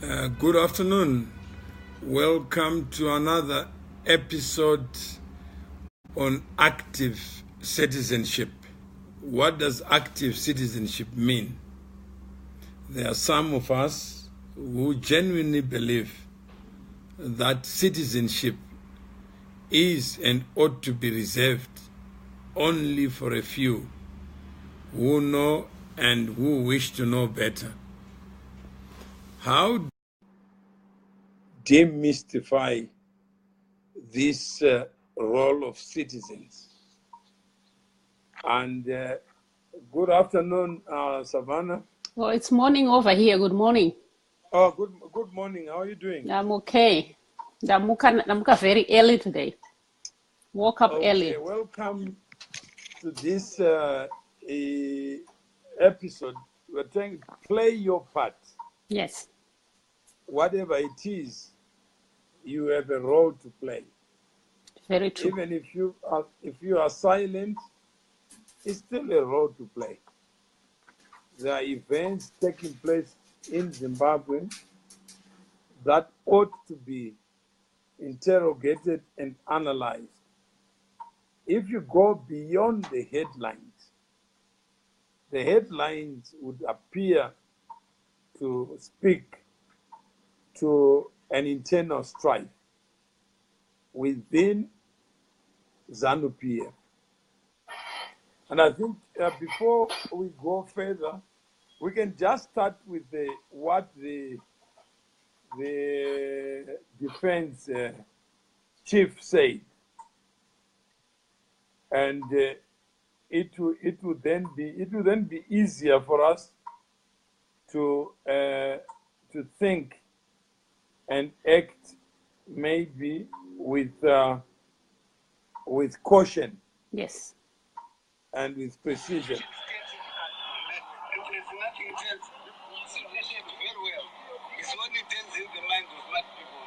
Good afternoon. Welcome to another episode on active citizenship. What does active citizenship mean? There are some of us who genuinely believe that citizenship is and ought to be reserved only for a few who know and who wish to know better. How demystify this role of citizens? And good afternoon, Savannah. Well, it's morning over here. Good morning. Oh, good morning. How are you doing? I'm okay. Namuka very early today. Woke up early. Welcome to this episode. We're trying to play your part. Yes. Whatever it is, you have a role to play. Very true. Even if you are silent, it's still a role to play. There are events taking place in Zimbabwe that ought to be interrogated and analyzed. If you go beyond the headlines would appear to speak to an internal strife within ZANU PF. And I think before we go further, we can just start with what the defense chief said. And it would then be easier for us to think and act maybe with caution. Yes. And with precision. It's only tells in the mind of smart people.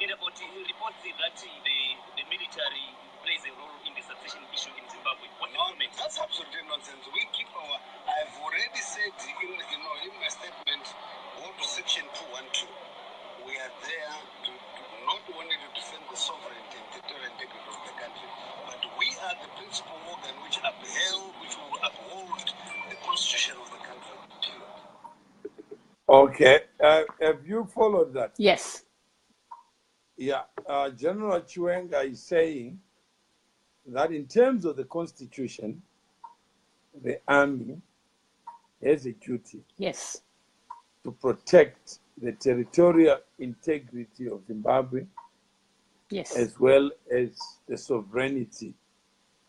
In about he reports that the military plays a role in the succession issue in Zimbabwe. What no, that's absolutely nonsense. We keep I've already said in my statement, go to section 212. We are there to not only to defend the sovereignty and territorial integrity of the country, but we are the principal organ which will uphold the constitution of the country. Okay, have you followed that? Yes. Yeah, General Chiwenga is saying that in terms of the constitution, the army has a duty. Yes. To protect the territorial integrity of Zimbabwe. Yes. As well as the sovereignty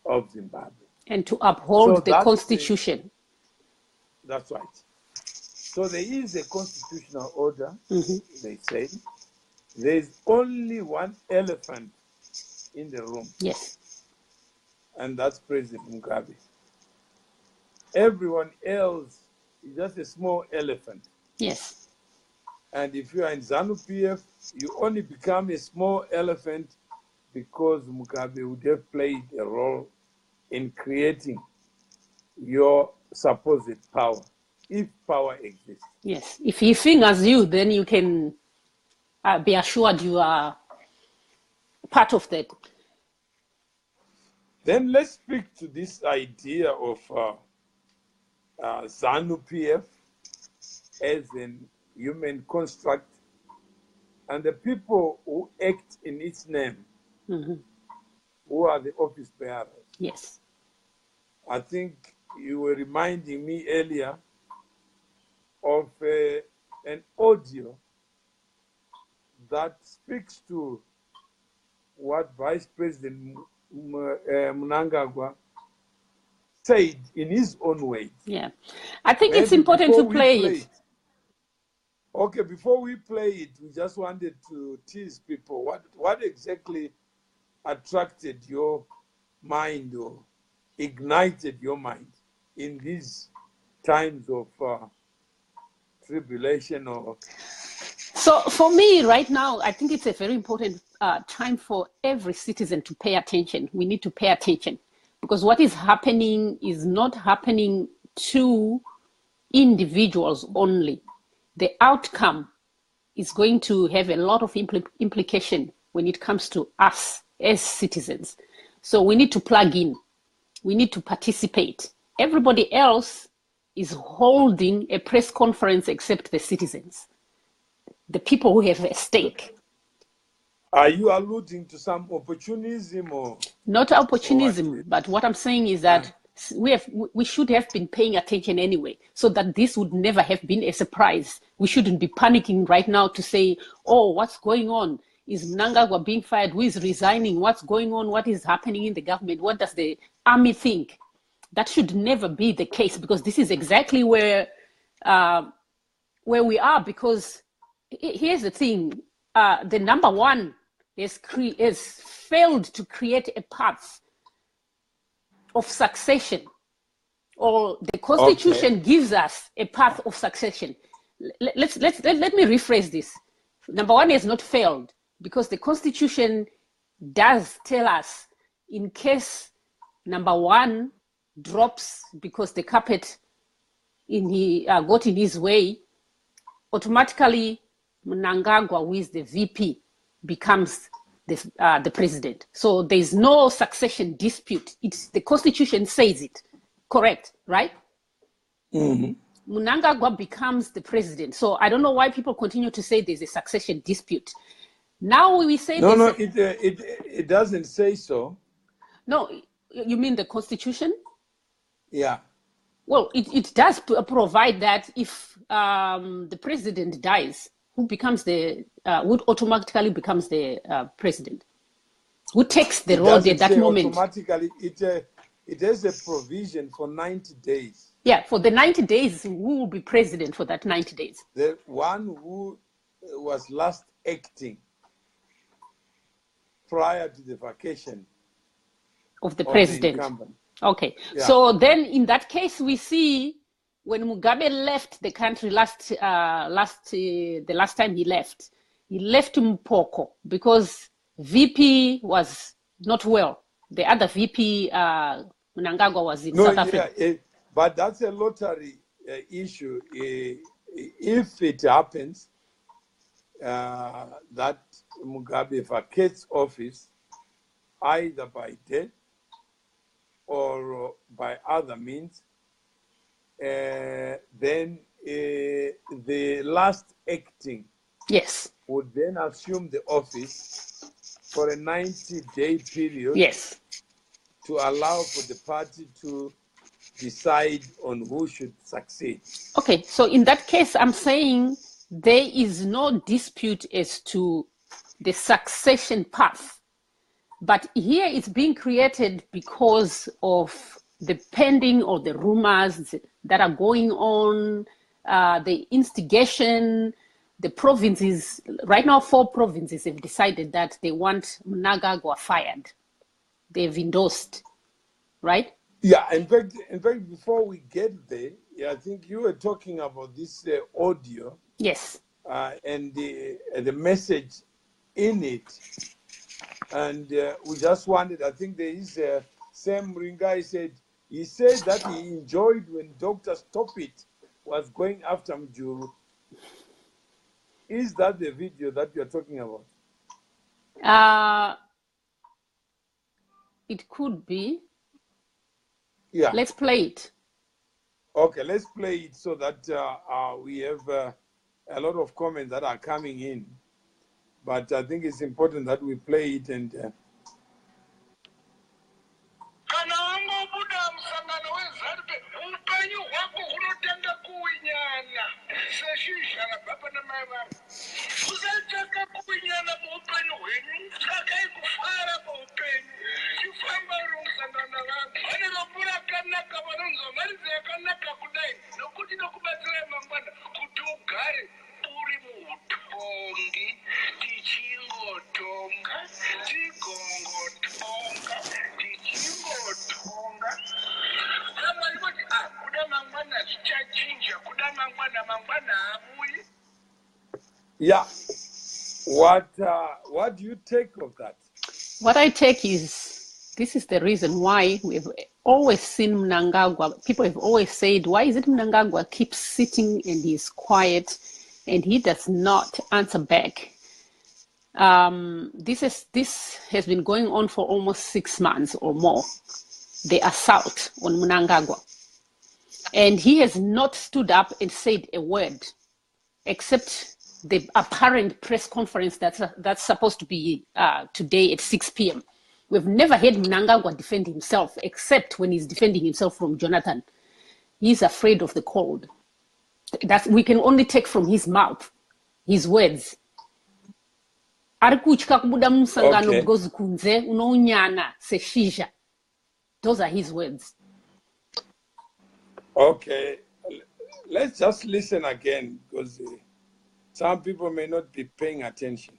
of Zimbabwe. And to uphold the constitution. That's right. So there is a constitutional order, they say. There is only one elephant in the room. Yes. And that's President Mugabe. Everyone else is just a small elephant. Yes. And if you are in ZANU PF, you only become a small elephant because Mugabe would have played a role in creating your supposed power, if power exists. Yes. If he fingers you, then you can be assured you are part of that. Then let's speak to this idea of ZANU PF as an human construct, and the people who act in its name, who are the office bearers. Yes. I think you were reminding me earlier of an audio that speaks to what Vice President Mnangagwa said in his own way. Yeah, I think it's important to play it. Okay, before we play it, we just wanted to tease people. What exactly attracted your mind or ignited your mind in these times of tribulation? So for me right now, I think it's a very important time for every citizen to pay attention. We need to pay attention because what is happening is not happening to individuals only. the outcome is going to have a lot of implication when it comes to us as citizens. So we need to plug in. We need to participate. Everybody else is holding a press conference except the citizens, the people who have a stake. Are you alluding to some opportunism or? Not opportunism, but what I'm saying is that we should have been paying attention anyway, so that this would never have been a surprise. We shouldn't be panicking right now to say, oh, what's going on? Is Mnangagwa being fired? Who is resigning? What's going on? What is happening in the government? What does the army think? That should never be the case, because this is exactly where we are. Because here's the thing, the number one has failed to create a path of succession, or the Constitution gives us a path of succession. Let me rephrase this. Number one has not failed, because the Constitution does tell us, in case number one drops because the carpet got in his way, automatically Mnangagwa, who is the VP, becomes the president. So there is no succession dispute. The Constitution says it. Correct, right? Mm-hmm. Mnangagwa becomes the president. So I don't know why people continue to say there's a succession dispute. Now we say it doesn't say so. No, you mean the Constitution? Yeah. Well, it does provide that if the president dies, who automatically becomes the president? Who takes the role at that moment? Automatically, it has a provision for 90 days. Yeah, for the 90 days, who will be president for that 90 days? The one who was last acting prior to the vacation of the president. Okay, yeah. So then in that case, we see when Mugabe left the country the last time he left Mpoko because VP was not well. The other VP, Mnangagwa, was in South Africa. But that's a lottery issue. If it happens that Mugabe vacates office, either by death or by other means, then the last acting would then assume the office for a 90-day period to allow for the party to decide on who should succeed. Okay, so in that case, I'm saying there is no dispute as to the succession path. But here it's being created because of the pending or the rumors that are going on, the instigation. The provinces, right now 4 provinces have decided that they want Mnangagwa fired. They've endorsed, right? Yeah, in fact, before we get there, I think you were talking about this audio. Yes. And the message in it. And we just wanted, I think there is Sam Ringai he said that he enjoyed when Dr. Stop It was going after Mjuru. Is that the video that you're talking about? It could be. Yeah. Let's play it. Okay, let's play it so that we have a lot of comments that are coming in. But I think it's important that we play it and... Yeah. What do you take of that? What I take is, this is the reason why we've always seen Mnangagwa. People have always said, why is it Mnangagwa keeps sitting and he's quiet? and he does not answer back. This has been going on for almost 6 months or more, the assault on Mnangagwa. And he has not stood up and said a word, except the apparent press conference that's supposed to be today at 6 p.m. We've never heard Mnangagwa defend himself, except when he's defending himself from Jonathan. He's afraid of the cold. That we can only take from his mouth, his words. Those are his words. Okay, let's just listen again, because some people may not be paying attention.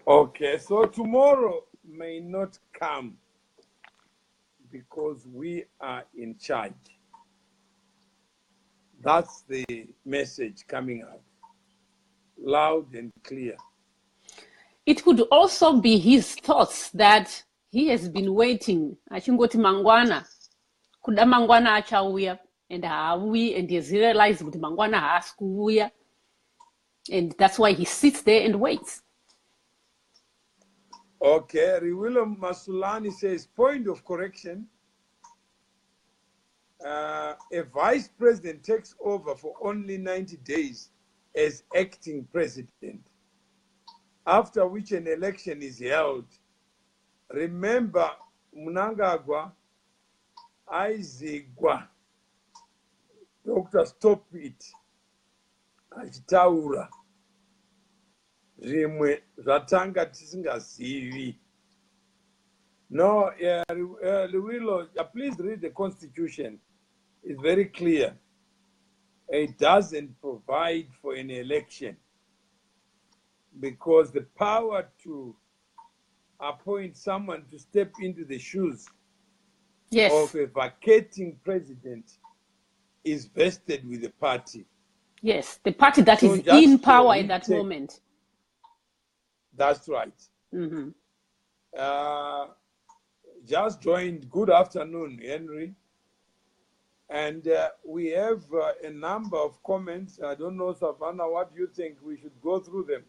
Okay, so tomorrow may not come because we are in charge. That's the message coming out, loud and clear. It could also be his thoughts that he has been waiting. Achingoti mangwana, kuda mangwana achauya, and haawi, and he has realized kuti mangwana haasikuuya, and that's why he sits there and waits. Okay, Riwilo Masulani says, point of correction. A vice president takes over for only 90 days as acting president, after which an election is held. Remember, Mnangagwa, Aizigwa, Dr. Stop It, Achitaura, Rimwe, Ratanga Tisingazivi. No, Luwilo, please read the Constitution. It's very clear. It doesn't provide for an election because the power to appoint someone to step into the shoes of a vacating president is vested with the party. Yes, the party that is in power at that moment. That's right. Mm-hmm. Just joined. Good afternoon, Henry. And we have a number of comments. I don't know, Savannah, what do you think? We should go through them.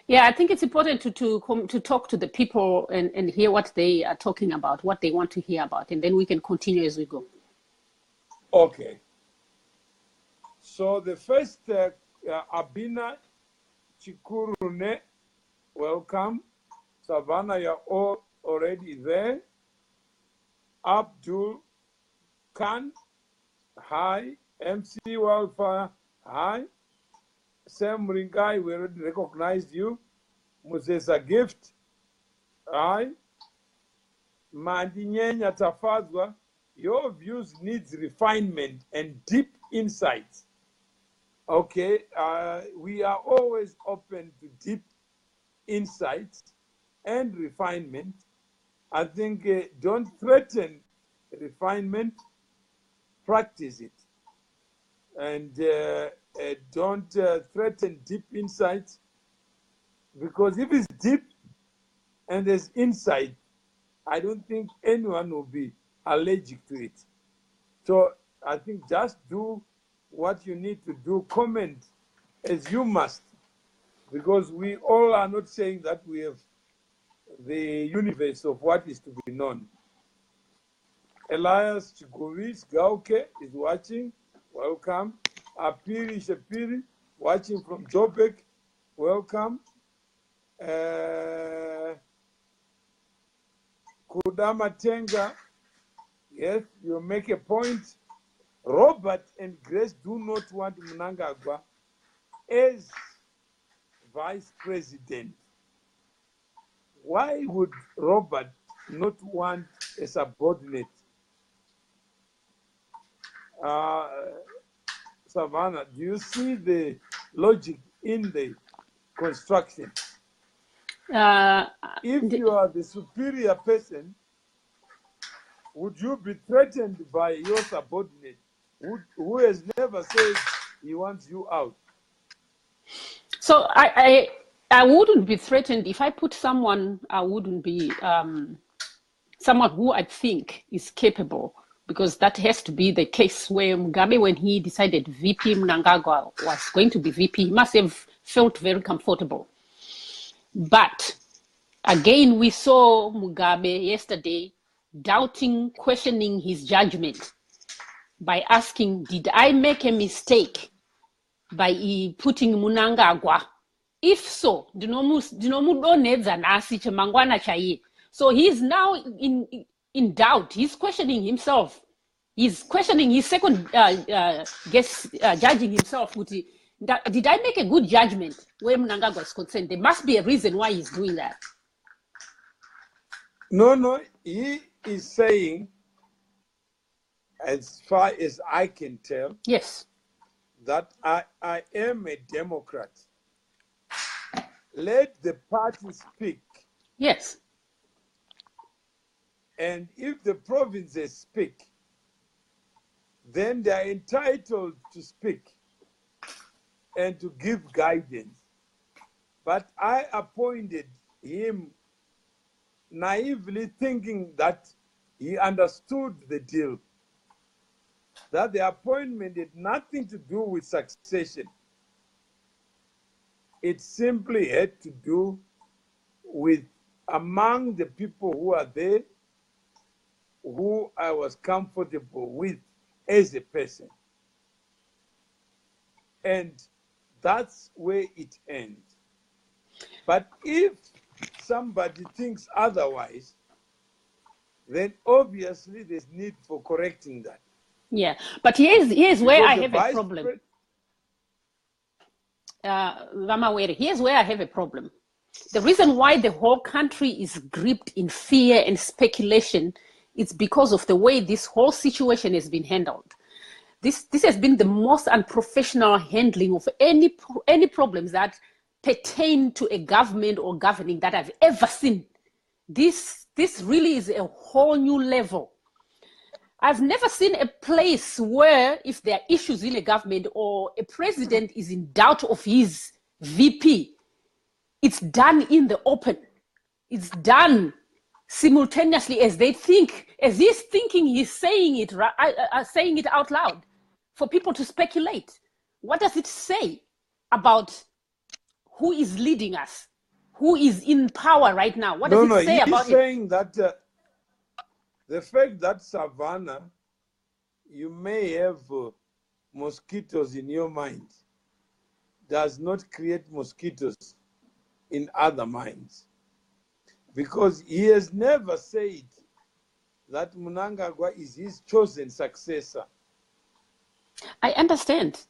Yeah, I think it's important to talk to the people and hear what they are talking about, what they want to hear about, and then we can continue as we go. Okay. So the first, Abina Chikurune, welcome. Savannah, you're all already there. Abdul Khan, hi. MC Wildfire, hi. Sam Ringai, we already recognized you. Musesa Gift, hi. Mandinyenya Tafazwa, your views needs refinement and deep insights. Okay, we are always open to deep insights and refinement. I think don't threaten refinement, practice it. And don't threaten deep insights, because if it's deep and there's insight, I don't think anyone will be allergic to it. So I think just do what you need to do, comment as you must, because we all are not saying that we have the universe of what is to be known. Elias Chikovic Gauke is watching, welcome. Apiri Shapiri, watching from Joburg, welcome. Kudama Tenga, yes, you make a point. Robert and Grace do not want Mnangagwa as vice president. Why would Robert not want a subordinate. Savannah, do you see the logic in the construction? If you are the superior person, would you be threatened by your subordinate who has never said he wants you out? So I wouldn't be threatened if I put someone. I wouldn't be someone who I think is capable, because that has to be the case where Mugabe, when he decided VP Mnangagwa was going to be VP, he must have felt very comfortable. But again, we saw Mugabe yesterday doubting, questioning his judgment by asking, did I make a mistake by putting Mnangagwa? If so, so he's now in doubt. He's questioning himself. He's questioning his second judging himself. Did I make a good judgment where Mnangagwa is concerned? There must be a reason why he's doing that. No, he is saying, as far as I can tell, yes, that I am a Democrat. Let the party speak. Yes. And if the provinces speak, then they are entitled to speak and to give guidance. But I appointed him naively thinking that he understood the deal, that the appointment had nothing to do with succession. It simply had to do with, among the people who are there, who I was comfortable with as a person. And that's where it ends. But if somebody thinks otherwise, then obviously there's need for correcting that. Yeah, but here's where I have a problem. Here's where I have a problem. The reason why the whole country is gripped in fear and speculation is because of the way this whole situation has been handled. This has been the most unprofessional handling of any problems that pertain to a government or governing that I've ever seen. This really is a whole new level. I've never seen a place where, if there are issues in a government or a president is in doubt of his VP, it's done in the open. It's done simultaneously as they think, as he's thinking, he's saying it out loud for people to speculate. What does it say about who is leading us? Who is in power right now? What does it say about it? He's saying that the fact that Savannah, you may have mosquitoes in your mind, does not create mosquitoes in other minds. Because he has never said that Mnangagwa is his chosen successor. I understand.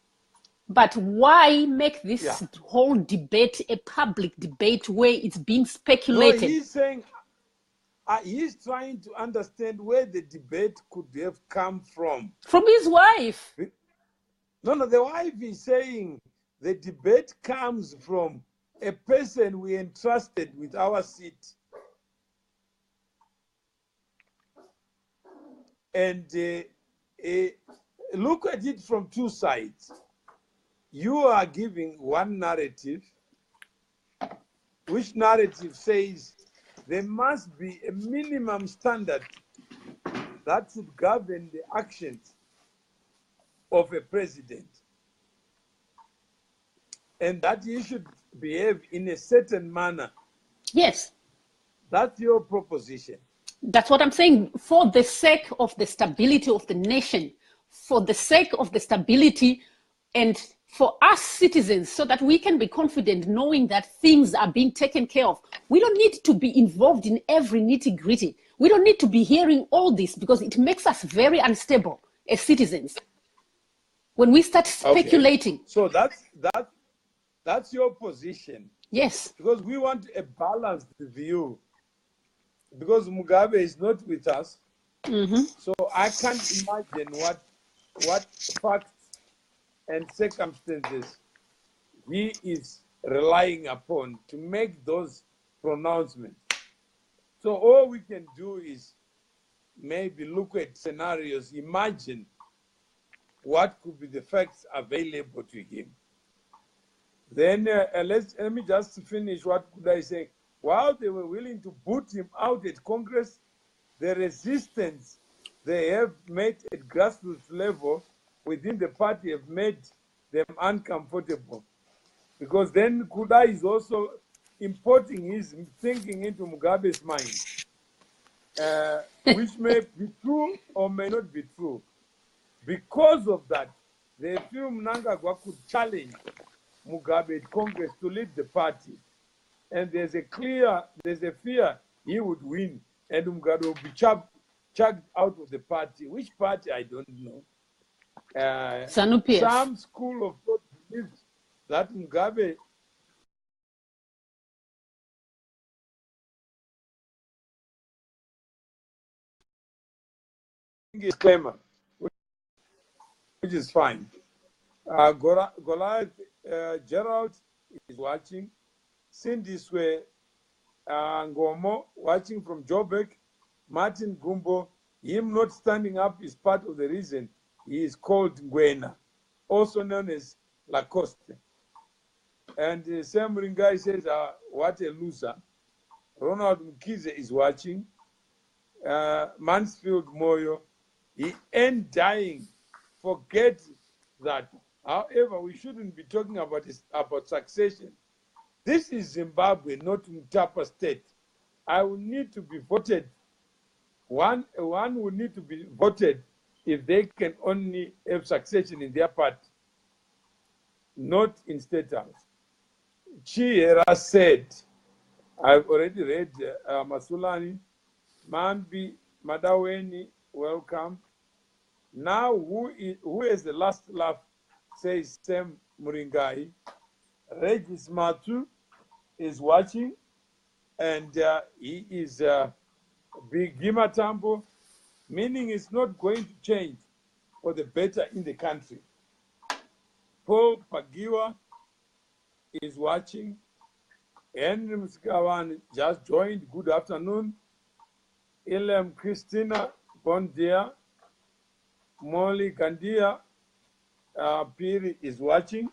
But why make this whole debate a public debate where it's being speculated? No, he's saying, he's trying to understand where the debate could have come from. From his wife. No, the wife is saying the debate comes from a person we entrusted with our seat. And look at it from two sides. You are giving one narrative, which narrative says there must be a minimum standard that should govern the actions of a president, and that he should behave in a certain manner. Yes. That's your proposition. That's what I'm saying. For the sake of the stability of the nation, for the sake of the stability and for us citizens, so that we can be confident knowing that things are being taken care of. We don't need to be involved in every nitty-gritty. We don't need to be hearing all this because it makes us very unstable as citizens. When we start speculating. Okay. So that's your position. Yes. Because we want a balanced view. because Mugabe is not with us, Mm-hmm. so I can't imagine what facts and circumstances he is relying upon to make those pronouncements. So all we can do is maybe look at scenarios, imagine what could be the facts available to him. Then let me just finish what could I say. While they were willing to boot him out at Congress, the resistance they have made at grassroots level within the party have made them uncomfortable. Because then Kuda is also importing his thinking into Mugabe's mind, which may be true or may not be true. Because of that, they feel Mnangagwa could challenge Mugabe at Congress to lead the party. And there's a fear he would win and Mugabe will be chucked out of the party. Which party, I don't know. ZANU PF. Some school of thought believes that Mugabe is claimer, which is fine. Goliath Gerald is watching. Cindy Swe Ngomo watching from Joburg. Martin Gumbo, him not standing up is part of the reason he is called Ngwena, also known as Lacoste. And Sam Ringai says, what a loser. Ronald Mkize is watching. Mansfield Moyo, he ain't dying. Forget that. However, we shouldn't be talking about succession. This is Zimbabwe, not Mtapa State. I will need to be voted. One will need to be voted if they can only have succession in their party, not in State House. Chiera said, I've already read Masulani, Mambi, Madaweni, welcome. Now, who is the last laugh, says Sam Muringai. Regis Matu is watching, and he is Big Gimatambo, meaning it's not going to change for the better in the country. Paul Pagiwa is watching. Henry Msikawan just joined. Good afternoon. Ilem Christina Bondia. Molly Kandia Piri is watching.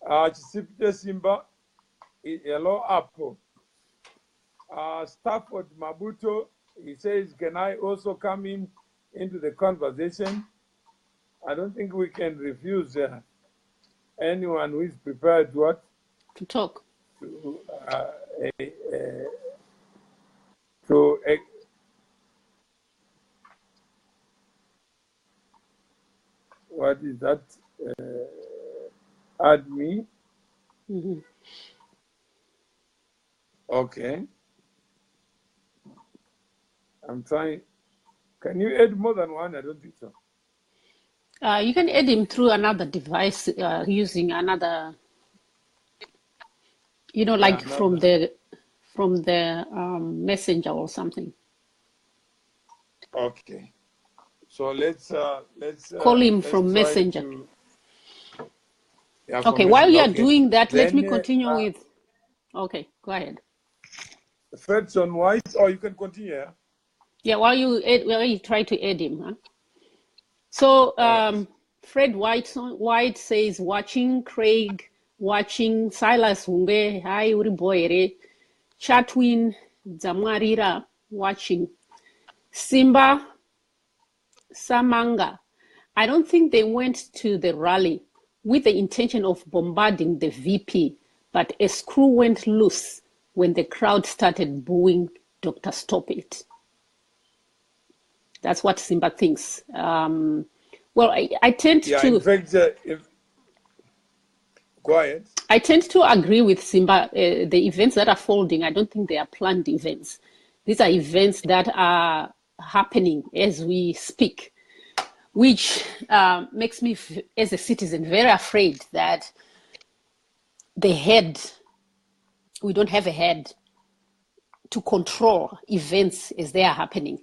Chisipite Simba, hello Apple. Stafford Mabuto, he says, can I also come into the conversation? I don't think we can refuse anyone who is prepared to talk. What is that? Add me. Mm-hmm. Okay. I'm trying. Can you add more than one? I don't think so. You can add him through another device using another, like from the messenger or something. Okay. So let's call him from messenger. Okay. From While you are okay. doing that, Then, let me continue with. Okay, go ahead. Fredson White, or you can continue. Yeah? Yeah, while you try to add him, huh? So Fred White says watching, Craig watching, Silas Humbe, hi uri boyere, Chatwin Zamwarira watching, Simba Samanga. I don't think they went to the rally with the intention of bombarding the VP, but a screw went loose when the crowd started booing Dr. Stop It. That's what Simba thinks. Well, I tend to... in fact, go ahead. I tend to agree with Simba. The events that are folding, I don't think they are planned events. These are events that are happening as we speak, which makes me, as a citizen, very afraid that we don't have a head to control events as they are happening.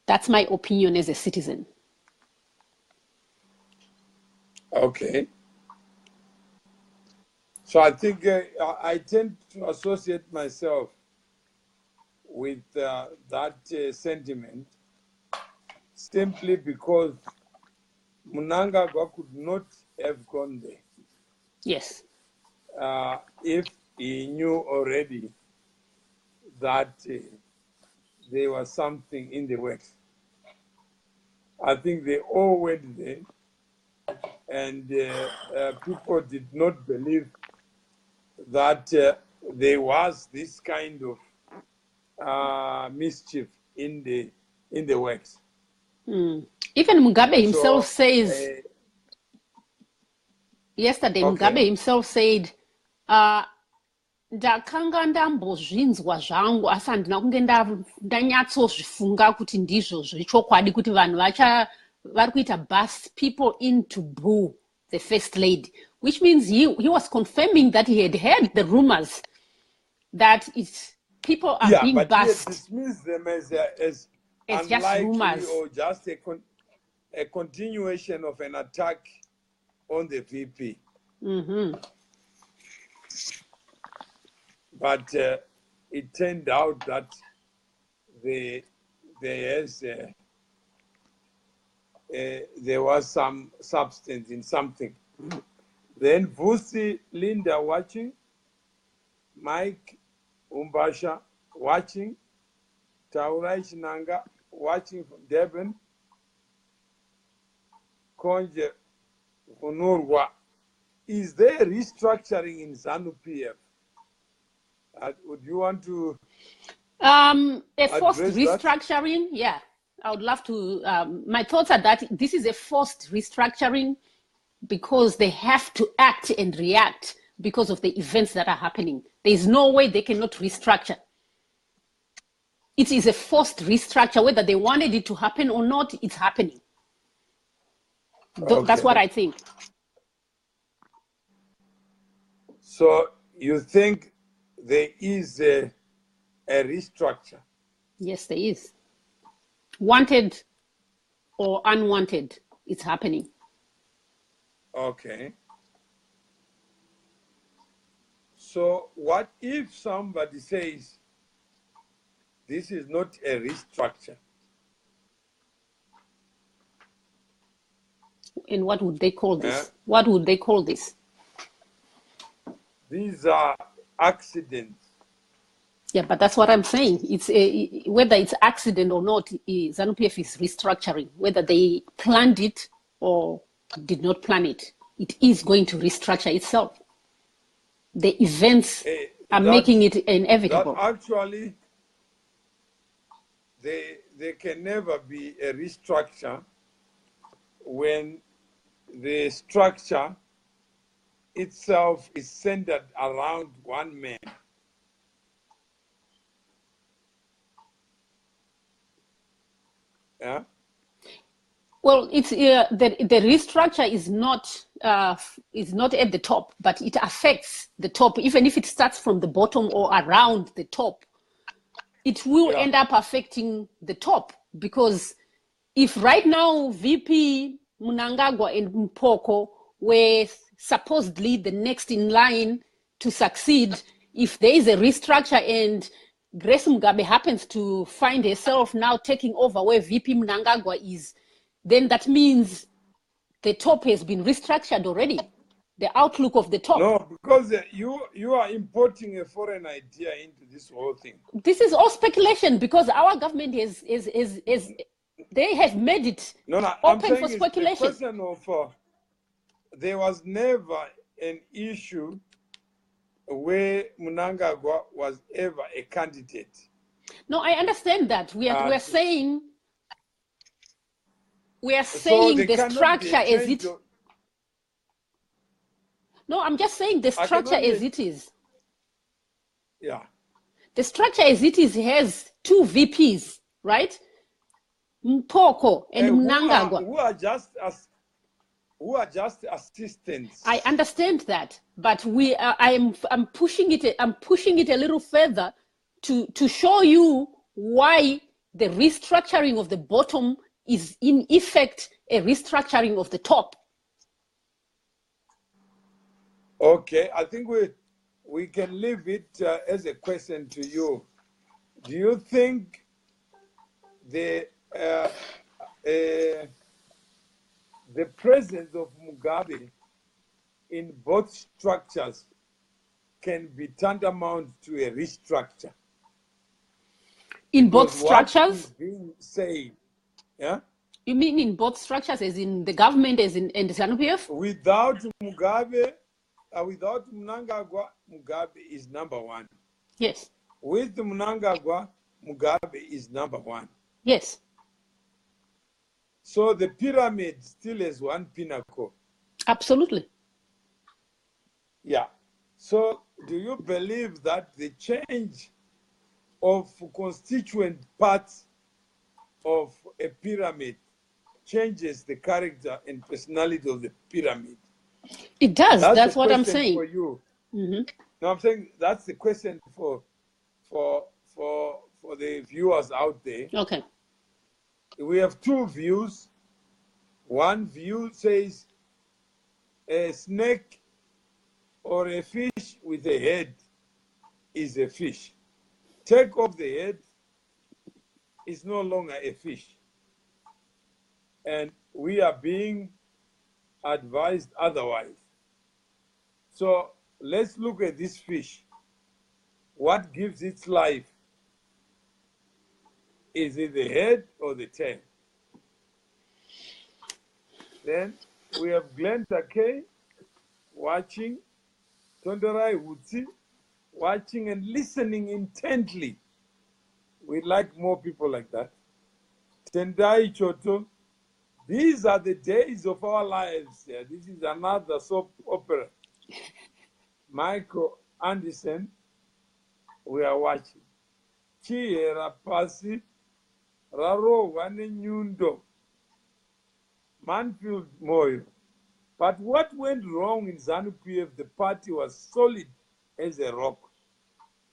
That's my opinion as a citizen. Okay. So I think I tend to associate myself with that sentiment simply because Mnangagwa could not have gone there. Yes. If he knew already that there was something in the works. I think they all went there, and people did not believe that there was this kind of mischief in the works. Even Mugabe himself says, yesterday, okay. Mugabe himself said, ndakanga ndambozvinzwa zvangu asi handina kunge ndanyatsozvifunga kuti ndizvo zvechokwadi kuti vanhu vari kuita bust people in to boo the first lady, which means he was confirming that he had heard the rumors that people are being but bust. He dismissed them as just rumors or just a continuation of an attack on the VP. But it turned out that there was some substance in something. Then Vusi Linda watching, Mike Umbasha watching, Taurai Chinanga watching from Devon, Konje Funurwa. Is there restructuring in ZANU PF? Would you want to a forced restructuring? That? Yeah, I would love to. My thoughts are that this is a forced restructuring because they have to act and react because of the events that are happening. There is no way they cannot restructure. It is a forced restructure. Whether they wanted it to happen or not, it's happening. Okay. That's what I think. So you think there is a restructure? Yes, there is. Wanted or unwanted, it's happening. Okay. So what if somebody says this is not a restructure? And what would they call this? What would they call this? These are accidents. Yeah, but that's what I'm saying. It's whether it's accident or not, ZANU PF is restructuring. Whether they planned it or did not plan it, it is going to restructure itself. The events are making it inevitable. That actually, there can never be a restructure when the structure itself is centered around one man. Yeah. Well, it's the restructure is not at the top, but it affects the top. Even if it starts from the bottom or around the top, it will end up affecting the top, because if right now VP Mnangagwa and Mpoko were supposedly the next in line to succeed, if there is a restructure and Grace Mugabe happens to find herself now taking over where VP Mnangagwa is, then that means the top has been restructured already. The outlook of the top. No, because you are importing a foreign idea into this whole thing. This is all speculation, because our government has they have made it open for speculation. The question of there was never an issue where Mnangagwa was ever a candidate. No, I understand that. We are saying the structure as it. No, I'm just saying the structure as it is. Yeah. The structure as it is has two VPs, right? Mpoko and Mnangagwa. Who are just assistants. I understand that, but I'm pushing it a little further to show you why the restructuring of the bottom is in effect a restructuring of the top. Okay, I think we can leave it as a question to you. Do you think the presence of Mugabe in both structures can be tantamount to a restructure? In both Because what structures? is being said, yeah? You mean in both structures, as in the government, as in and the ZANU PF? Without Mugabe, without Mnangagwa, Mugabe is number one. Yes. With Mnangagwa, Mugabe is number one. Yes. So the pyramid still has one pinnacle. Absolutely. Yeah. So do you believe that the change of constituent parts of a pyramid changes the character and personality of the pyramid? It does. That's what I'm question saying. For you. Mm-hmm. No, I'm saying that's the question for the viewers out there. Okay. We have two views. One view says a snake or a fish with a head is a fish. Take off the head, it's no longer a fish. And we are being advised otherwise. So let's look at this fish. What gives its life? Is it the head or the tail? Then we have Glenn Takei watching, Tonderai Wutsi watching and listening intently. We'd like more people like that. Tendai Choto, these are the days of our lives. Yeah, this is another soap opera. Michael Anderson, we are watching. Chiera Pasi, Raro Wane Nyundo, Manfield Moyo. But what went wrong in ZANU PF? The party was solid as a rock.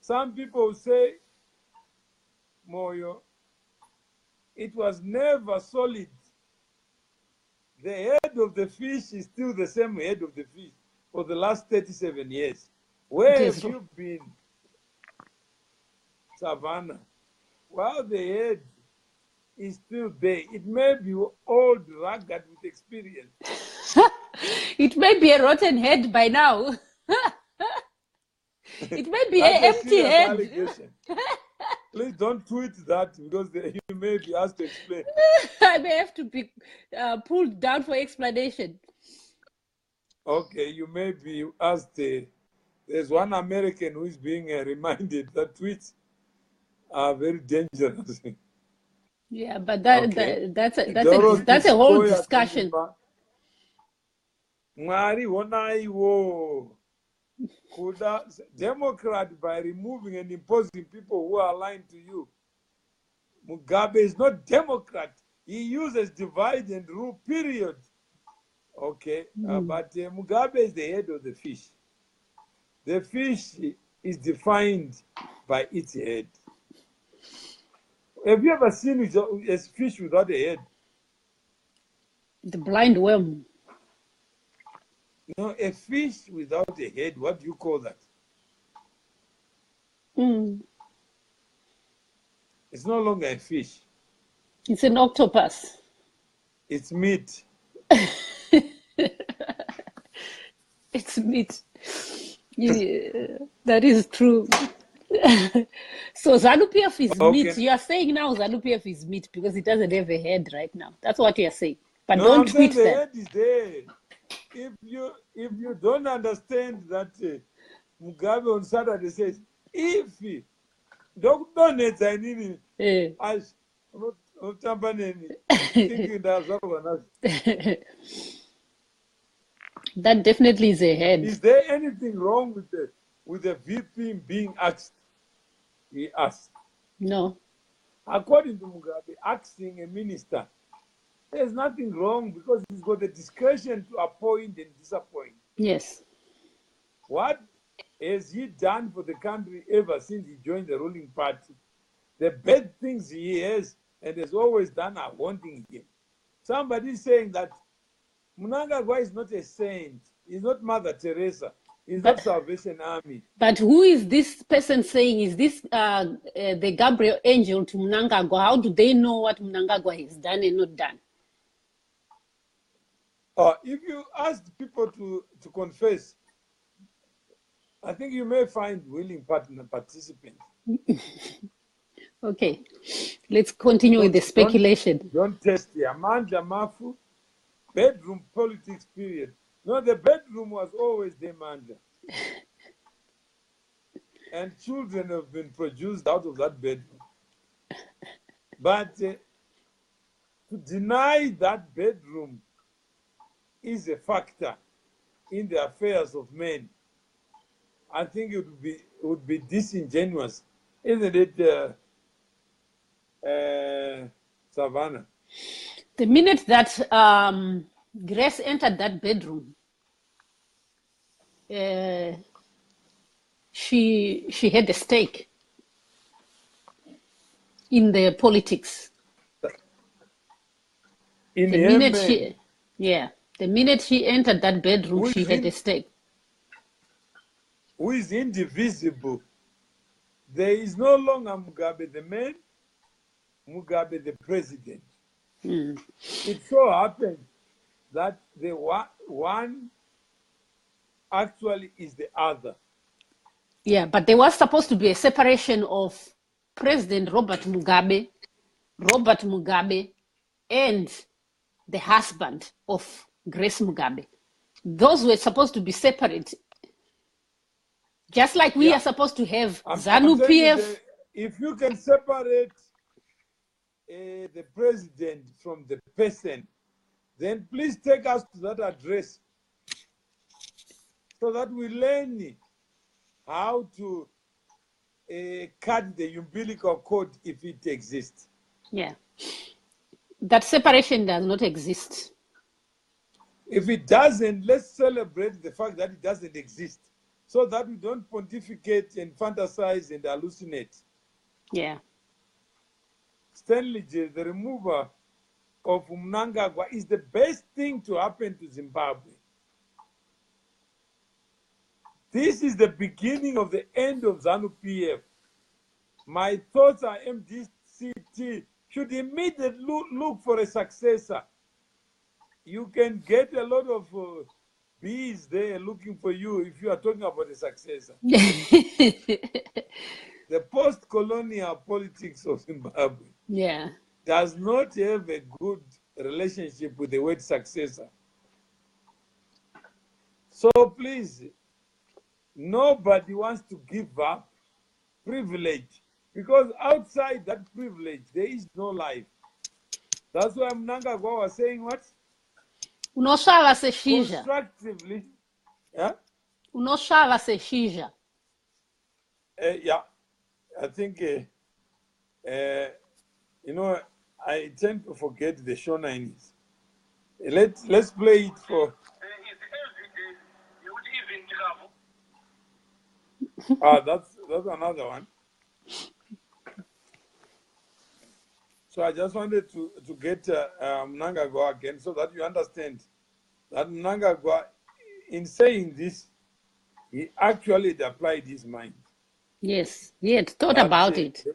Some people say, Moyo, it was never solid. The head of the fish is still the same head of the fish for the last 37 years. Where have you been, Savannah? Well, the head is still there. It may be old, rugged with experience. It may be a rotten head by now. It may be an empty head. Please don't tweet that because you may be asked to explain. I may have to be pulled down for explanation. Okay, you may be asked. There's one American who is being reminded that tweets are very dangerous. Yeah, but that's a whole discussion. Mwari wonai wo. Democrat, by removing and imposing people who are aligned to you. Mugabe is not Democrat. He uses divide and rule, period. Okay, but Mugabe is the head of the fish. The fish is defined by its head. Have you ever seen a fish without a head? The blind worm. No, a fish without a head, what do you call that? It's no longer a fish. It's an octopus. It's meat. It's meat. Yeah, that is true. So ZANU PF is meat. You are saying now ZANU PF is meat because it doesn't have a head right now. That's what you are saying. But no, don't tweet that. The head is there. If you don't understand that Mugabe on Saturday says, if don't donate any as that definitely is a head. Is there anything wrong with the VP being asked? He asked. No. According to Mugabe, asking a minister, there's nothing wrong because he's got the discretion to appoint and disappoint. Yes. What has he done for the country ever since he joined the ruling party? The bad things he has and has always done are haunting him. Somebody is saying that Mnangagwa is not a saint. He's not Mother Teresa. He's not Salvation Army. But who is this person saying? Is this the Gabriel angel to Mnangagwa? How do they know what Mnangagwa has done and not done? If you ask people to confess, I think you may find willing participants. Okay, let's continue with the speculation. Don't test the Amanda Mafu bedroom politics period. No, the bedroom was always the Amanda. And children have been produced out of that bedroom. But to deny that bedroom is a factor in the affairs of men, I think it would be disingenuous, isn't it, Savannah? The minute that Grace entered that bedroom, she had a stake in the politics. The minute she entered that bedroom, she had a stake. Who is indivisible. There is no longer Mugabe the man, Mugabe the president. It so happened that the one actually is the other. Yeah, but there was supposed to be a separation of President Robert Mugabe, and the husband of Grace Mugabe. Those were supposed to be separate. Just like we are supposed to have ZANU PF. If you can separate the president from the person, then please take us to that address so that we learn how to cut the umbilical cord if it exists. Yeah. That separation does not exist. If it doesn't, let's celebrate the fact that it doesn't exist so that we don't pontificate and fantasize and hallucinate. Yeah. Stanley J, the remover of Mnangagwa is the best thing to happen to Zimbabwe. This is the beginning of the end of ZANU PF. My thoughts are MDCT should immediately look for a successor. You can get a lot of bees there looking for you if you are talking about a successor. The post-colonial politics of Zimbabwe does not have a good relationship with the word successor. So please, nobody wants to give up privilege, because outside that privilege, there is no life. That's why Mnangagwa was saying what? Unoshala se shija. Constructively. Yeah? Unoshala se shija. Yeah. I think, you know, I tend to forget the show 90s. Let's play it for... that's another one. So I just wanted to get Mnangagwa again so that you understand that Mnangagwa, in saying this, he actually had applied his mind. Yes, he had thought about it.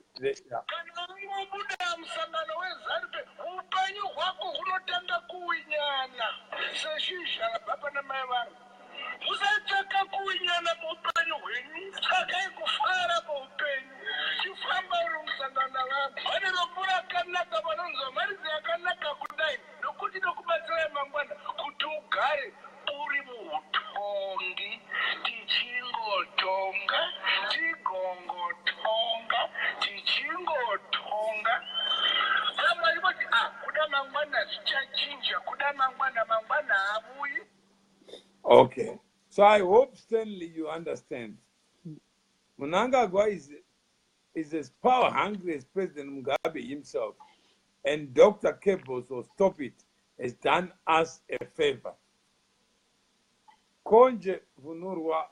Okay, so I hope, Stanley, you understand. Mnangagwa is as power hungry as President Mugabe himself, and Dr. Kebos, or Stop It, has done us a favor. Konje Vunurwa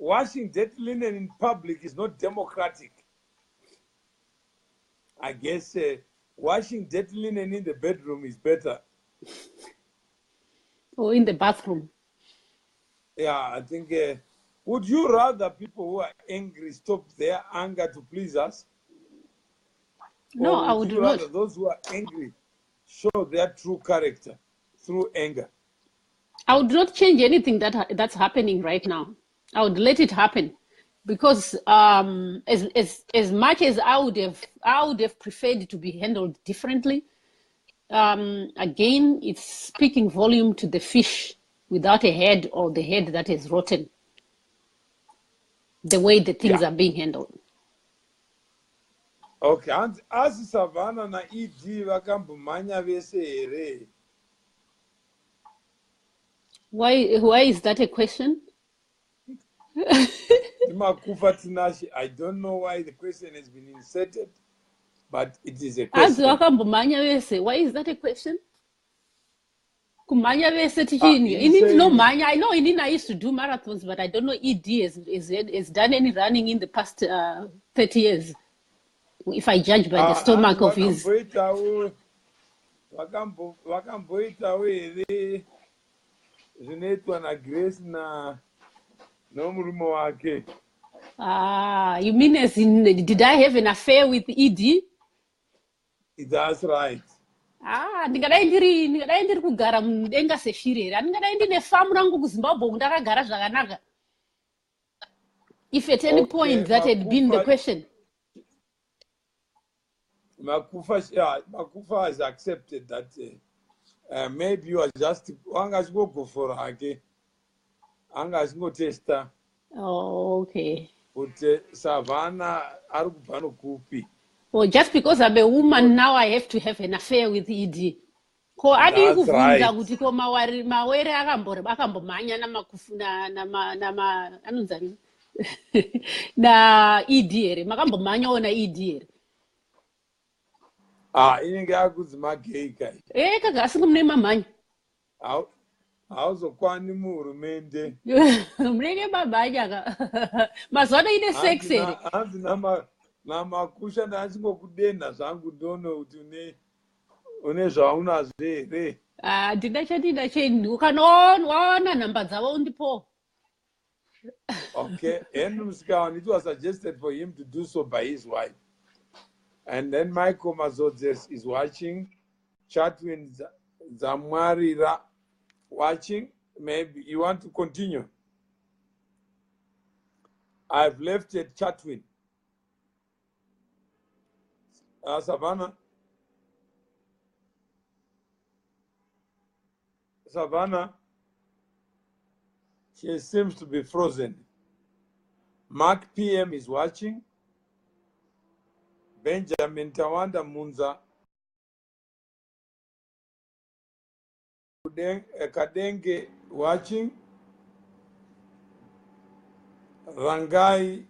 washing dirty linen in public is not democratic. I guess washing dirty linen in the bedroom is better. Or in the bathroom. Yeah, I think. Would you rather people who are angry stop their anger to please us? No, or I would you not. rather those who are angry show their true character through anger? I would not change anything that's happening right now. I would let it happen, because as much as I would have preferred to be handled differently. Again, it's speaking volume to the fish without a head, or the head that is rotten. The way the things are being handled. Okay, and as Savannah na ED vakambomanya vese here. Why is that a question? I don't know why the question has been inserted, but it is a question. Why is that a question? Kumanya vese tichini. No manya. I know I used to do marathons, but I don't know ED has done any running in the past 30 years. If I judge by the stomach of his. Vakamboitawo here zvinoitwa na Grace na nomurume wake. You mean as in, did I have an affair with ED? That's right. Ndingadai ndiri kugara mudenga seshiri. Ndingadai ndine famu rangu kuZimbabwe ndakagara zvakanaka. If at any point that had been the question. Makufa has accepted that maybe you are just go for hake. Go tester. Oh, okay. But Savannah arubano kupi. Well, just because I'm a woman now, I have to have an affair with ED. That's right. Mawere akambomanya na makufu na anunzani na ED here. Makambomanya ona ED here. Inenge akuzima gay guy. Kaga asingamune mamanya. Hauzokwani muhurumende. Mrege babanya ka. Mazwana ine sex here. Hanzi namakusha ndachingokudenda zvangu ndono kuti une zvaunazvo here. Ndinachadina cheni ukanoona nhamba dzavo undipo. Okay, and it was suggested for him to do so by his wife. And then Michael Mazodzes is watching. Chatwin Zamwarira watching. Maybe you want to continue. I've left at Chatwin. Savannah. She seems to be frozen. Mark PM is watching. Benjamin Tawanda Munza. Kadenge watching. Rangai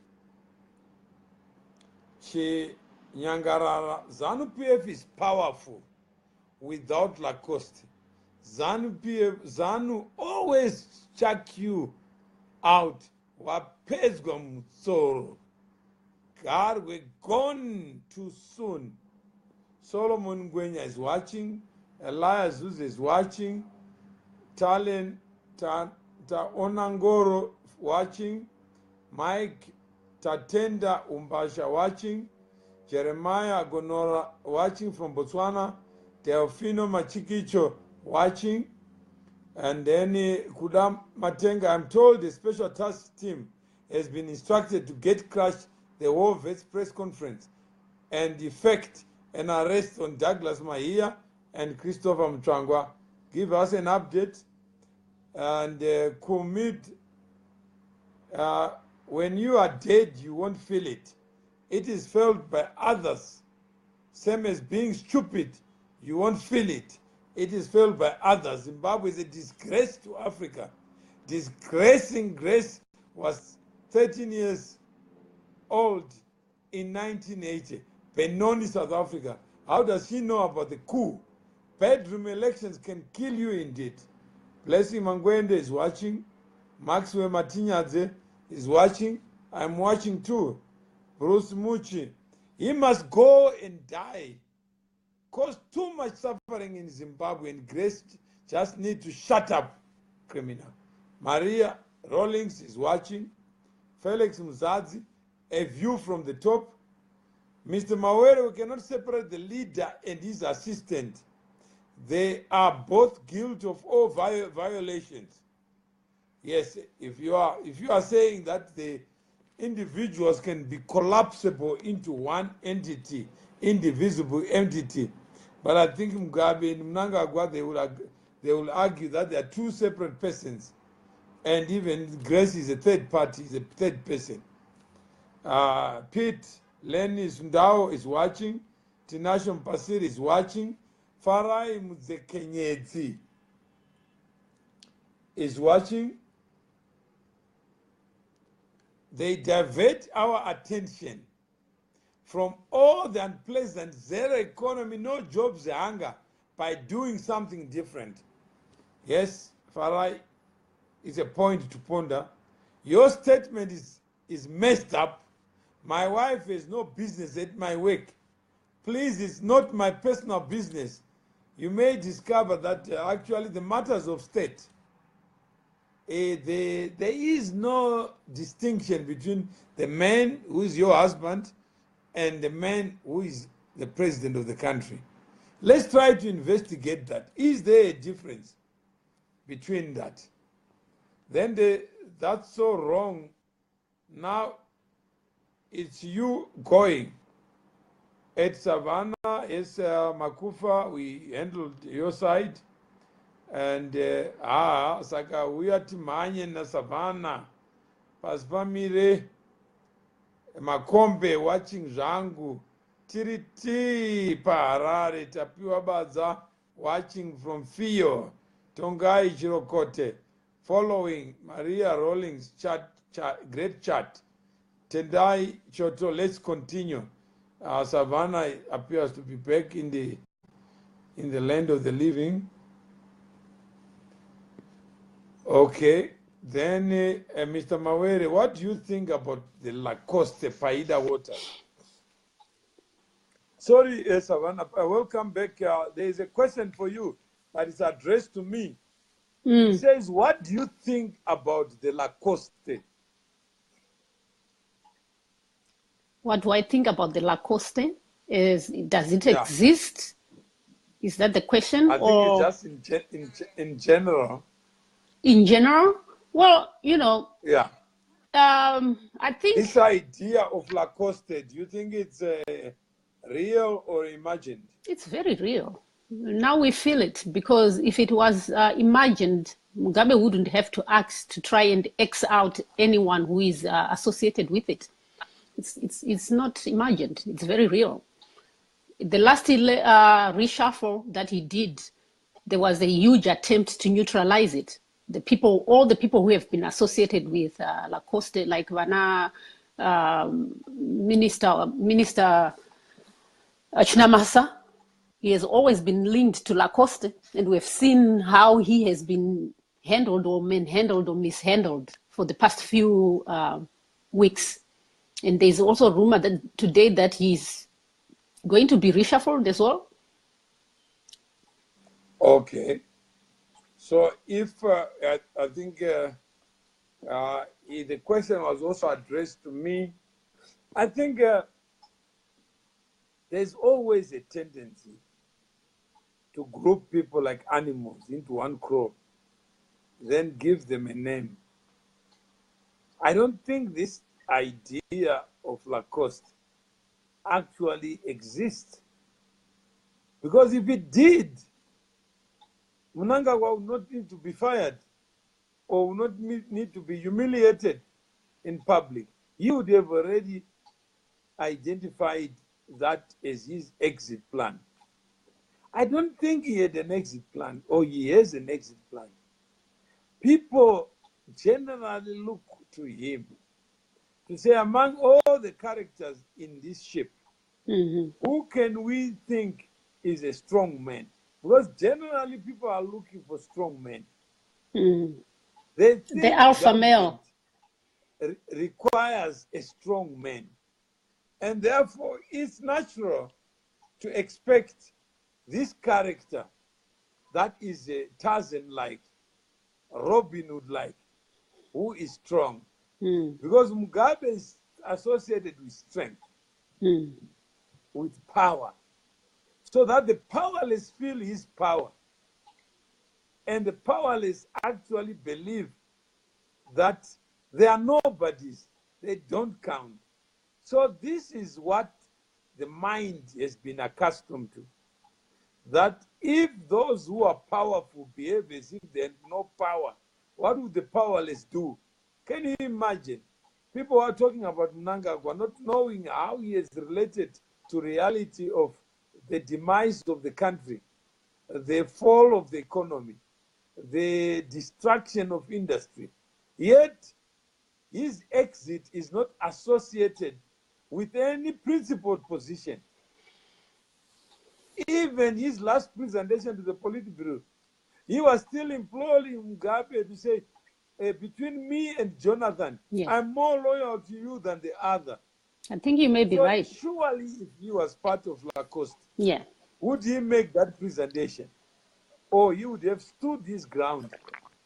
Nyangarara. ZANU PF is powerful without Lacoste. ZANU always check you out. Wapezgom Soro. God, we're gone too soon. Solomon Gwenya is watching. Elias Zuz is watching. Talen Onangoro watching. Mike Tatenda Umbasha watching. Jeremiah Gonora watching from Botswana. Teofino Machikicho watching. And then Kudam Matenga, I'm told the special task team has been instructed to get crushed the War Vets press conference and effect an arrest on Douglas Mahia and Christopher Mchangwa. Give us an update and commit. When you are dead, you won't feel it. It is felt by others. Same as being stupid, you won't feel it. It is felt by others. Zimbabwe is a disgrace to Africa. Disgracing Grace was 13 years old in 1980. Benoni, South Africa. How does she know about the coup? Bedroom elections can kill you indeed. Blessing Mangwende is watching. Maxwell Martinez is watching. I'm watching too. Bruce Muchi. He must go and die. Cause too much suffering in Zimbabwe, and Grace just need to shut up, criminal. Maria Rawlings is watching. Felix Muzadzi, A View from the Top. Mr. Mawere, we cannot separate the leader and his assistant. They are both guilty of all violations. Yes, if you are saying that the individuals can be collapsible into one entity, indivisible entity, but I think Mugabe and Mnangagwa, they will argue that they are two separate persons, and even Grace is a third party, is a third person. Pete Lenny Sundao is watching. Tinashe Mpasiri is watching. Farai Mzekenyezi is watching. They divert our attention from all the unpleasant zero economy, no jobs, hunger, by doing something different. Yes, Farai is a point to ponder. Your statement is messed up. My wife has no business at my work. Please, it's not my personal business. You may discover that actually the matters of state, there is no distinction between the man who is your husband and the man who is the president of the country. Let's try to investigate that. Is there a difference between that? Then that's so wrong. Now it's you going. At Savannah, it's Makufa, we handled your side. And saka uyati manye na Savannah. Paspamire Makombe watching Zhangu. Tiriti Paharare tapiwa baza watching from Fio. Tongai Chirokote. Following Maria Rawlings great chat. Tendai Choto, let's continue. Savannah appears to be back in the land of the living. Okay, then Mr. Mawere, what do you think about the Lacoste Faida water? Sorry, Savannah, welcome back. There is a question for you that is addressed to me. It says, what do you think about the Lacoste? What do I think about the Lacoste? Does it exist? Is that the question? I think it's just in general. In general? Well, Yeah. I think this idea of Lacoste, do you think it's real or imagined? It's very real. Now we feel it, because if it was imagined, Mugabe wouldn't have to ask to try and X out anyone who is associated with it. It's not imagined. It's very real. The last reshuffle that he did, there was a huge attempt to neutralize it. All the people who have been associated with Lacoste, like Vana, Minister Chinamasa, he has always been linked to Lacoste, and we've seen how he has been handled or manhandled or mishandled for the past few weeks. And there's also a rumor that today that he's going to be reshuffled as well. Okay. So if I think the question was also addressed to me, I think there's always a tendency to group people like animals into one crop, then give them a name. I don't think this idea of Lacoste actually exists. Because if it did, Mnangagwa would not need to be fired or would not need to be humiliated in public. He would have already identified that as his exit plan. I don't think he had an exit plan, or he has an exit plan. People generally look to him to say, among all the characters in this ship, who can we think is a strong man? Because generally people are looking for strong men. They think the alpha male. requires a strong man. And therefore, it's natural to expect this character that is Tarzan-like, Robin Hood-like, who is strong. Because Mugabe is associated with strength, with power, so that the powerless feel his power. And the powerless actually believe that they are nobodies, they don't count. So this is what the mind has been accustomed to. That if those who are powerful behave as if they have no power, what would the powerless do? Can you imagine? People are talking about Mnangagwa, not knowing how he is related to reality of the demise of the country, the fall of the economy, the destruction of industry. Yet, his exit is not associated with any principled position. Even his last presentation to the Politburo, he was still imploring Mugabe to say, between me and Jonathan, Yes. I'm more loyal to you than the other. I think you may be So right. surely, if he was part of Lacoste, Yeah. would he make that presentation? Or he would have stood his ground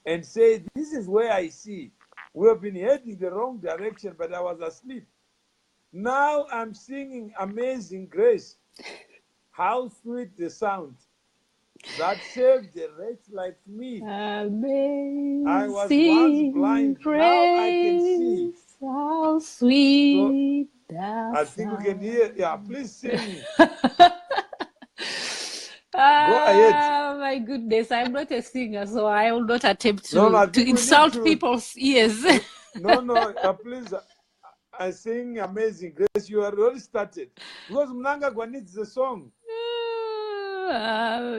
and say, this is where I see. We have been heading the wrong direction, but I was asleep. Now I'm singing Amazing Grace. How sweet the sound that saved a wretch like me. Amazing I was once blind, grace, now I can see. how sweet the I think we can hear. Yeah, please sing. Go ahead. My goodness, I'm not a singer, so I will not attempt No, I to think we need insult to. people's ears. No, please. I sing Amazing Grace. You already started. Because Mnangagwa needs the song. Yeah.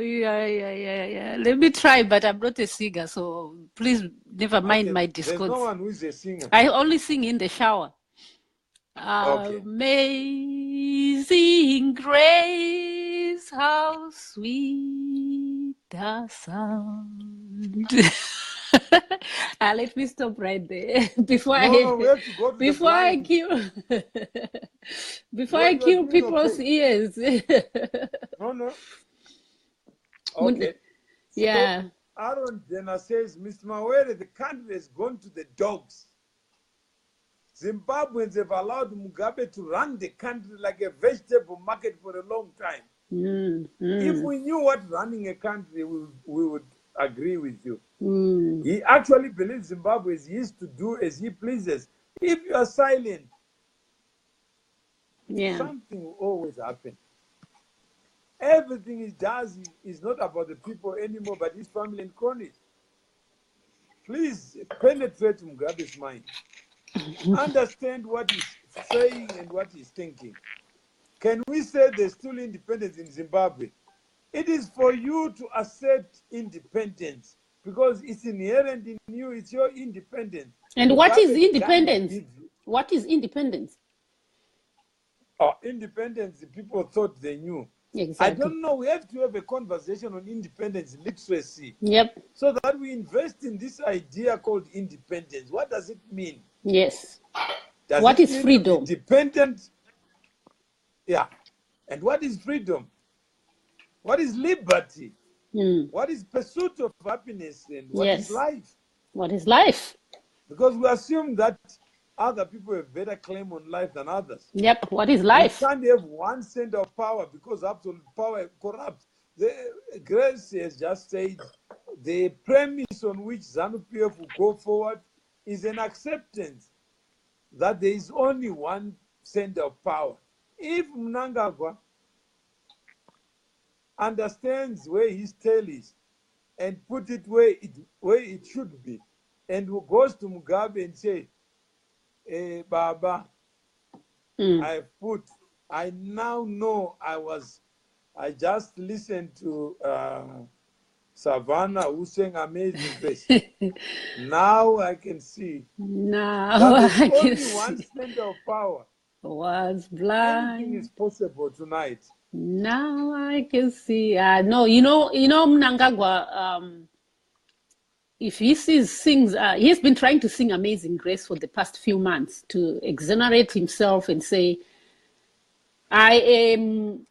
Let me try, but I'm not a singer, so please never mind Okay, my there's discords. no one who is a singer. I only sing in the shower. Okay. Amazing grace, how sweet the sound. Let me stop right there before No, we have to go to the before I blind. kill before You I are kill doing people's okay. ears. No. Okay. Yeah. So Aaron Jenner says, Mr. Mawere, the country has gone to the dogs. Zimbabweans have allowed Mugabe to run the country like a vegetable market for a long time. If we knew what running a country, we would agree with you. He actually believes Zimbabwe is his to do as he pleases. If you are silent, something will always happen. Everything he does is not about the people anymore, but his family and cronies. Please penetrate Mugabe's mind. Understand what he's saying and what he's thinking. Can we say there's still independence in Zimbabwe? It is for you to accept independence because it's inherent in you. It's your independence. And what is independence? Gives you. What is independence? Independence, people thought they knew. Exactly. I don't know. We have to have a conversation on independence literacy. Yep. So that we invest in this idea called independence. What does it mean? Yes. Does what it is mean freedom? To be dependent. Yeah. And what is freedom? What is liberty? What is pursuit of happiness? And what is life? What is life? Because we assume that other people have better claim on life than others. Yep. What is life? You can't have one center of power because absolute power corrupts. Grace has just said the premise on which ZANU PF will go forward is an acceptance that there is only one center of power. If Mnangagwa understands where his tail is and put it where it should be, and who goes to Mugabe and say, hey, Baba, I now know I just listened to Savannah who sang Amazing Grace. Now I can see that there's only one center of power. Was blind. Anything is possible tonight. Now I can see. No, you know, Mnangagwa if he sings, he has been trying to sing Amazing Grace for the past few months to exonerate himself and say, he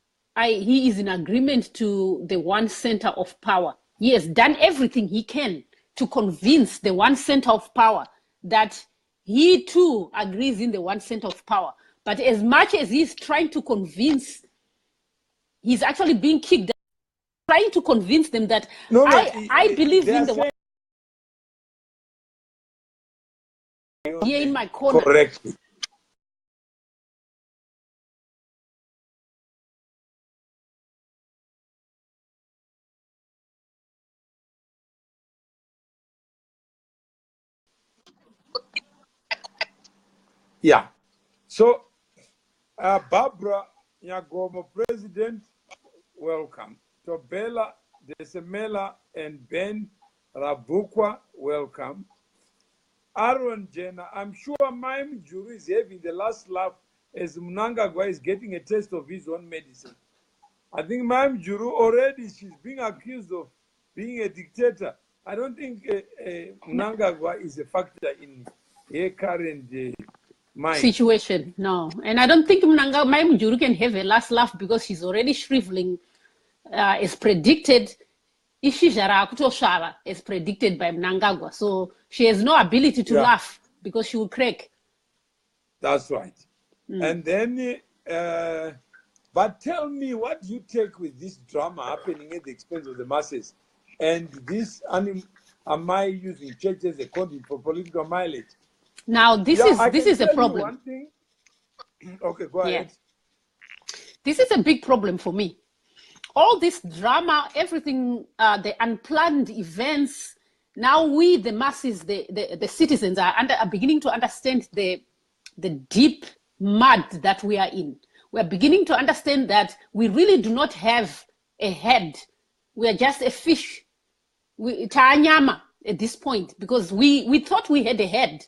is in agreement to the one center of power. He has done everything he can to convince the one center of power that he too agrees in the one center of power. But as much as he's trying to convince, he's actually being kicked, trying to convince them that I believe in the one. Here in my corner. Correct. Yeah. So, Barbara Nyagomo, President, welcome. Tobela Desemela and Ben Rabukwa, welcome. Aaron Jenna, I'm sure Mime Juru is having the last laugh as Mnangagwa is getting a taste of his own medicine. I think Mime Juru already, she's being accused of being a dictator. I don't think Mnangagwa is a factor in her current situation. No. And I don't think Mime Juru can have a last laugh because she's already shriveling as predicted. As predicted by Mnangagwa. So she has no ability to laugh because she will crack. That's right. And then, but tell me, what do you take with this drama happening at the expense of the masses? And this, am I using church as a conduit for political mileage? Now, this is a problem. One thing. Okay, go ahead. This is a big problem for me. All this drama, everything, the unplanned events. Now we, the masses, the citizens, are beginning to understand the deep mud that we are in. We are beginning to understand that we really do not have a head. We are just a fish. Taanyama at this point, because we thought we had a head.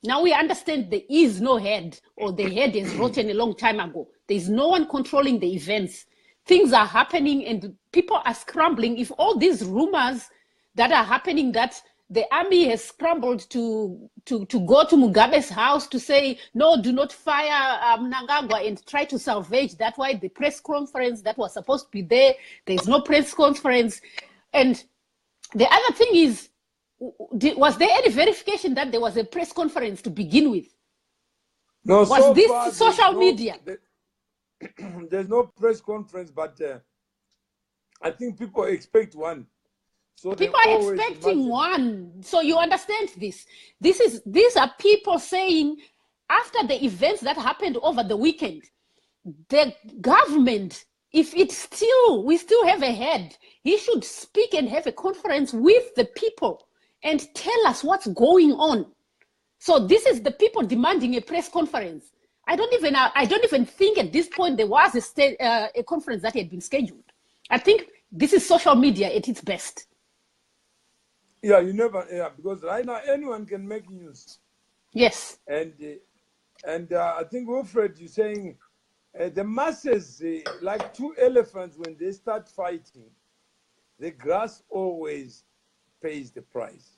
Now we understand there is no head, or the head is rotten a long time ago. There is no one controlling the events. Things are happening and people are scrambling. If all these rumors that are happening, that the army has scrambled to go to Mugabe's house to say, no, do not fire Mnangagwa and try to salvage. That's why the press conference that was supposed to be there's no press conference. And the other thing is, was there any verification that there was a press conference to begin with? No, was so this far, social media? There's no press conference, but I think people expect one. So people are expecting one. So you understand this. These are people saying, after the events that happened over the weekend, the government, if we still have a head, he should speak and have a conference with the people and tell us what's going on. So this is the people demanding a press conference. I don't even think at this point there was a conference that had been scheduled. I think this is social media at its best. Yeah, because right now anyone can make news. Yes. And I think, Wilfred, you're saying the masses, like two elephants, when they start fighting, the grass always pays the price.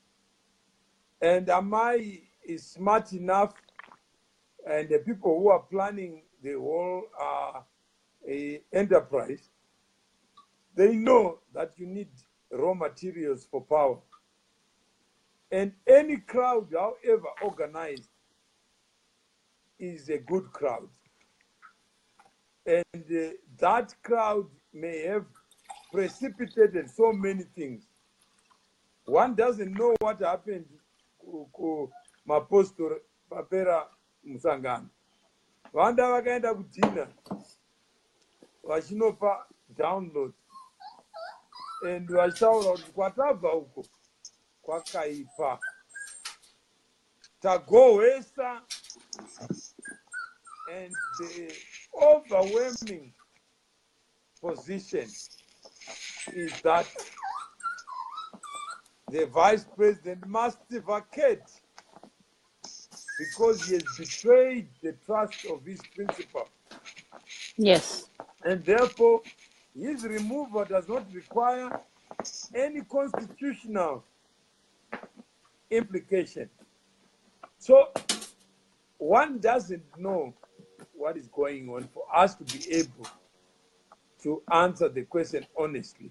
And Amai is smart enough, and the people who are planning the whole enterprise, they know that you need raw materials for power. And any crowd, however organized, is a good crowd. And that crowd may have precipitated so many things. One doesn't know what happened to Mapostor Papera Musangano. Vanda vakaenda kudhina vachinopa download and vachitaura kuti kwatabva uko kwakaipa, tagohwesa, and the overwhelming position is that the vice president must vacate because he has betrayed the trust of his principal. Yes. And therefore, his removal does not require any constitutional implication. So one doesn't know what is going on for us to be able to answer the question honestly.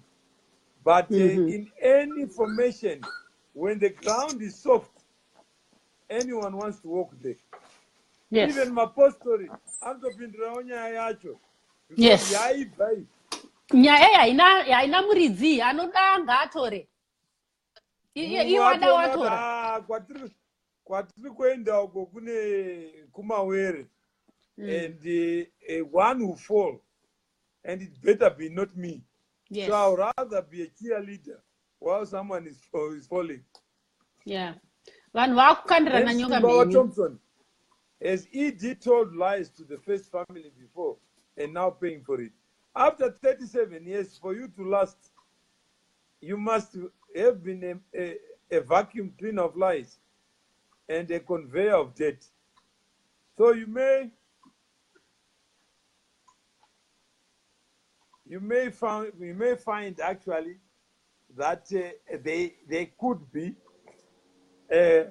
But in any formation, when the ground is soft, anyone wants to walk there. Yes. Even my pastori, I'm talking to because Yes. Nyaya haina muridzi anoda ngaatore. Iye wada watora. Kwatiri kuenda uko kune kumawere, and one will fall, and it better be not me. Yes. So I'd rather be a cheerleader while someone is falling. Yeah. Vanhu vakukandira na nyoka mhenyu. Thompson, as ED told lies to the first family before and now paying for it. After 37 years, for you to last, you must have been a vacuum cleaner of lies and a conveyor of debt. So you may find actually that they could be a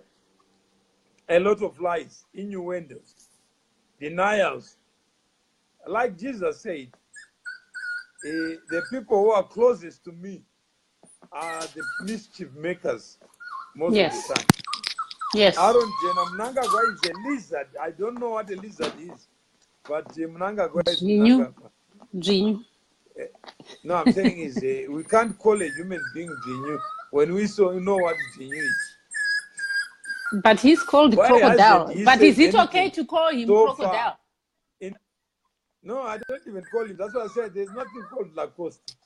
lot of lies, innuendos, denials. Like Jesus said, the people who are closest to me are the mischief makers most of the time. Yes. Aaron Mnangagwa is a lizard. I don't know what a lizard is, but Mnangagwa is Mnangagwa. No, I'm saying is we can't call a human being Genu when we know what Genu is. But he's called crocodile. But is it okay to call him crocodile? No, I don't even call him. That's what I said. There's nothing called Lacoste.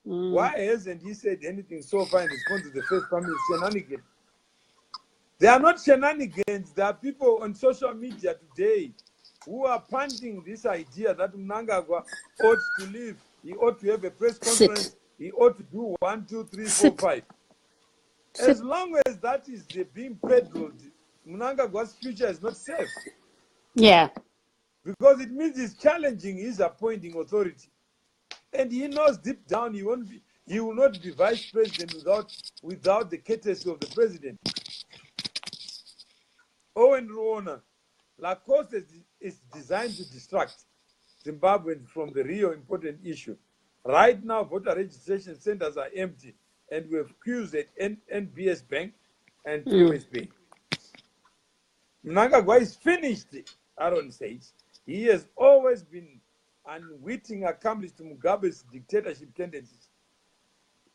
Why hasn't he said anything so far in response to the first family shenanigans? They are not shenanigans. There are people on social media today who are punting this idea that Mnangagwa ought to leave. He ought to have a press conference. He ought to do 1, 2, 3, 4, 5. As long as that is being peddled, Mnangagwa's future is not safe. Yeah. Because it means he's challenging his appointing authority. And he knows deep down he will not be vice president without the courtesy of the president. Owen Ruona, Lacoste is designed to distract Zimbabweans from the real important issue. Right now, voter registration centers are empty, and we have queues at NBS Bank and POS Bank. Mnangagwa is finished, Aaron says. He has always been unwitting accomplice to Mugabe's dictatorship tendencies.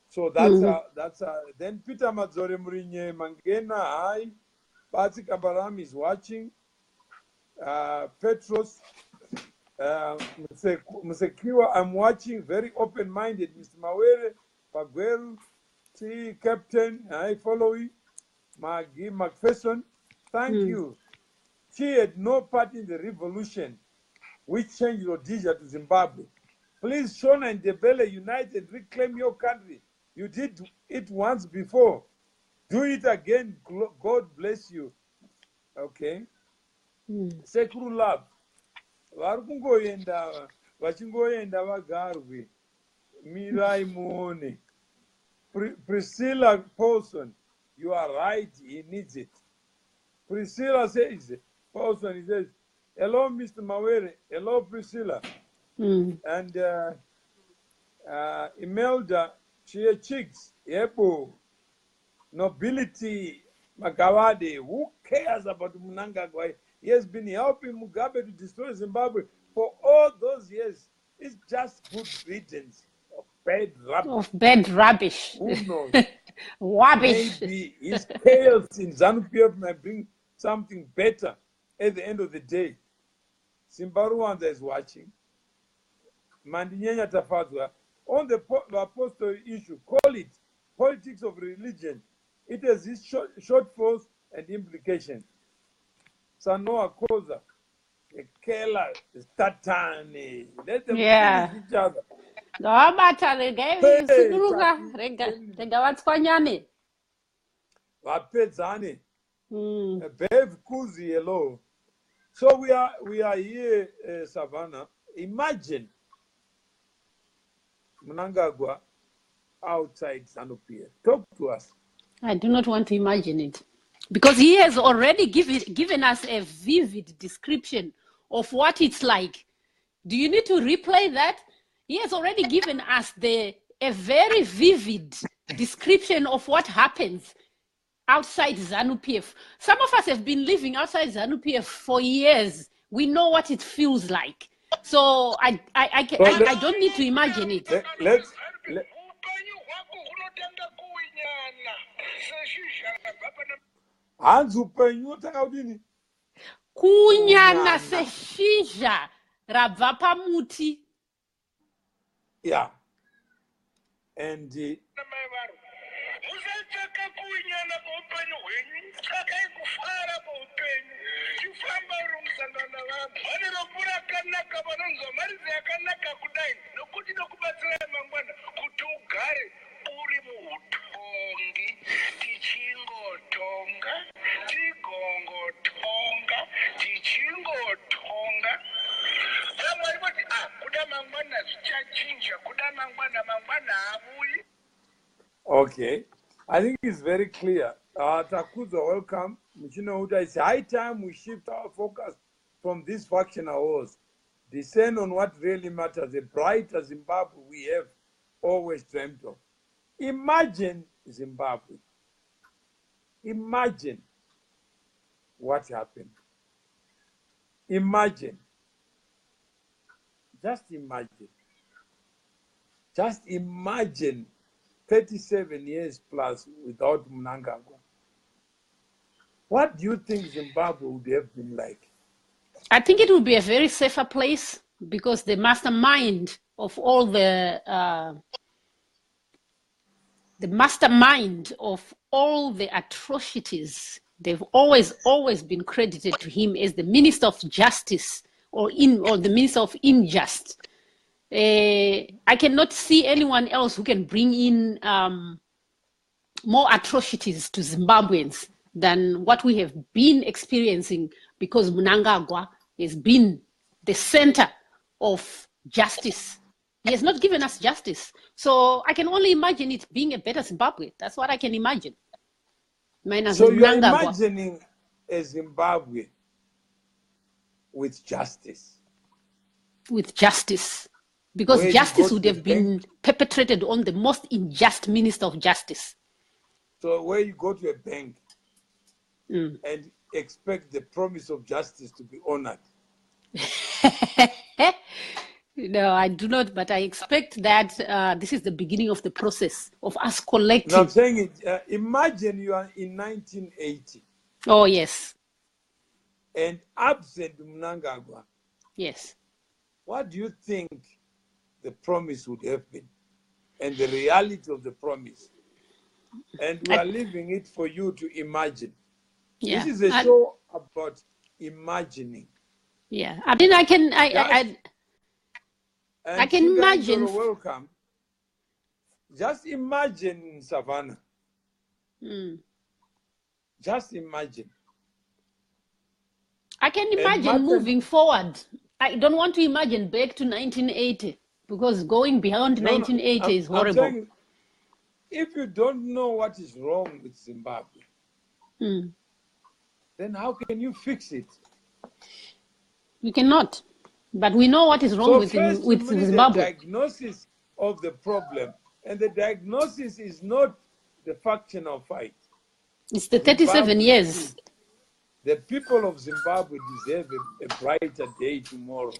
So that's then Peter Madzore Murinye Mangena, hi. Pati Kabaram is watching. Petros, Musekiwa, I'm watching. Very open-minded. Mr. Mawere, Pagweru, T. Captain, I follow you. Maggie McPherson, thank you. She had no part in the revolution which changed Rhodesia to Zimbabwe. Please, Shona and Debele, unite and reclaim your country. You did it once before. Do it again. God bless you. Okay. Sekuru love. Varukungoenda vagarwe. Mirai muone. Priscilla Paulson, you are right. He needs it. Priscilla says, Paulson, he says, hello, Mr. Mawere. Hello, Priscilla. And Imelda, Chia Chicks, Yebo, Nobility, Magawade. Who cares about Mnangagwa? He has been helping Mugabe to destroy Zimbabwe for all those years. It's just good riddance of bad rubbish. Who knows? Rubbish. Maybe his chaos in ZANU PF might bring something better at the end of the day. Simbaruanda is watching. Mandinyenya Tafadwa. On the apostolic issue, call it politics of religion. It has its shortfalls and implications. Sanoa Koza, Kela, Statani. Let them finish each other. Wapedzane. Bev Kuzi, hello. So we are here, Savannah. Imagine Mnangagwa outside ZANU PF. Talk to us. I do not want to imagine it. Because he has already given us a vivid description of what it's like. Do you need to replay that? He has already given us a very vivid description of what happens outside ZANU PF. Some of us have been living outside ZANU PF for years. We know what it feels like. So I don't need to imagine it. Kunyana seshizha rabva pamuti. Yeah. And okay, I think it's very clear. Takuzo, welcome. It's high time we shift our focus from these factional wars, descend on what really matters, a brighter Zimbabwe we have always dreamt of. Imagine Zimbabwe. Imagine what happened. Imagine. Just imagine. Just imagine 37 years plus without Mnangagwa. What do you think Zimbabwe would have been like? I think it would be a very safer place because the mastermind of all the atrocities, they've always been credited to him as the Minister of Justice or the Minister of Injustice. I cannot see anyone else who can bring in more atrocities to Zimbabweans than what we have been experiencing, because Mnangagwa has been the center of justice. He has not given us justice. So I can only imagine it being a better Zimbabwe. That's what I can imagine. So you're imagining a Zimbabwe with justice. With justice. Because justice would have been perpetrated on the most unjust Minister of Justice. So where you go to a bank and expect the promise of justice to be honored. No, I do not, but I expect that this is the beginning of the process of us collecting. No, I'm saying it, imagine you are in 1980. Oh, yes. And absent Mnangagwa. Yes. What do you think the promise would have been and the reality of the promise? And we are leaving it for you to imagine. Yeah. This is a show about imagining. Yeah. I mean, I can imagine. Welcome. Just imagine, Savannah. Just imagine. I can imagine moving forward. I don't want to imagine back to 1980 because going beyond 1980 is horrible. I'm saying, if you don't know what is wrong with Zimbabwe, then how can you fix it? You cannot. But we know what is wrong with Zimbabwe. The diagnosis of the problem, and the diagnosis is not the factional fight. It's the 37 years. The people of Zimbabwe deserve a brighter day tomorrow.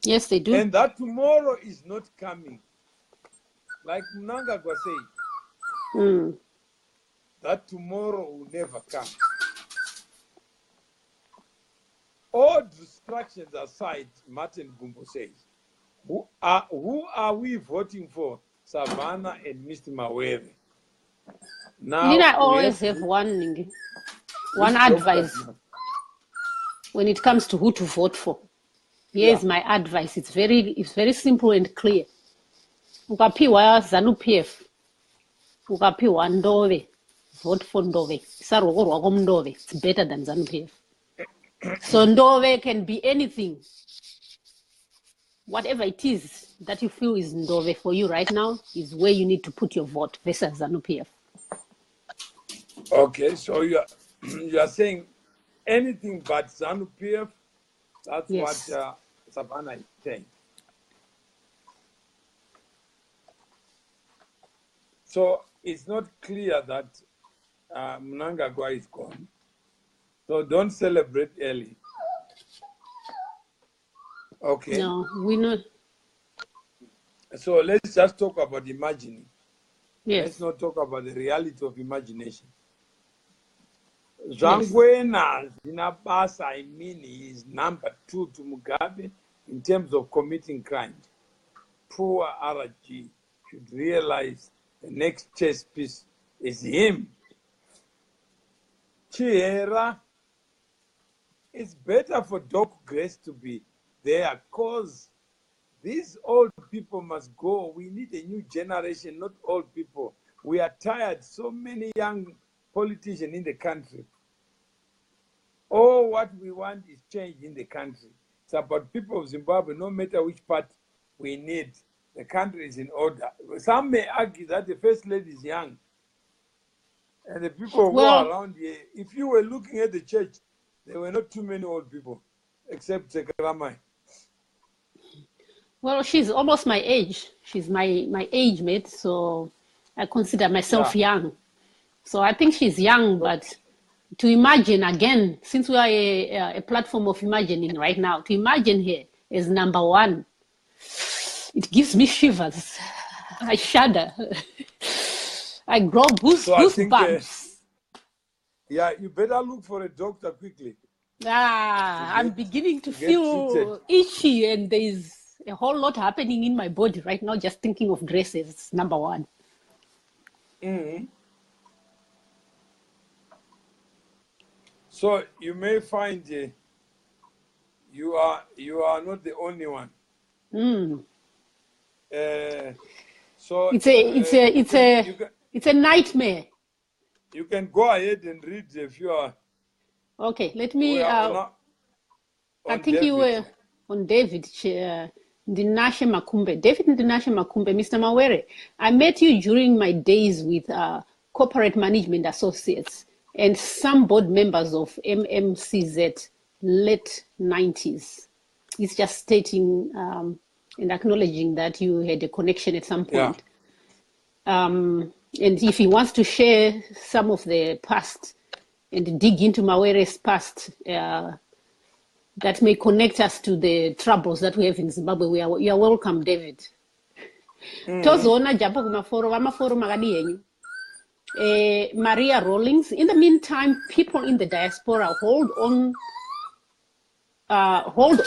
Yes, they do. And that tomorrow is not coming. Like Mnangagwa said, that tomorrow will never come. All distractions aside, Martin Gumbo says, who are we voting for? Savannah and Mr. Mawere. Now, I always have one advice when it comes to who to vote for. Here's my advice. It's very simple and clear. Ukapiwa ZANU PF, ukapiwa Ndove, vote for Ndove. It's better than ZANU PF. So Ndove can be anything. Whatever it is that you feel is Ndove for you right now is where you need to put your vote versus ZANU PF. Okay, so you are saying anything but ZANU PF. That's what Yes. Savannah is saying. So it's not clear that Mnangagwa is gone. So don't celebrate early. Okay. No, we know. So let's just talk about imagining. Let's Yes. not talk about the reality of imagination. Yes. Zangwena Zinabasa, I mean, he is number 2 to Mugabe in terms of committing crimes. Poor RG should realize the next chess piece is him. Chiera, it's better for Doc Grace to be there because these old people must go. We need a new generation, not old people. We are tired. So many young politicians in the country. All what we want is change in the country. It's about people of Zimbabwe, no matter which part we need. The country is in order. Some may argue that the first lady is young. And the people who are Well, around here, if you were looking at the church, there were not too many old people, except Sekaramai. well, she's almost my age. She's my age mate, so I consider myself Yeah. young. So I think she's young, but to imagine again, since we are a platform of imagining right now, to imagine her as number 1, it gives me shivers. I shudder. I grow So I think, goosebumps. yeah, you better look for a doctor quickly. I'm beginning to get treated. feel itchy, and there's a whole lot happening in my body right now just thinking of dresses, number 1. So you may find you are not the only one. So It's a nightmare. You can go ahead and read if you are. Okay, let me. On I think David. you were on David Ndinashe Makumbe. David Ndinashe Makumbe, Mr. Mawere. I met you during my days with Corporate Management Associates and some board members of MMCZ, late 90s. It's just stating and acknowledging that you had a connection at some point. Yeah. And if he wants to share some of the past and dig into Mawere's past, that may connect us to the troubles that we have in Zimbabwe, you are welcome, David. Tozoona japo vamaforum akadi yenyu. Maria Rawlings. In the meantime, people in the diaspora hold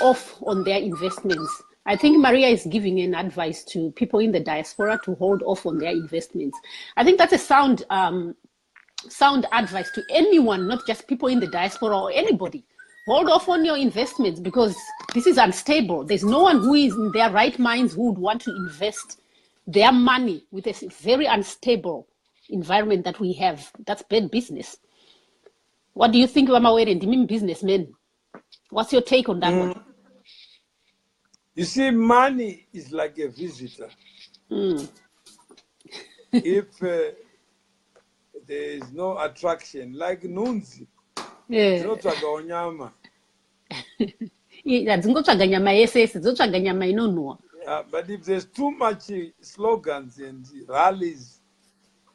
off on their investments. I think Maria is giving an advice to people in the diaspora to hold off on their investments. I think that's a sound advice to anyone, not just people in the diaspora or anybody. Hold off on your investments because this is unstable. There's no one who is in their right minds who would want to invest their money with a very unstable environment that we have. That's bad business. What do you think, Mawere, and businessmen? What's your take on that one? You see, money is like a visitor. If there is no attraction, like Nunzi, dzinotsvaga onyama. But if there's too much slogans and rallies,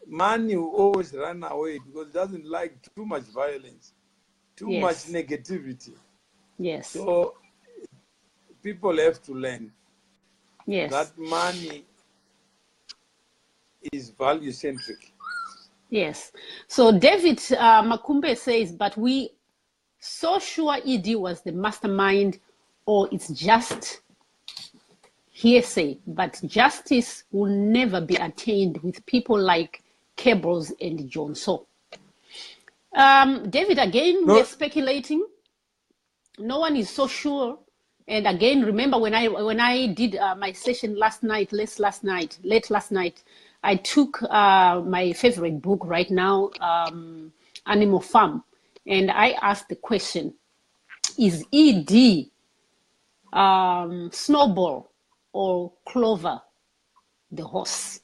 money will always run away because it doesn't like too much violence, too much negativity. Yes. So people have to learn that money is value-centric. Yes. So David Makumbe says, but we so sure ED was the mastermind, or it's just hearsay, but justice will never be attained with people like Cables and Johnson. David, again, we're speculating. No one is so sure. And again, remember when I did my session late last night, I took my favorite book right now, Animal Farm, and I asked the question: is ED Snowball or Clover the horse?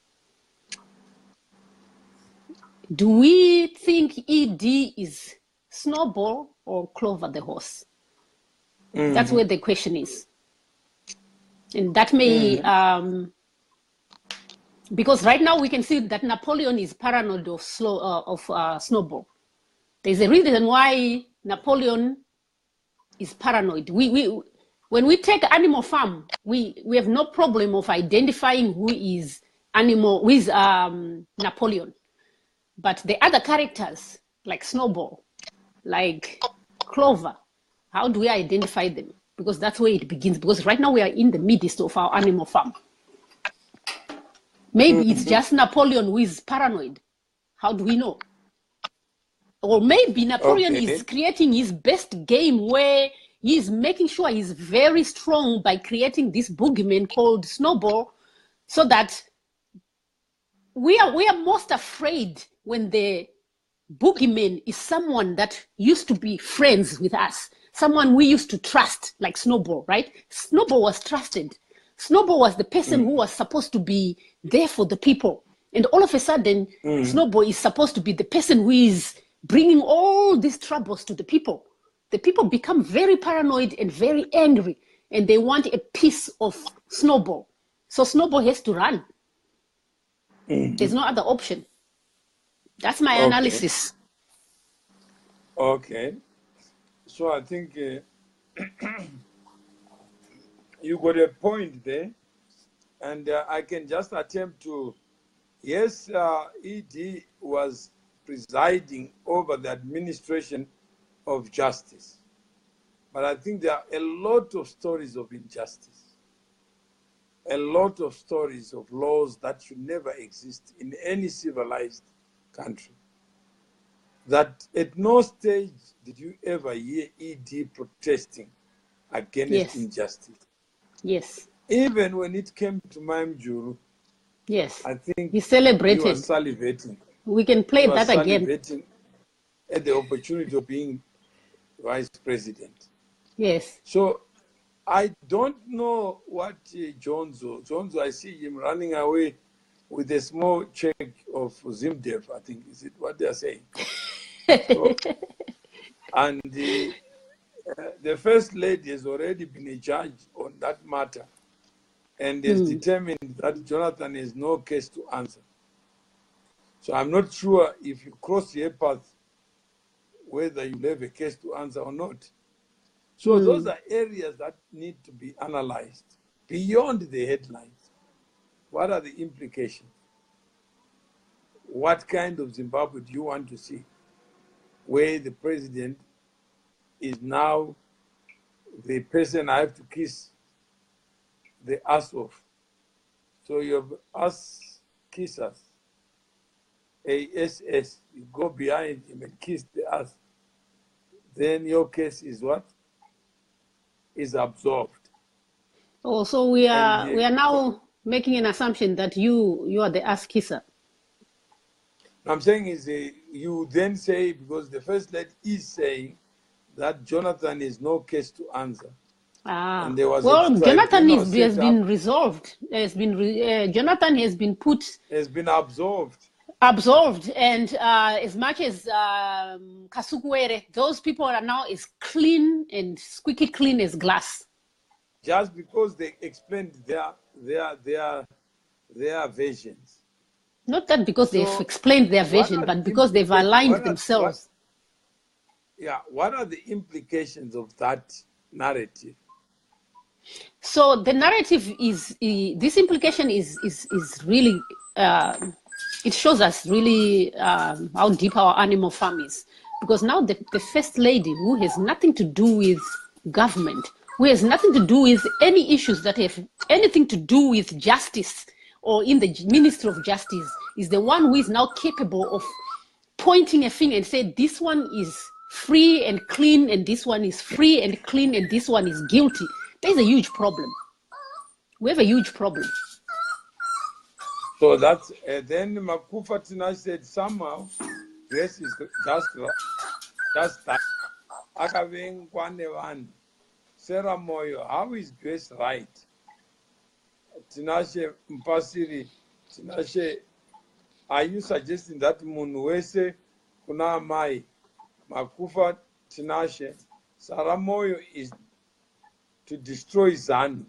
Do we think ED is Snowball or Clover the horse? That's where the question is. And that may, because right now we can see that Napoleon is paranoid of Snowball. There's a reason why Napoleon is paranoid. When we take Animal Farm, we have no problem of identifying who is Napoleon. But the other characters, like Snowball, like Clover, how do we identify them? Because that's where it begins. Because right now we are in the midst of our Animal Farm. Maybe it's just Napoleon who is paranoid. How do we know? Or maybe Napoleon is creating his best game where he's making sure he's very strong by creating this boogeyman called Snowball, so that we are most afraid when the boogeyman is someone that used to be friends with us, someone we used to trust, like Snowball, right? Snowball was trusted. Snowball was the person who was supposed to be there for the people. And all of a sudden, Snowball is supposed to be the person who is bringing all these troubles to the people. The people become very paranoid and very angry, and they want a piece of Snowball. So Snowball has to run. There's no other option. That's my analysis. Okay. So I think you got a point there. And I can just attempt to, yes, ED was presiding over the administration of justice. But I think there are a lot of stories of injustice, a lot of stories of laws that should never exist in any civilized country. That at no stage did you ever hear ED protesting against injustice. Yes. Even when it came to Mamjuru, yes, I think he celebrated. He was salivating. We can play that again. At the opportunity of being vice president. Yes. So I don't know what Jonzo, I see him running away with a small check of ZimDev, I think, is it what they are saying? So, and the First Lady has already been a judge on that matter and is determined that Jonathan has no case to answer. So I'm not sure if you cross your path, whether you have a case to answer or not. So those are areas that need to be analyzed beyond the headlines. What are the implications? What kind of Zimbabwe do you want to see? Where the president is now the person I have to kiss the ass of. So you have ass kissers, ASS, you go behind him and kiss the ass. Then your case is what? Is absolved. Oh, so we are now making an assumption that you are the ass kisser. I'm saying is you then say, because the First Lady is saying that Jonathan is no case to answer. And there was Jonathan has been resolved. Jonathan has been absolved. Absolved, and as much as Kasukuwere, those people are now as clean and squeaky clean as glass. Just because they explained their versions. Not that because they've explained their version, but because they've aligned themselves. What are the implications of that narrative? So the narrative is, this implication is really, it shows us really how deep our animal farm is. Because now the First Lady, who has nothing to do with government, who has nothing to do with any issues that have anything to do with justice or in the Ministry of Justice, is the one who is now capable of pointing a finger and saying, this one is free and clean, and this one is free and clean, and this one is guilty. There's a huge problem. We have a huge problem. So that's, then Makufa Tina said, somehow, Grace is just that. Akaveng Kwanewan, Sarah Moyo, how is Grace right? Tinashe Mpasiri, Tinashe Are you suggesting that munhu wese kuna amai makufa tinashe Saramoyo is to destroy ZANU?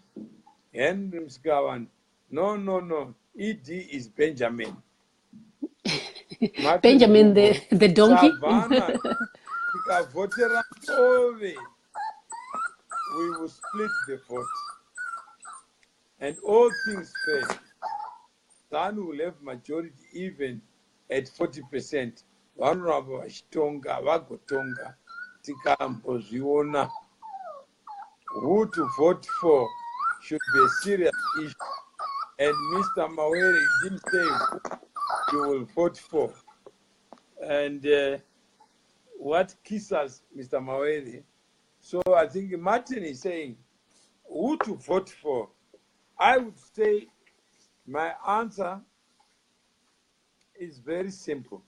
Henry Msikavan, no. ED is Benjamin. Benjamin the donkey. Savannah, Votera Ove, we will split the vote. And all things fair, ZANU will have majority even at 40%. Vanhu vachitonga vagotonga tikambozviona. Who to vote for should be a serious issue. And Mr. Mawere, you didn't say you will vote for. And what kisses Mr. Mawere? So I think Martin is saying who to vote for. I would say my answer is very simple.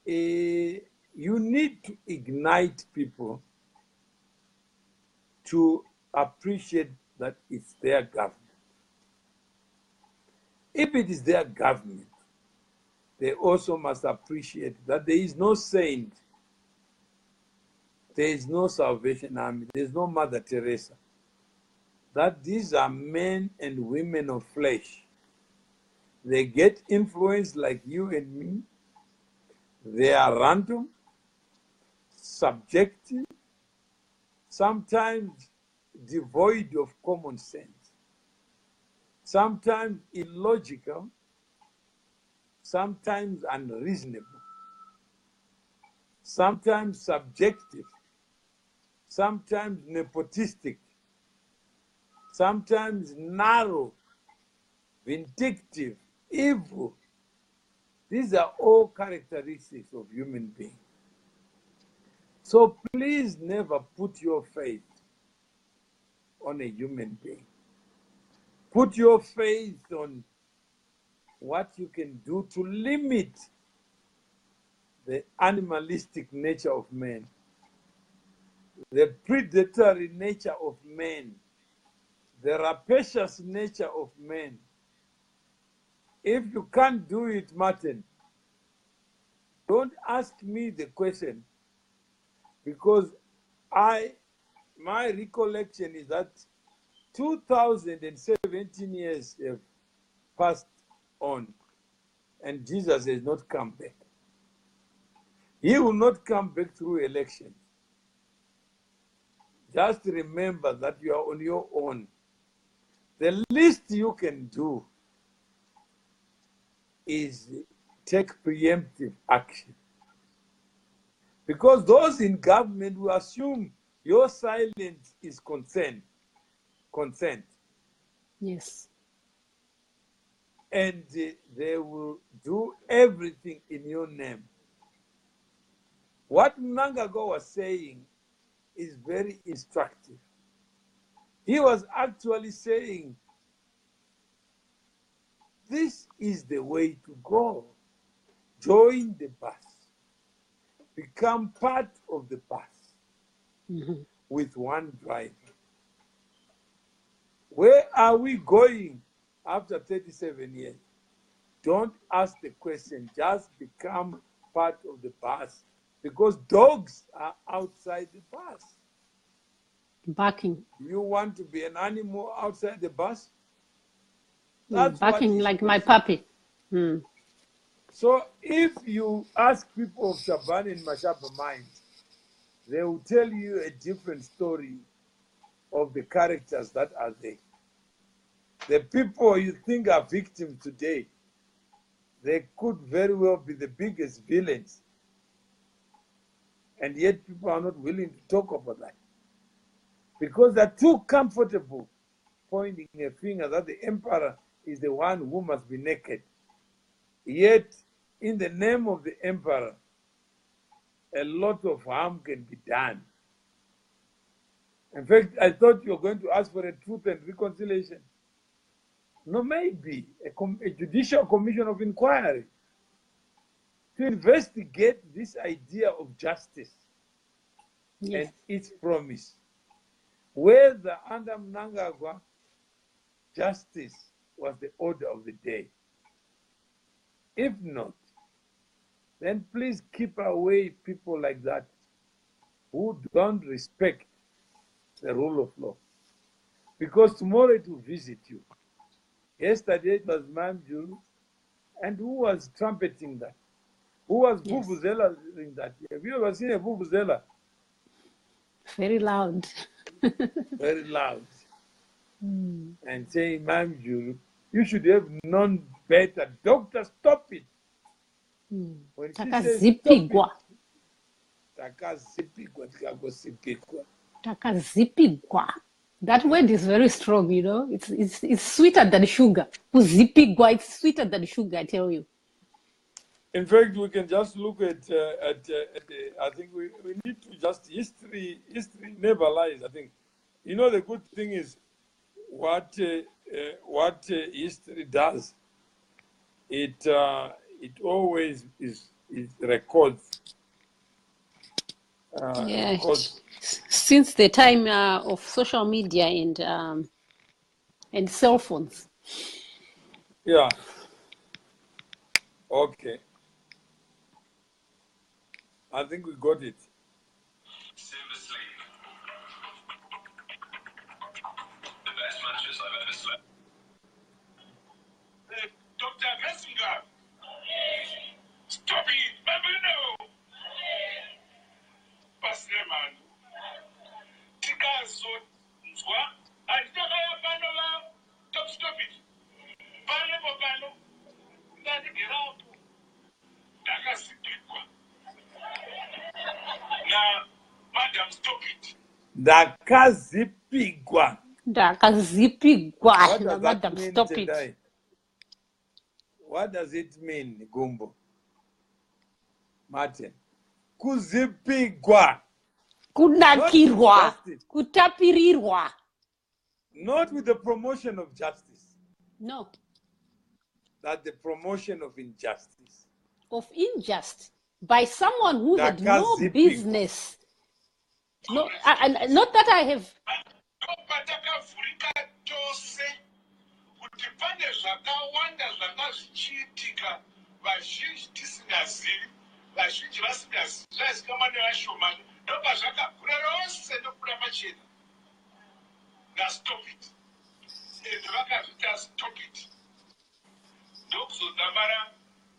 You need to ignite people to appreciate that it's their government. If it is their government, they also must appreciate that there is no saint, there is no Salvation Army, there is no Mother Teresa. That these are men and women of flesh. They get influenced like you and me. They are random, subjective, sometimes devoid of common sense, sometimes illogical, sometimes unreasonable, sometimes subjective, sometimes nepotistic, sometimes narrow, vindictive, evil. These are all characteristics of human beings. So please never put your faith on a human being. Put your faith on what you can do to limit the animalistic nature of man, the predatory nature of man, the rapacious nature of man. If you can't do it, Martin, don't ask me the question, because my recollection is that 2017 years have passed on and Jesus has not come back. He will not come back through elections. Just remember that you are on your own. The least you can do is take preemptive action. Because those in government will assume your silence is consent. Yes. And they will do everything in your name. What Mnangagwa was saying is very instructive. He was actually saying, this is the way to go. Join the bus. Become part of the bus with one driver. Where are we going after 37 years? Don't ask the question, just become part of the bus, because dogs are outside the bus. Barking. You want to be an animal outside the bus? That's barking like my puppy. So if you ask people of Savannah and Mashaba mind, they will tell you a different story of the characters that are there. The people you think are victims today, they could very well be the biggest villains. And yet people are not willing to talk about that. Because they're too comfortable pointing a finger that the emperor is the one who must be naked. Yet, in the name of the emperor, a lot of harm can be done. In fact, I thought you were going to ask for a truth and reconciliation. No, maybe a judicial commission of inquiry to investigate this idea of justice and its promise. Whether under Mnangagwa, justice was the order of the day. If not, then please keep away people like that who don't respect the rule of law. Because tomorrow it will visit you. Yesterday it was Mamjulu, and who was trumpeting that? Who was vuvuzela in that? Have you ever seen a vuvuzela? Very loud. Very loud. And saying, Mamjulu, you should have known better. Doctor, stop it. When she says, Takazipigwa. Takazipigwa. That word is very strong, you know. It's sweeter than sugar. Kuzipigwa, it's sweeter than sugar, I tell you. In fact, we can just look at I think we need to just history never lies. I think, you know, the good thing is what history does. It always it records. Records. Since the time of social media and cell phones. Yeah. Okay. I think we got it. Seriously. The best mattress I've ever slept. Dr. Messenger. Stop it, Babino. Pasleman. Tikazo. Nzwa. Antakaya Panola. Stop it. Pano. That get out. Takasipikwa. Now, madam, stop it. Dakazipigwa. Dakazipigwa. Now, madam, stop it. What does it mean, Gumbo? Martin. Kuzipigwa. Kunakirwa. Kutapirirwa. Not with the promotion of justice. No. That the promotion of injustice. Of injustice. By someone who had no business. No, not that I have. Now stop it. Stop it. Dokso Damara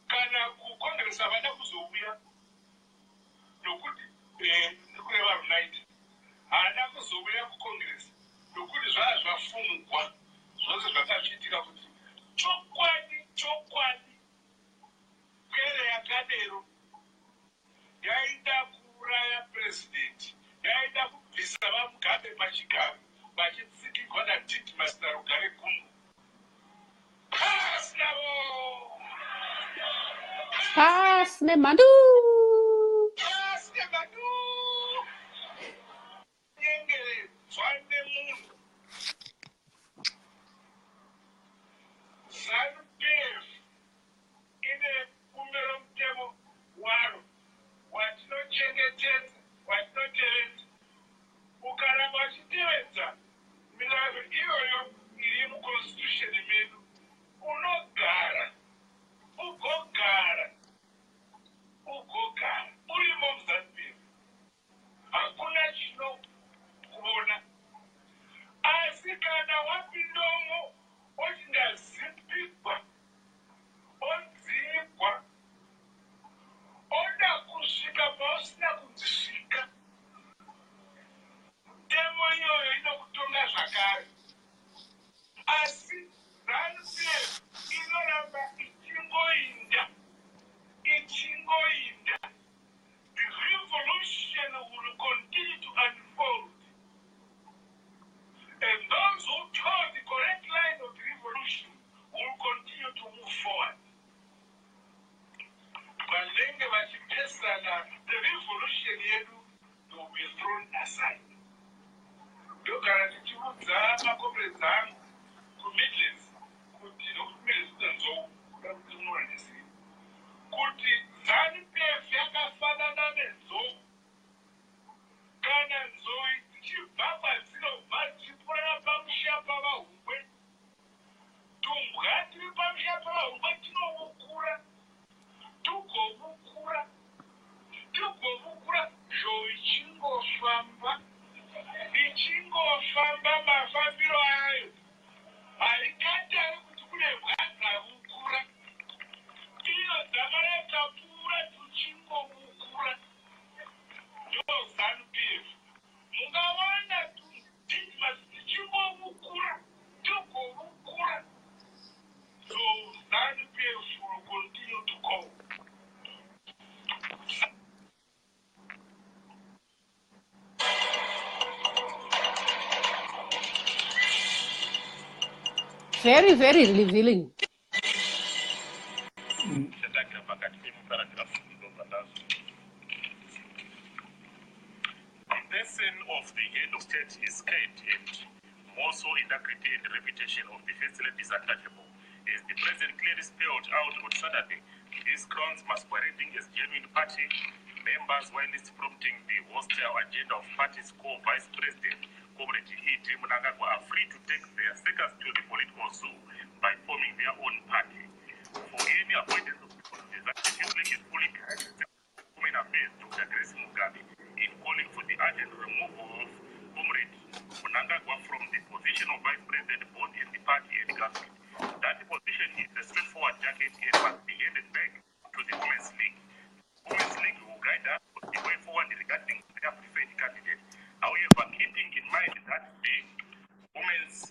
kana ku Congress abana kuzobuya nokuti nukureva night ana kuzobuya ku Congress nokuti zvafungwa zvose zvakachitika kuti chokwadi kwere yakadero yaida kuuraya president yaida kubvisa vamugabe pachigaro vachitsikirwa nadhiti masita rugare gumbo. Pass ne madu. ZANU PF ine kumero mutemo waro watinochengetedza watinotevedza ukaramba uchitevedza milayo iyoyo iri muconstitution medu ugogara urimo muZANU PF hakuna chinokuona asi kana wapindomo ochingazipigwa odzikwa oda kusvika pausina kudzisvika temo iyoyo inokutonga zvakare asi ZANU PF inoramba ichingoinda the revolution will continue to unfold and those who told the correct line of the revolution will continue to move forward. Vanenge vachipesana, the revolution yedu will be thrown aside. Ndogara tichiudza makomrades angu kuMidlands kuti nokuMidlands kutanzou kuti unowanisei kuti ZANU PF yakafanana nenzou. Kana nzou dzichibva kwadzinobva dzichipfuura pamushapa vahumbwe tumbwa tiri pamushapa vahumbwe tinoukura Very, very revealing. The person of the head of state is scared and more so integrity and reputation of the first lady is untouchable. As the president clearly spelled out on Saturday, these crowns masquerading as genuine party members while it's prompting the hostile agenda of party's co-vice president, Comrade Mnangagwa, are free to take their seconds to the political zoo by forming their own party. For any avoidance of difficulties, that the public is fully behind the Women Affairs Dr. Grace Mugabe in calling for the urgent removal of Comrade Mnangagwa from the position of vice president both in the party and the government. That position is a straightforward jacket and must be handed back to the Women's League. Women's League will guide us on the way forward regarding their preferred candidate. However, keeping in mind that the women's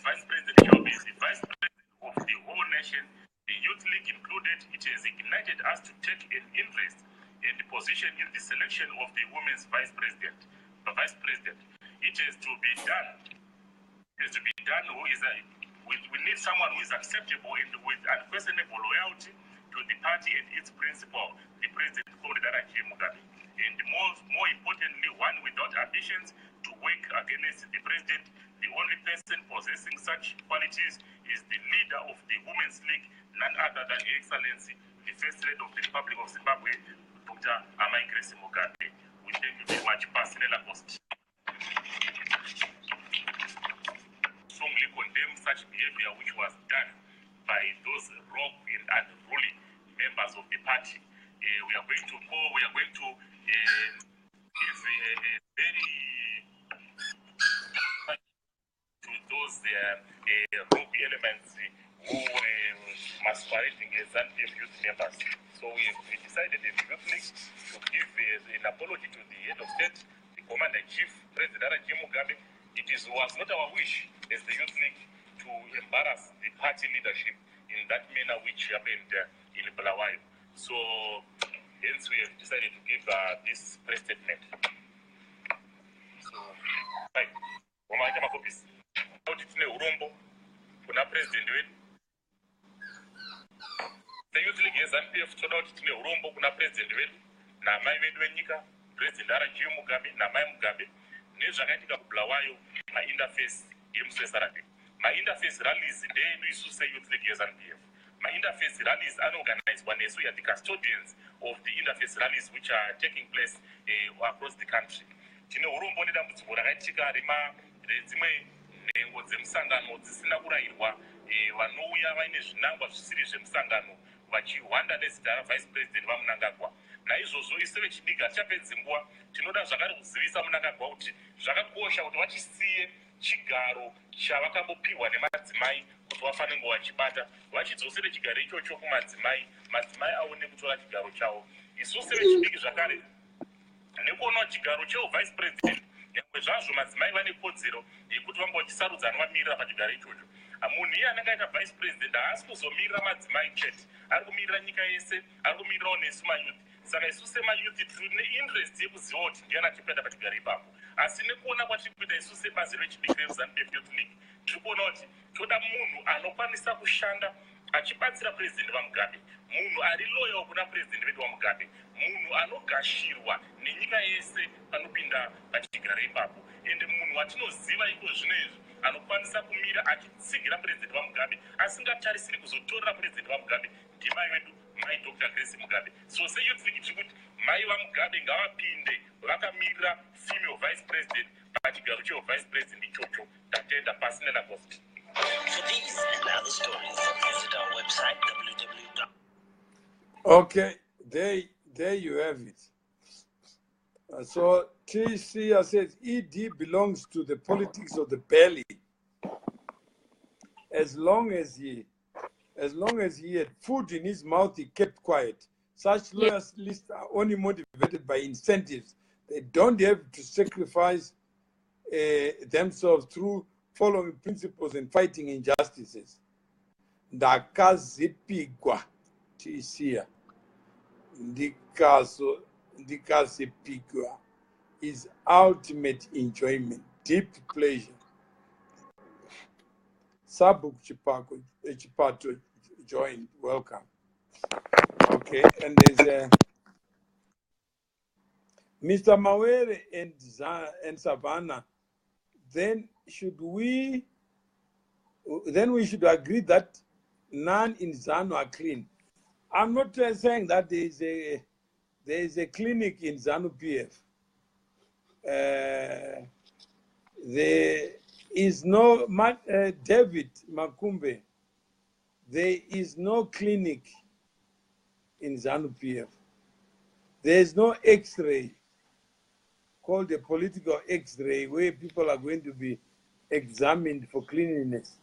vice president job is the vice president of the whole nation, the Youth League included, it has ignited us to take an interest in the position in the selection of the women's vice president. It has to be done. We need someone who is acceptable and with unquestionable loyalty to the party and its principal, the president Comrade Mugabe. And more importantly, one without ambitions to work against the president. The only person possessing such qualities is the leader of the Women's League, none other than Her Excellency, the First Lady of the Republic of Zimbabwe, Dr. Grace Mugabe. We thank you very much, Pastor Post. Strongly condemn such behavior which was done by those rogue and unruly members of the party. We are going to give a very to those rogue elements who masquerading as ZANU PF youth members. So we decided as the Youth League to give an apology to the head of state, the Commander-in-Chief, President Mugabe. It was not our wish as the Youth League to embarrass the party leadership in that manner which happened in Bulawayo. So hence we have decided to give this press statement. So, right. The Youth League is ZANU PF toda kuti tine urombo kuna president wedu na mai vedu venyika president Mugabe na mai Mugabe nezvakaitika kuBulawayo mainterface yemusesarate. Mainterface rallies ndedu isusu Youth League ZANU PF. Interface rallies are organized when we are the custodians of the interface rallies which are taking place across the country. Tine urombo nedambudziko rakaitika redzimwe nhengo dzemusangano dzisina kurayirwa vanouya vaine zvinangwa zvisiri zvemusangano vachihwanda nezita ravice president vaMnangagwa. Naizvozvo isu vechidiki hatichapedzi nguva, tinoda zvakare kuzivisa Mnangagwa kuti zvakakosha kuti vachisiye chigaro chavakambopiwa nemadzimai kuti vafanenge vachibata, vachidzosere chigaro ichocho kumadzimai, madzimai aone kutora chigaro chavo. Isusu vechidiki zvakare nekuona chigaro chevice president, nyangwe zvazvo madzimai vane kodzero yekuti vanga vachisarudzana vamirira pachigaro ichocho. Munhu iye anenge aita vice president haasi kuzomirira madzimai chete, ari kumirira nyika yese, ari kumirirawo nesu mayuthi. Saka isusu semayuthi tine interest yekuziva kuti ndiani achipinda pachigaro ipapo. Asi nekuona kwatiri kuita isusu sebazi rechidiki reZANU PF Youth League, tiri kuona kuti toda munhu anokwanisa kushanda achibatsira president vaMugabe, munhu ari loyal kuna president vedu vaMugabe, munhu anogashirwa nenyika yese panopinda pachigaro ipapo, ende munhu watinoziva iko zvinezvi anokwanisa kumira achitsigira president vaMugabe asingatarisiri kuzotorera president vaMugabe ndimai vedu mai Dr. Grace Mugabe. So seYouth League tiri kuti mai vaMugabe ngavapinde vakamirira female vice president pachigaro chevice president ichocho. Tatenda pasina na cost. For these and other stories, visit our website www. Okay, there you have it. So TC says ED belongs to the politics of the belly. As long as he had food in his mouth, he kept quiet. Such lawyers lists are only motivated by incentives. They don't have to sacrifice themselves through following principles and fighting injustices. Ndakazipigwa tisia. Ndikazipigwa is ultimate enjoyment, deep pleasure. Sabuk Chipato joined. Welcome. Okay, and there's Mr. Mawere and Savannah. Then we should agree that none in ZANU are clean. I'm not saying that there is a clinic in ZANU PF. There is no David Makumbe. There is no clinic in ZANU PF. There is no X-ray called a political X-ray where people are going to be examined for cleanliness.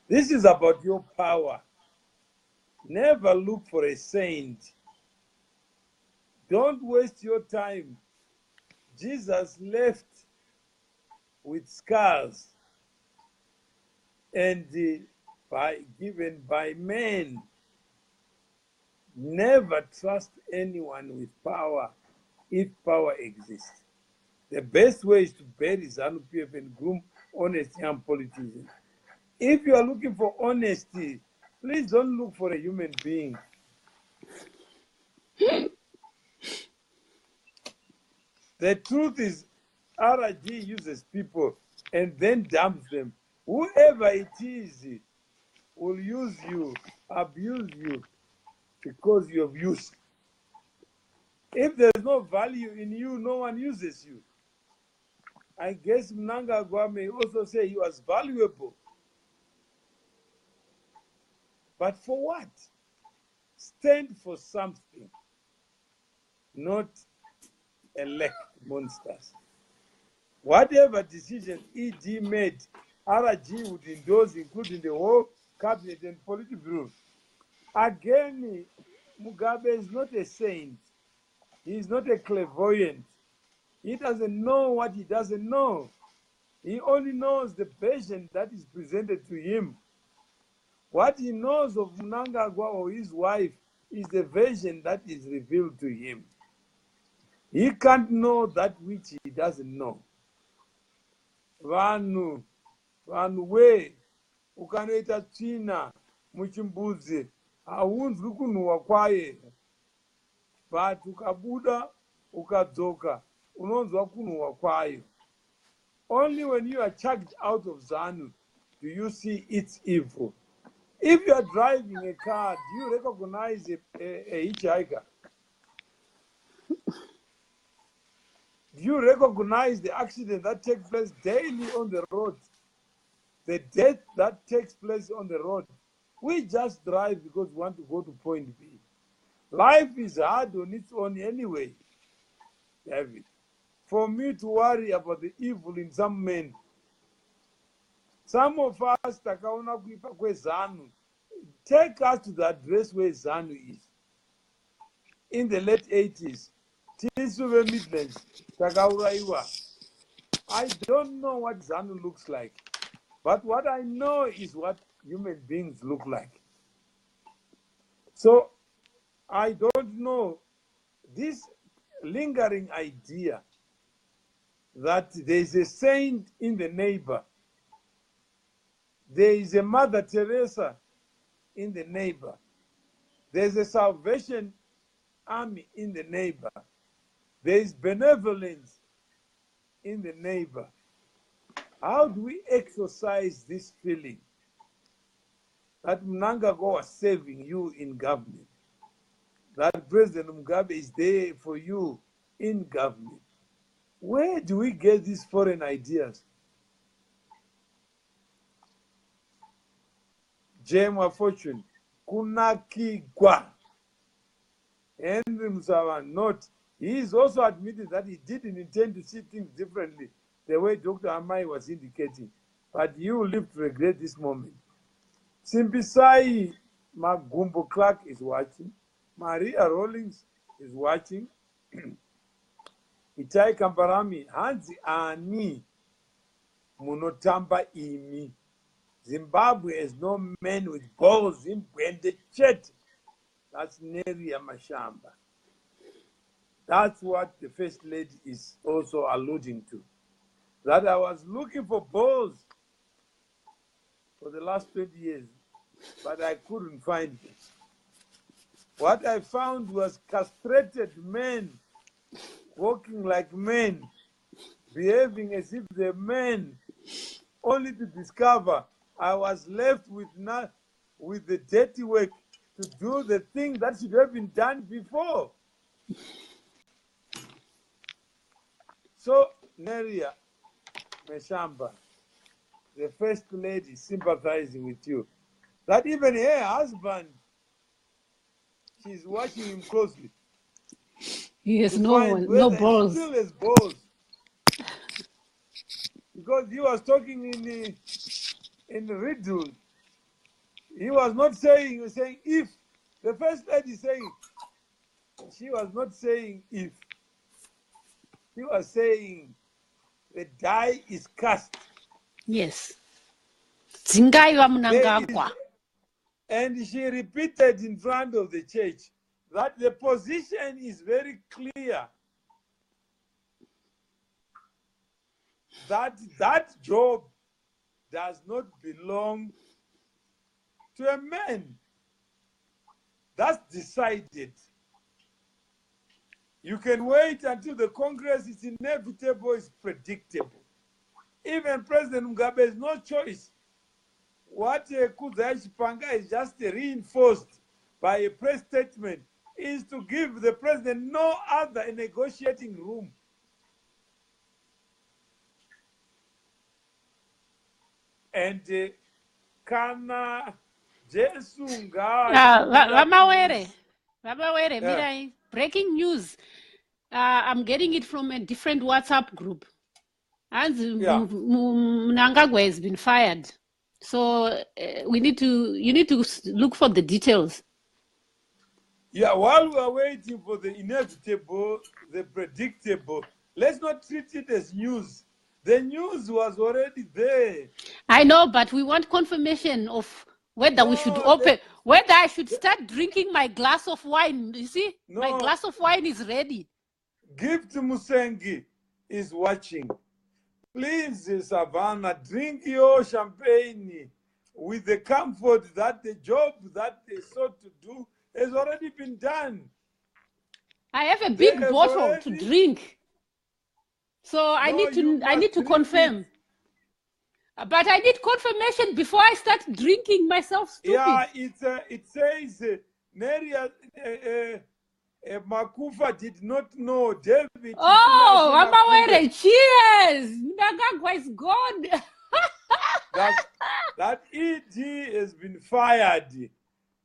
This is about your power. Never look for a saint. Don't waste your time. Jesus left with scars and given by men. Never trust anyone with power if power exists. The best way is to bury ZANU PF and groom honest young politicians. If you are looking for honesty, please don't look for a human being. The truth is, RG uses people and then dumps them. Whoever it is will use you, abuse you, because you have used. If there's no value in you, no one uses you. I guess Mnangagwa may also say he was valuable. But for what? Stand for something, not elect monsters. Whatever decision ED made, RG would endorse, including the whole cabinet and Politburo. Again, Mugabe is not a saint. He is not a clairvoyant. He doesn't know what he doesn't know. He only knows the vision that is presented to him. What he knows of Mnangagwa or his wife is the vision that is revealed to him. He can't know that which he doesn't know. Vanhu we ukanoita tsvina muchimbuzi haunzwi kunhuhwa kwaye, but ukabuda ukadzoka unonzwa kunhuhwa kwayo. Only when you are chucked out of ZANU do you see its evil. If you are driving a car, do you recognize a hitchhiker? Do you recognize the accident that takes place daily on the road? The death that takes place on the road? We just drive because we want to go to point B. Life is hard on its own anyway, David. For me to worry about the evil in some men. Some of us, takaona kuipa kweZANU, take us to the address where ZANU is. In the late 80s, Tisuve Midlands, takauraiwa. I don't know what ZANU looks like, but what I know is what human beings look like. So I don't know this lingering idea that there is a saint in the neighbor. There is a Mother Teresa in the neighbor. There's a Salvation Army in the neighbor. There is benevolence in the neighbor. How do we exercise this feeling that Mnangagwa was saving you in government? That President Mugabe is there for you in government? Where do we get these foreign ideas? Jema Fortune, Kunakigwa. Henry Musawa, not. He is also admitted that he didn't intend to see things differently, the way Dr. Amai was indicating. But you live to regret this moment. Simpisai Magumbo Clark is watching. Maria Rawlings is watching. Itai Kamparami, Hansi Ani, Munotamba Imi. Zimbabwe has no men with balls in Bwende Chet. That's Neri Yamashamba. That's what the First Lady is also alluding to. That I was looking for balls for the last 20 years, but I couldn't find it. What I found was castrated men, walking like men, behaving as if they're men, only to discover I was left with the dirty work to do the thing that should have been done before. So, Neria Meshamba, the first lady, sympathizing with you, that even her husband, she's watching him closely. He has no balls. He still has balls. Because he was talking in riddle. He was not saying, he was saying if. The first lady saying, she was not saying if. She was saying the die is cast. Yes. Zingaiwa Mnangagwa. And she repeated in front of the church that the position is very clear. That job does not belong to a man. That's decided. You can wait until the Congress is inevitable, it's predictable. Even President Mugabe has no choice. What Kudai Chipanga is just reinforced by a press statement is to give the president no other negotiating room. And Kana Jesunga. Vamawere, Mirai, breaking news. I'm getting it from a different WhatsApp group. And Mnangagwa has been fired. So you need to look for the details. Yeah, while we are waiting for the inevitable, the predictable, let's not treat it as news. The news was already there. I know, but we want confirmation of whether we should open, whether I should start drinking my glass of wine. You see, my glass of wine is ready. Gift Musengi is watching. Please, Savannah, drink your champagne with the comfort that the job that they sought to do has already been done. I have a big bottle to drink. So I need to confirm. But I need confirmation before I start drinking myself stupid. Yeah, it says Neria Makufa did not know David. Oh, Amawere, cheers! Mnangagwa is gone. that ED has been fired.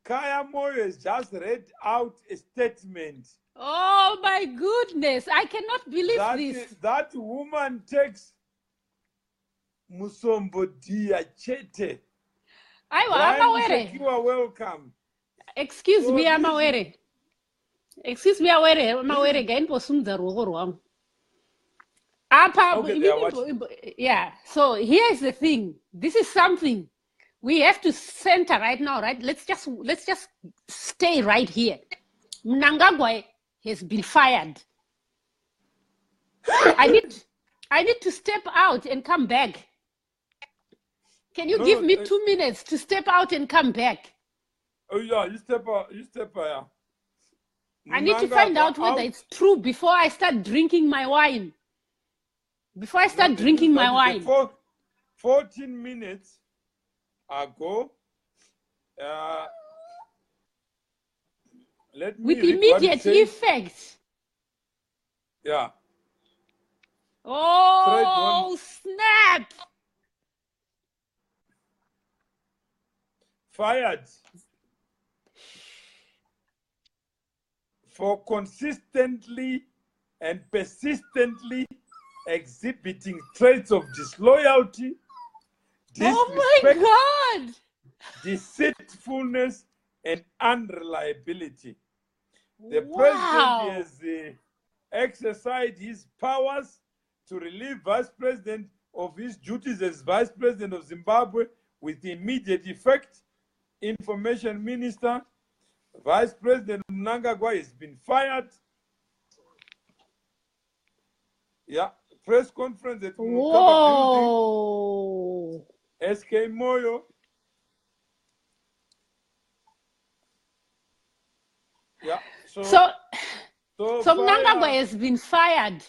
Kaya Moyo has just read out a statement. Oh my goodness, I cannot believe this. That woman takes Musombo Dia Chete. Amawere. You are welcome. Excuse me, Amawere. Excuse me, Amawere. Gain posumza rogo yeah. So here's the thing. This is something we have to center right now, right? Let's just stay right here. Mnangagwa has been fired. I need to step out and come back. Can you give me 2 minutes to step out and come back? Oh yeah, you step out. Yeah. I need to find out whether it's true before I start drinking my wine. Before I start drinking my wine. 14 minutes ago, let me with immediate effect. Yeah. Oh, snap! Fired for consistently and persistently exhibiting traits of disloyalty, disrespect, deceitfulness, and unreliability. The president has exercised his powers to relieve Vice President of his duties as Vice President of Zimbabwe with immediate effect. Information Minister, Vice President Mnangagwa has been fired. Yeah, press conference at Mukaba Building. SK Moyo So Mnangagwa has been fired.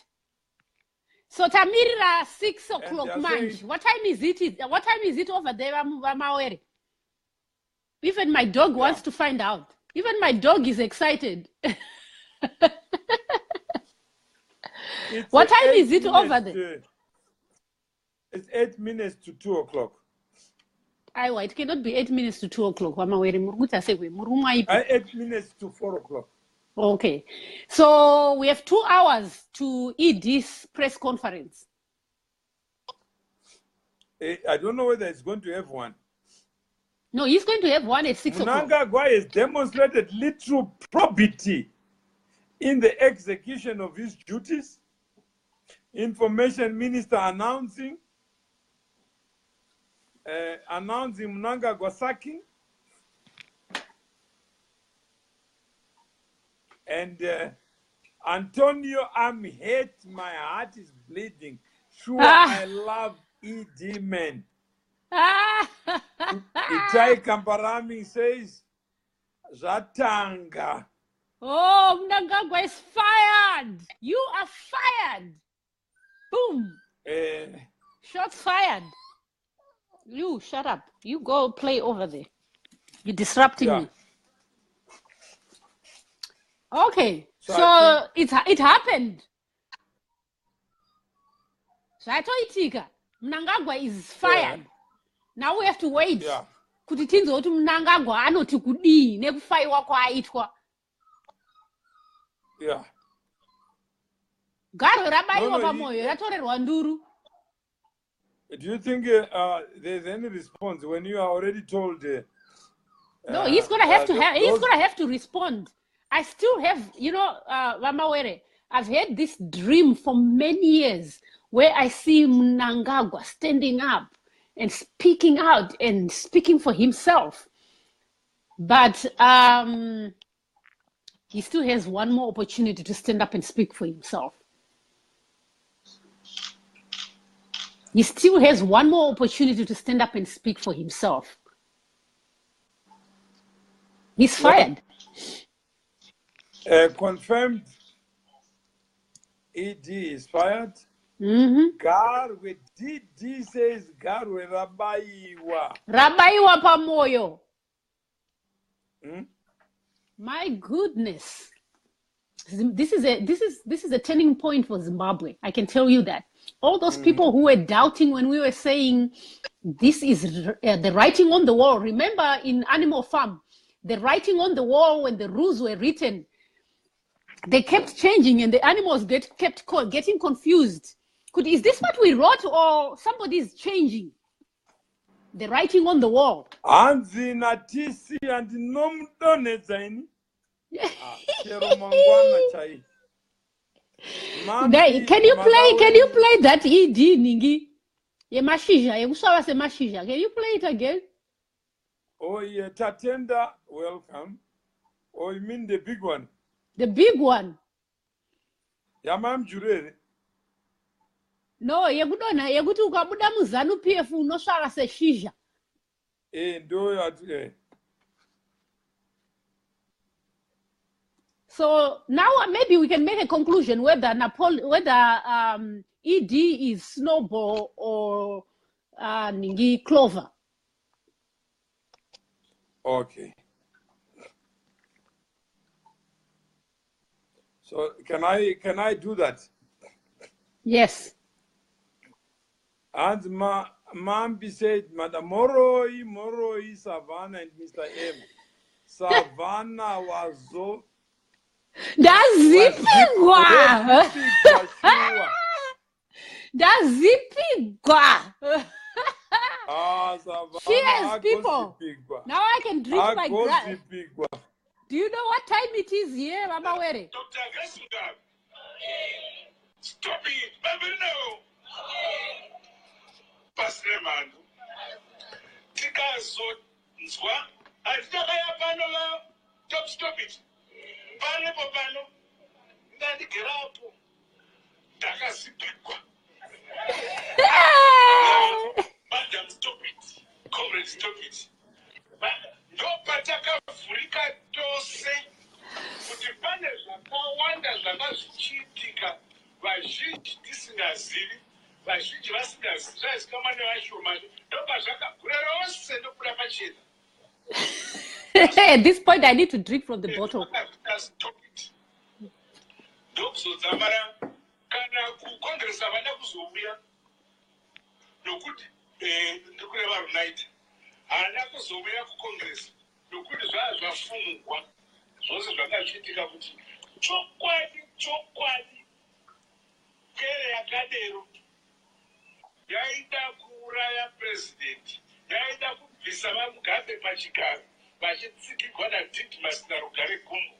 So Tamirira 6 o'clock manch. What time is it? What time is it over there, Mawere? Even my dog wants to find out. Even my dog is excited. What time is it over there? It's 8 minutes to 2 o'clock. It cannot be 8 minutes to 2 o'clock. 8 minutes to 4 o'clock. Okay. So we have 2 hours to eat this press conference. I don't know whether it's going to have one. No, he's going to have one at 6 o'clock. Mnangagwa has demonstrated little probity in the execution of his duties. Information Minister announcing Mnangagwa sacking. And Antonio, I'm hurt, my heart is bleeding. Sure, I love ED men. Itai Kamparami says, Zatanga. Oh, Mnangagwa is fired. You are fired. Boom. Shots fired. You shut up. You go play over there. You're disrupting me. Okay. So it happened. So I told you, Mnangagwa is fired. Now we have to wait. Kuti tinzo kuti Mnangagwa anoti kudii nekufaiwa kwaitwa. Garo rabaiwa pamoyo yatorerwa nduru. Do you think there's any response when you are already told? No, he's gonna have to respond. I still have, Vamawere, I've had this dream for many years where I see Mnangagwa standing up and speaking out and speaking for himself. But he still has one more opportunity to stand up and speak for himself. He still has one more opportunity to stand up and speak for himself. He's fired. Confirmed ED is fired. Garwe DD says Garwe Rabaiwa. Rabaiwa pamoyo. My goodness. This is a turning point for Zimbabwe. I can tell you that. All those people who were doubting when we were saying this is the writing on the wall. Remember in Animal Farm, the writing on the wall when the rules were written, they kept changing and the animals kept getting confused. Is this what we wrote or somebody is changing the writing on the wall? Anzi natisi and nomdonezaini. Can you play that ED Ningi? Can you play it again? Oh yeah, Tatenda, welcome. Oh, you mean the big one? The big one. Yamam Jure. No, yegudona yeguti ukabuda mu ZANU PF unoswala se shisha. Ndo ya. So now maybe we can make a conclusion whether ED is Snowball or Ningi Clover. Okay. So can I do that? Yes. And Mambi said, Moroi, Savannah, and Mr. M. Savannah was so. Ndazipigwa. Ndazipigwa. Cheers, people. Now I can drink my glass. Do you know what time it is here, Mama Were? Dr. Gasuga. Stop it, baby, no. Pasreman. Tikazo, Nzwa. Ajitaka panola. Stop it. Pano popano. Ndandi gerapo. Takasipikwa. Madam, stop it. Comrade, stop it. No pataka furika dose. kuti pane zvakawanda zvakachiitika vazhinji tisingazivi vazhinji vasingazivi zvaizikamwa nevashomani ndopazvakagura rose ndokuda pachena. At this point, I need to drink from the bottle. Ndokuzodzamara kana kukongresa havana kuzouya nokuti ndikureva runaita haana kuzouya kukongresa nokuti zvaa zvafumugwa zvose zvakachiitika kuti chokwadi kere yakadero yaida kuuraya president yaida kubvisa vamugabe pachigaro vachitsikirwa naDidmus narugare gumbo.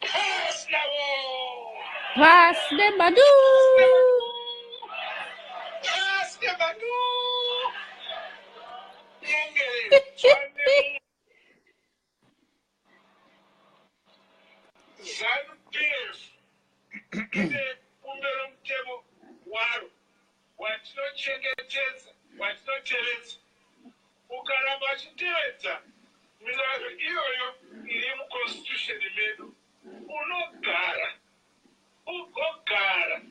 Pass navo! Pass the Madu! Pass the Madu! ZANU PF ine kumbero mutemo waro watinochengetedza watinotevedza ukaramba wachitevedza milayo iyoyo iri muconstitution medu ugogara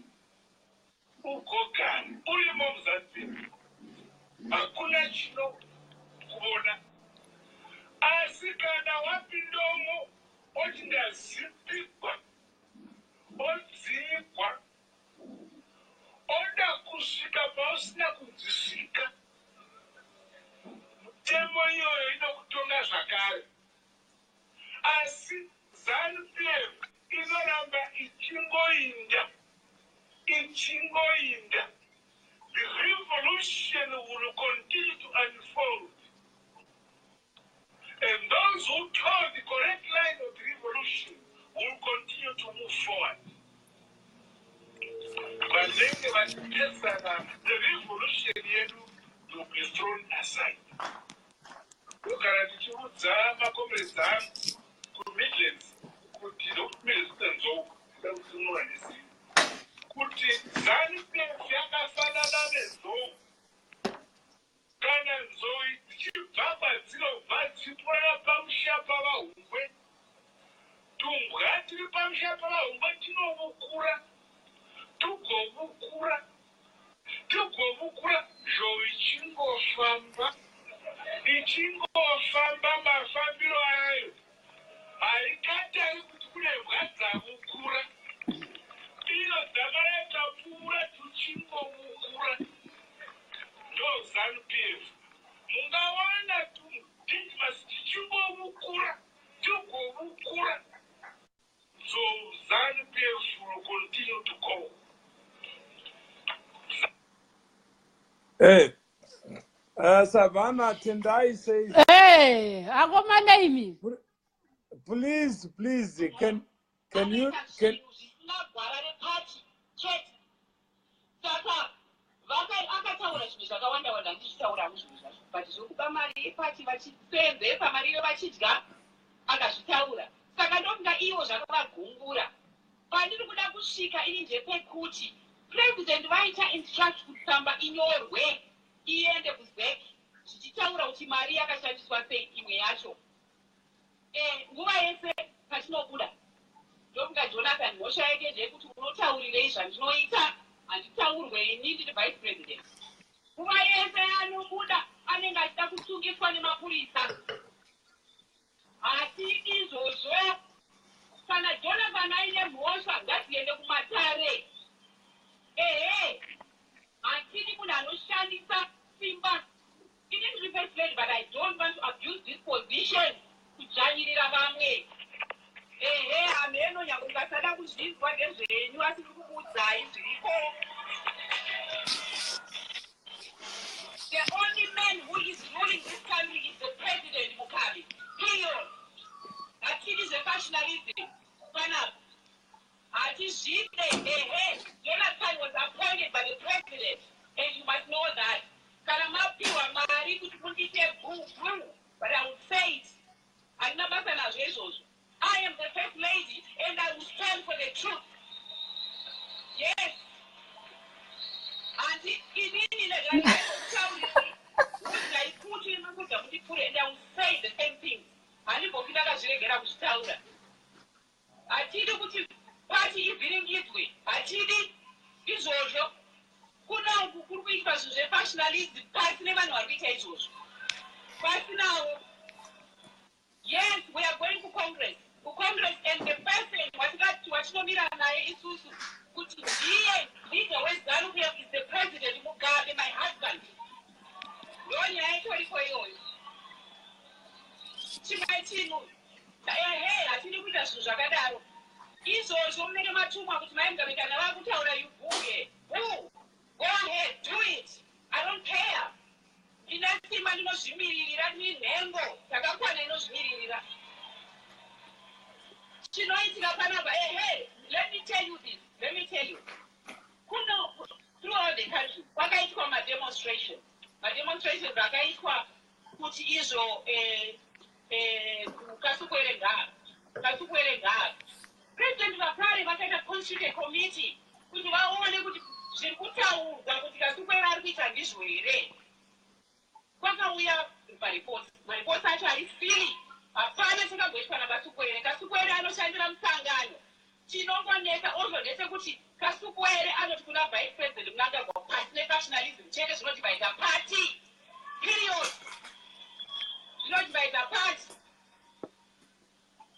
urimo muzanzibar hakuna chinokuona asi kana wapindomo ochingazipikwa odzikwa oda kusvika pausina kudzisvika mitemo iyoyo inokutonga zvakare asi ZANU PF inoramba ichingoinda. The revolution will continue to unfold. And those who told the correct line of the revolution will continue to move forward. But then the revolution will be thrown aside. Ukara tichiudzama comrades angu kuMidlands kuti ndokumirezidenzo ndakuzimuwanisi kuti ZANU PF yakafanana nenzou kana nzou dzichibva padzinobva dzichipora pamushapa vahumbwe tumbwa tiri pamushapa vahumbwe tinovukura tugovukura zhou ichingofamba mafambiro ayo haikatari kuti kune mbwa dzavukura ino dzakada tapfuura tuchingomukura ndo ZANU PF mungawana Didmus tichingomukura tigovukura so ZANU PF will continue to go. Hey, Savannah, Tendai says, hey, I got my name. Please, can you President vaita instruct kusamba inyorwe iende kuzek zvichitaura kuti mari yakashandiswa sei imwe yacho nguva yese patinobuda ndokunga Jonathan mhosva yake ndeyekuti unotaurirei zvandinoita handitaurwe ini ndiri vice president nguva yese anobuda anenge achida kusungiswa nemapurisa asi izvozvo kana Jonathan aine mhosva ngadziende kumatare hatidi munhu anoshandisa simba. It is reverse lady, but I don't want to abuse this position kudzvanyirira vamwe. Hameno nyange ukasada kuzvinzwa ngezvenyu asi ndikukuudzai zviripo. The only man who is ruling this country is the president Mugabe. Period. Hatidi zvefashionalism. Panapa. Jonathan was appointed by the president, and you must know that. But I will say it. I am the first lady, and I will stand for the truth. Yes. And and I will say the same thing. hatidi kuti pati ivhiringidzwe, hatidi izvozvo. Kuna uku kuri kuitwa zvinhu zvepationalism pasina vanhu vari kuita izvozvo. Pasinawo. Yes, we are going to Congress. To Congress, and the person watinomira naye isusu kuti ndiye leader weZANU PF is the president Mugabe, my husband. Ndonyaya itoriko iyoyo. Chimwe chinhu hatidi kuita zvinhu zvakadaro. Izvozvo munenge matumwa kuti Mugabe kana vakutaura yubhuye. Go ahead, do it. I don't care. Ina simba ndinozvimiririra nenhengo takakwana inozvimiririra. Chinoitika panapa, let me tell you this. Let me tell you. Throughout the country, kwakaitwa mademonstrations. Mademonstrations akaitwa kuti izvo kasukwere ngaro. President vakare vakaita constituted committee kuti vaone kuti zviri kutaurwa kuti kasukwere ari kuita ndizvo here. Kwakauya maripoti acho harisiri. Hapana chakagoitwa naKasukwere. Kasukwere anoshandira musangano. Chinongoneka ndechekuti Kasukwere anoti kuna vice president Mnangagwa pasina nationalism chete zvinotivaita party. Period. Zvinotivaita party.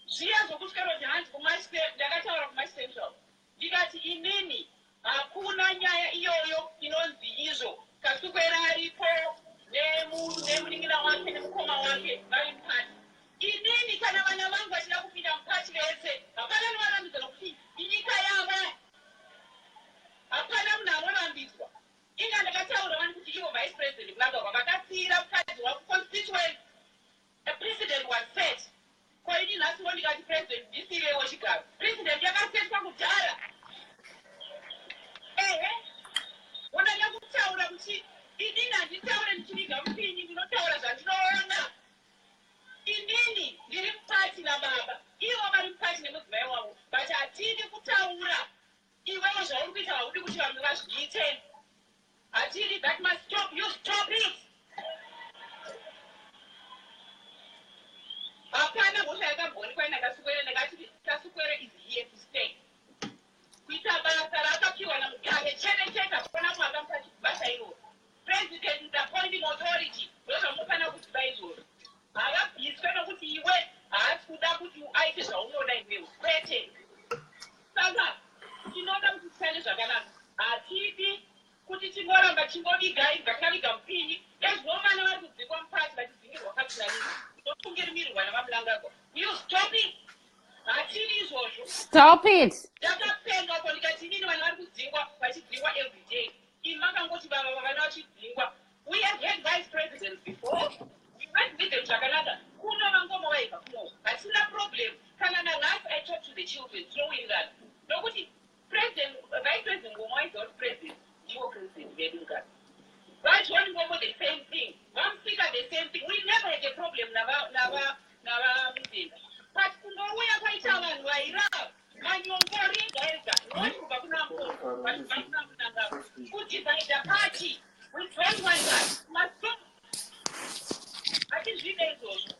Zviya zvokuti karoti hanzi ndakataura kumaCentral. Ndikati inini hakuna nyaya iyoyo inonzi izvo. Kasukwere aripo nemuningira wake nemukoma wake vari mukati. Inini kana vana vangu vachida kupinda mukati vese, hapana novarambidzwa nokuti inyika yava. Hapana munhu anorambidzwa. Inga ndakataura vani kuti ivo vice president Mnangagwa vakasiyira mukadzi wavo constituent. A precedent was set. Kwa ini nhasi ndikati president ndisirewo chigaro. President yakasetwa kudhara. Unada kutaura kuti inini handitaure ndichiviga mupinyi, ndinotaura zvandinoona. Inini ndiri mukati nababa, ivo vari mukati nemudzimai wavo, but hatidi kutaura iwewo zvauri kuita haudi kuti vanhu vazviite. Hatidi, that must stop. You stop it. Hapana hosha yakagonekwa naKasukwere ndakati Kasukwere is here to stay. Kuita basa rakapiwa naMugabe chete hakuna mwakamupa basa iroro. President is appointing authority. Ndozvamunofana kuziva izvozvo. Havabviswe nokuti iwe haasi kuda kuti aite zvaunoda iwewe. Kwete. Saka tinoda kuti tisane zvakanaka. Hatidi kuti tingoramba tingoviga tinaviga mupinyi. Ezvomana vari kudzingwa mukati vachidzingirwa katunanini. Ndotungirimirirwa navaMnangagwa. You stop it. Hatidi izvozvo. Stop it. Ndakapenga uko ndikati inini vanhu vari kudzingwa vachidzingwa every day. Imi makangoti vava vana vachidzingwa. We have had vice presidents before. We went with them zvakanaka. Kuno vangoma vaiva kuno. Hatina problem. Kana nanhasi I talk to the children, throwing that. Nokuti president, vice president Ngoma is not president. Ndiwo president vedu ngati. Right, one Ngoma the same thing. One speaker the same thing. We never had a problem nava Mudenda. But kunouya kwaita vanhu vaira manyongori ega not kubva kuna Mkoko, but kuna Mnangagwa. Kudivide the party. We don't want that. Must stop. Hatizvide izvozvo.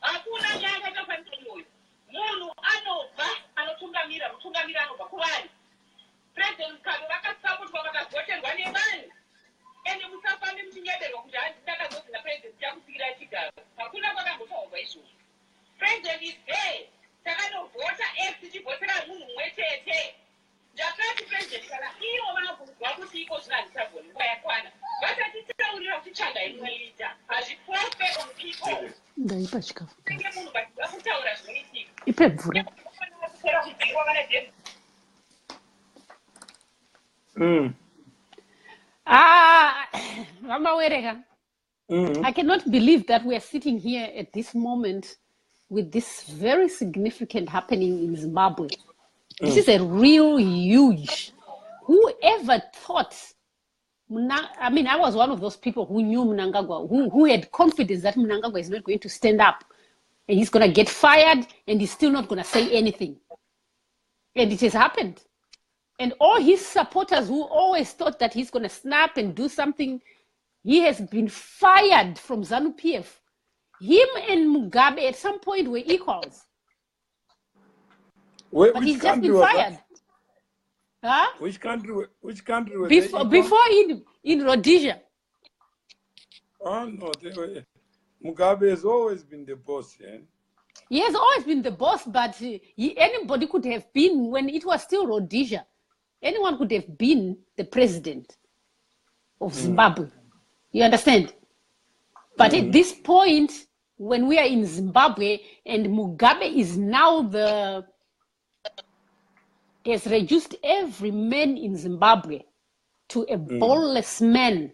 Hakuna nyaya yakafanira iyoyo. Munhu anobva anotungamira, mutungamiri anobva kuvanhu. President Mugabe vakasapotwa vakagoterwa nevanhu. Ende musafambe muchinyederwa kuti hanzi ndakazozina president chakusikira chigaro. Hakuna kwakambotaurwa izvozvo. President is there. Takanovhota X tichivhotera munhu mumwe chete. Ndakati president kana ivo vanobvunzwa kuti iko zvino handisagoni nguva yakwana. Vasatitaurira kuti changa inoita. Hazvipofe on people. Ndaipa chikafu. Kunge munhu vachida kutaura zvinoitika. Ipe mvura. Mama Wereka. I cannot believe that we are sitting here at this moment with this very significant happening in Zimbabwe. This is a real huge. Whoever thought, I mean, I was one of those people who knew Mnangagwa, who had confidence that Mnangagwa is not going to stand up and he's going to get fired and he's still not going to say anything. And it has happened. And all his supporters who always thought that he's going to snap and do something, he has been fired from ZANU PF. Him and Mugabe at some point were equals. But Which he's just country been was fired. Huh? that? Which country was they? Before in Rhodesia. Oh no, Mugabe has always been the boss, yeah. He has always been the boss, but anybody could have been, when it was still Rhodesia, anyone could have been the president of Zimbabwe. You understand? But at this point, when we are in Zimbabwe and Mugabe is now has reduced every man in Zimbabwe to a ballless man,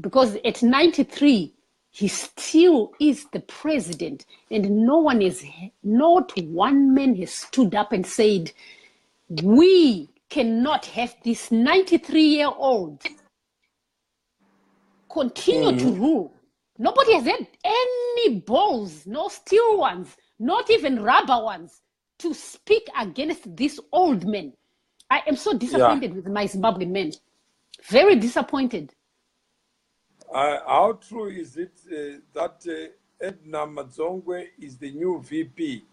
because at 93, he still is the president, and not one man has stood up and said, we cannot have this 93-year-old continue to rule. Nobody has had any balls, no steel ones, not even rubber ones, to speak against this old man. I am so disappointed with my Zimbabwean men. Very disappointed. How true is it that Edna Madzongwe is the new VP?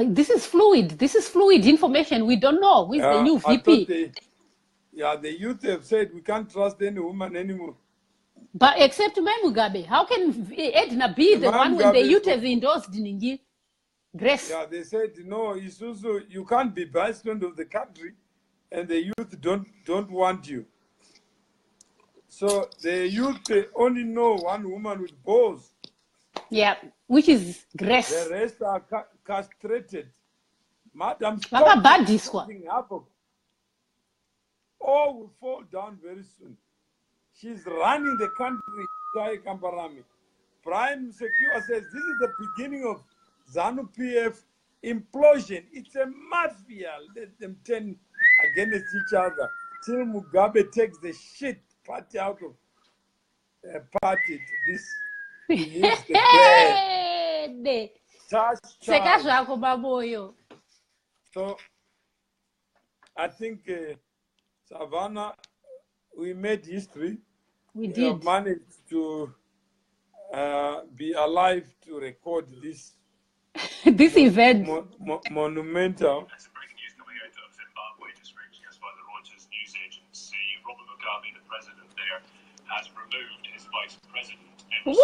This is fluid. This is fluid information. We don't know who is the new VP. The youth have said we can't trust any woman anymore. But except Mugabe, how can Edna be the one when the youth have endorsed Ningi? Grace. Yeah, they said no. Isuzu, you can't be president of the country, and the youth don't want you. So the youth only know one woman with balls. Yeah, which is Grace. The rest are castrated. Madam, something happen. All will fall down very soon. She's running the country, Tai Kamparami. Prime Secure says this is the beginning of ZANU PF implosion. It's a mafia. Let them turn against each other till Mugabe takes the shit party out of the party. This leaves the bed. So I think Savannah, we made history. We did. We have managed to be alive to record this this event. Monumental. That's breaking news coming out of Zimbabwe, just reaching us by the Reuters news agency. Robert Mugabe, the president there, has removed his vice president. Woo!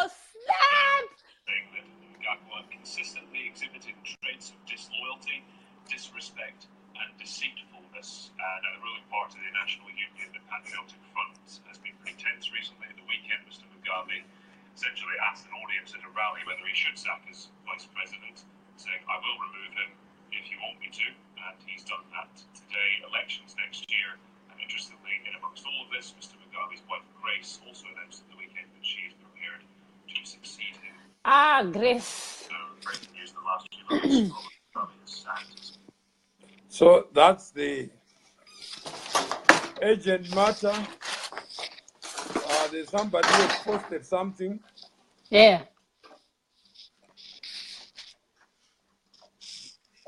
Snap! Saying that Mnangagwa consistently exhibited traits of disloyalty, disrespect, and deceitfulness. Now, the ruling party, the National Union, the Patriotic Front, has been pretty tense recently. At the weekend, Mr. Mugabe essentially asked an audience at a rally whether he should sack as vice president, saying, I will remove him if you want me to, and he's done that today. Elections next year, and interestingly, in amongst all of this, Mr. Mugabe's wife, Grace, also announced at the weekend that she is prepared to succeed him. Grace. So, breaking news in the last few months, Robert Mugabe is sacked. So that's the urgent matter. There's somebody who posted something. Yeah.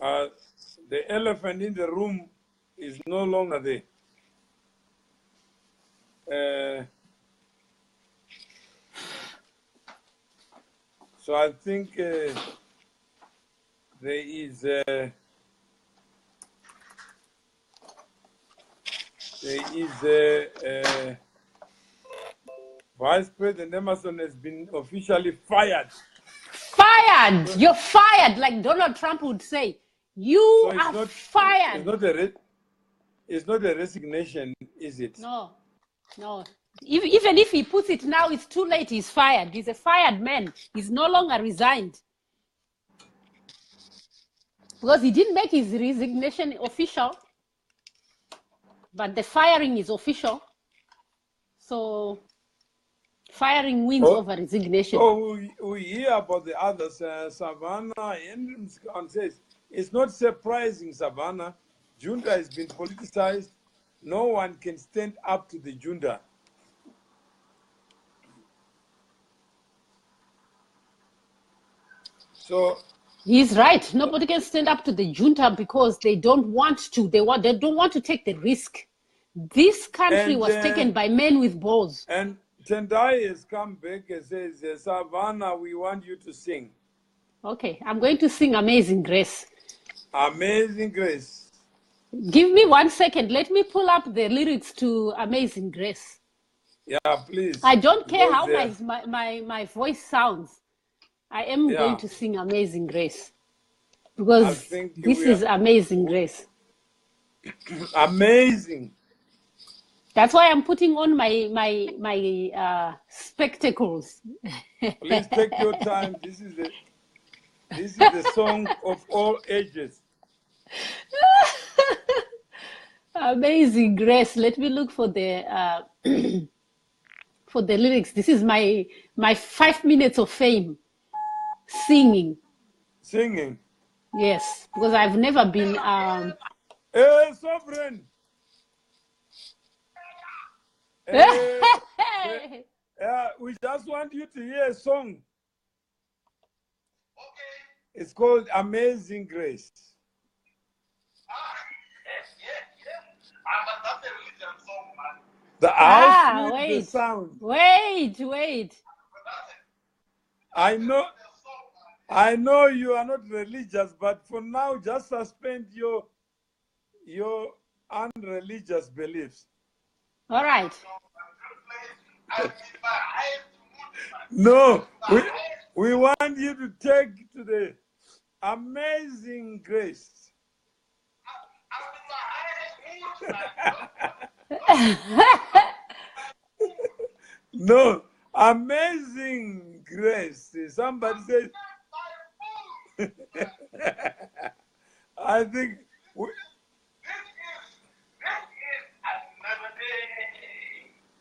The elephant in the room is no longer there. So I think there is Vice President Emerson has been officially fired. Fired! You're fired, like Donald Trump would say. You are fired. It's not a resignation, is it? No. Even if he puts it now, it's too late. He's fired. He's a fired man. He's no longer resigned. Because he didn't make his resignation official. But the firing is official. So firing wins over resignation. So we hear about the others. Savannah says, it's not surprising, Savannah. Junta has been politicized. No one can stand up to the junta. So he's right. Nobody can stand up to the junta because they don't want to. They don't want to take the risk. This country was taken by men with balls. And Tendai has come back and says, Savannah, we want you to sing. Okay, I'm going to sing Amazing Grace. Amazing Grace. Give me 1 second. Let me pull up the lyrics to Amazing Grace. Yeah, please. I don't care how Because, my voice sounds. I am yeah, going to sing Amazing Grace. I Because think this we are is Amazing Grace. amazing. That's why I'm putting on my spectacles. Please take your time. This is the song of all ages. Amazing Grace. Let me look for the for the lyrics. This is my 5 minutes of fame singing. Singing. Yes, because I've never been Hey, Sovereign. Hey, we just want you to hear a song. It's called Amazing Grace. The house with the sound. Wait. I know you are not religious, but for now, just suspend your unreligious beliefs. All right. No, we want you to take to the Amazing Grace. No, Amazing Grace. Somebody says, I think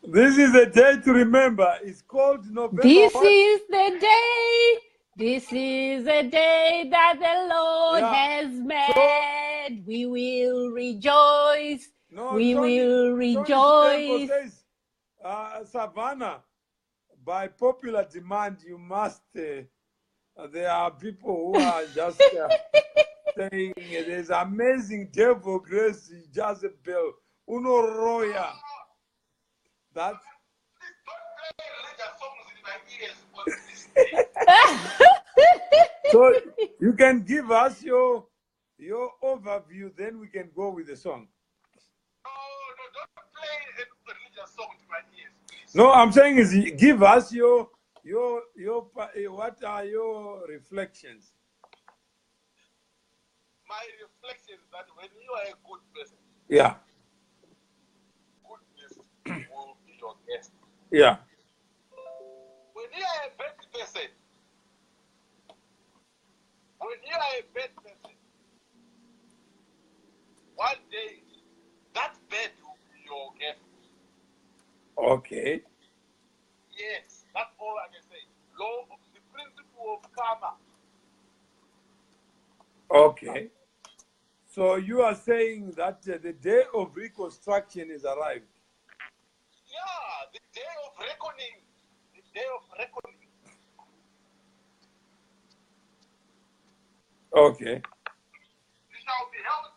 this is a day to remember. It's called November. This is the day. This is the day that the Lord has made. We will rejoice. We will rejoice. Says, Savannah, by popular demand, you must. There are people who are just saying there's amazing devil grace, Jezebel, Uno Roya. That's. So you can give us your overview, then we can go with the song. No, don't play a religious song to my ears, please. No, I'm saying is give us your what are your reflections? My reflection is that when you are a good person, yeah, goodness will be your guest. Yeah. When you are a bad person, one day that bed will be your guest. Okay. Yes, that's all I can say. Law of the principle of karma. Okay. So you are saying that the day of reconstruction is arrived. Yeah, the day of reckoning. The day of reckoning. Okay. You shall be held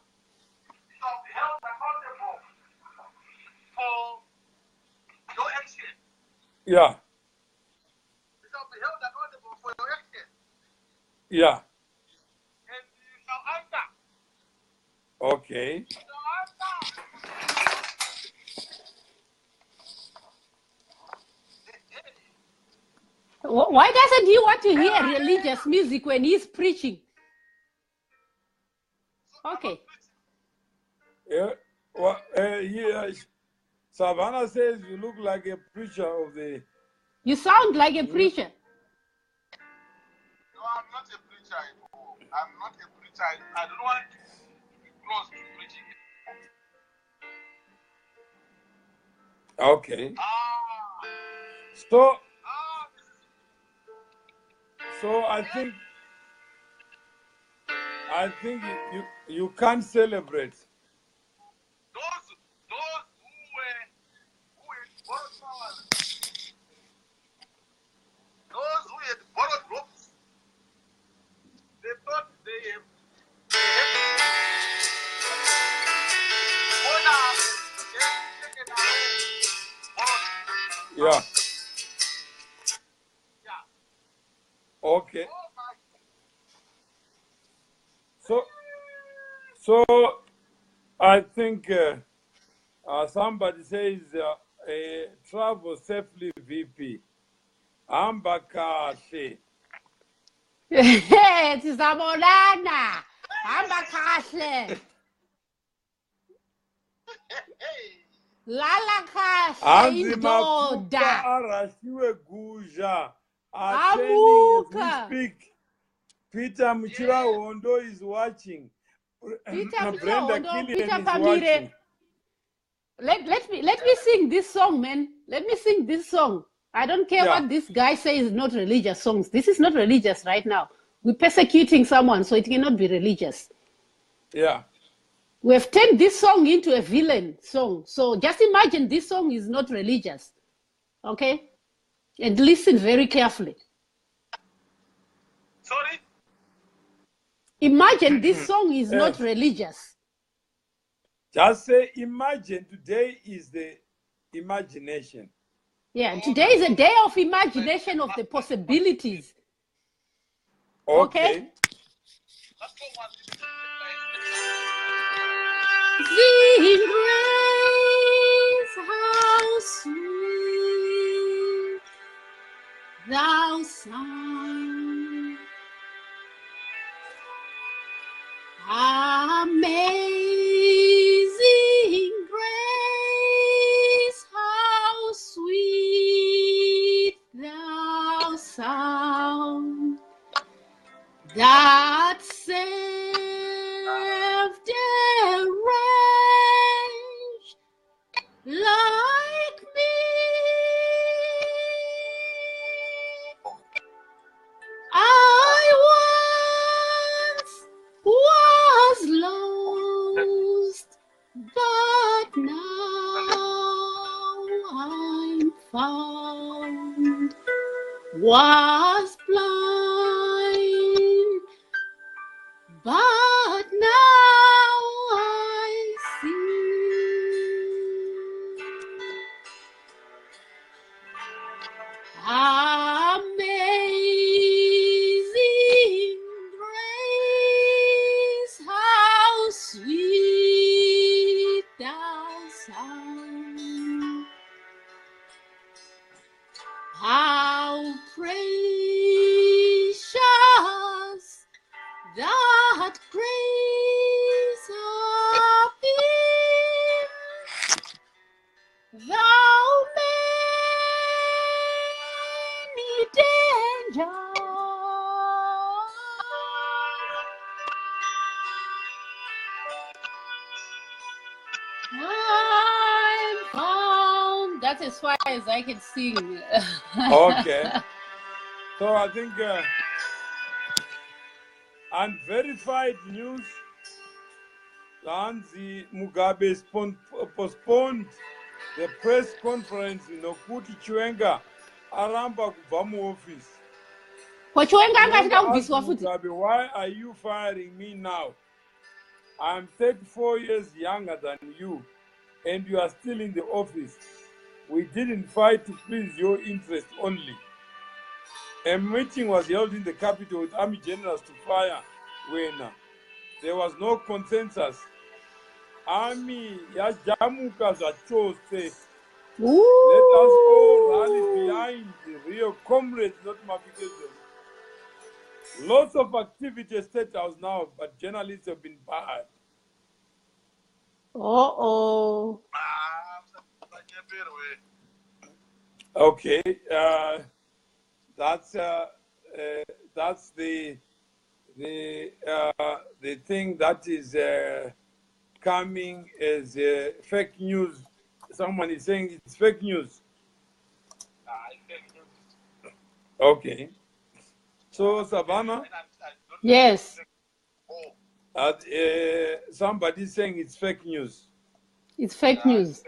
accountable for your action. Yeah. You shall be held accountable for your action. Yeah. And you shall answer. Okay. You shall answer. Why doesn't he want to hear religious music when he's preaching? Okay. Yeah. Well, Savannah says you look like a preacher of the. You sound like a preacher. No, I'm not a preacher anymore. I'm not a preacher. I don't want to be close to preaching. Okay. So I think you can't celebrate. Those who had borrowed ropes, they thought they had Yeah. Yeah. Okay. Oh my So I think somebody says travel safely, VP. Hamba kahle. Tizabonana. Hamba kahle. Lala kahle Hanzi mafupa indoda. arashiwe guja. Attending as we Amuka. speak. Peter Muchira Hondo is watching. Peter Brenda Hondo, Killian Peter is Pamire. watching. Let me sing this song, man. Let me sing this song. I don't care Yeah. what this guy says, not religious songs. This is not religious right now. We're persecuting someone, so it cannot be religious. Yeah. We have turned this song into a villain song. So just imagine this song is not religious. Okay? And listen very carefully. Sorry? Imagine this song is not Yes. religious. Just say, imagine today is the imagination. Yeah, today is a day of imagination of the possibilities. Okay? Sing grace, how sweet thou sound. Amazing grace, how sweet thou sound. That saved a wretch like me. I once was lost, but now I'm found. Was blind, but now I see. Amazing grace, how sweet thou sound. How precious that grace appears, thou many dangers I'm found. That's as far as I can sing. Okay. So I think unverified news, Lanzi Mugabe postponed the press conference nokuti Chiwenga aramba kubva muoffice. Chiwenga Chiwenga angachida asked kubviswa futi. Mugabe, why are you firing me now? I'm 34 years younger than you, and you are still in the office. We didn't fight to please your interest only. A meeting was held in the capital with army generals to fire Wena. There was no consensus. Army yajamuka zvachose. Let us all rally behind the real comrades, not Mafikezo. Lots of activity at State House now, but journalists have been barred. Uh-oh. Okay, that's the thing that is coming as fake news. Someone is saying it's fake news. Okay. So Savannah? Yes. Somebody is saying it's fake news. It's fake news.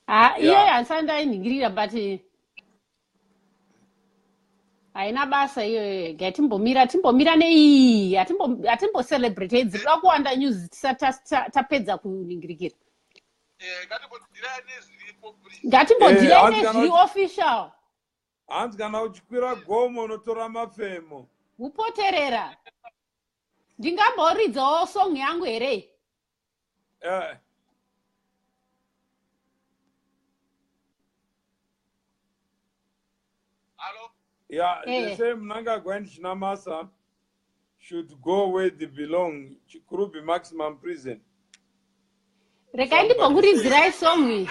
Yeah, asandainingirira but haina basa iyoyo timbomira nei atimbocelebrate idzirira kuwanda news tisati tapedza kuningirikira. Ngatimbodhirai nezviri official. Hanzi kana uchikwira gomo unotora mafemo. Upoterera. Ndingamboridzawo song yangu here. Hello? Yeah, the same Mnangagwa and Shinamasa should go where they belong. Chikurubi maximum prison. Rekai ndimbokuridzirai song iyi.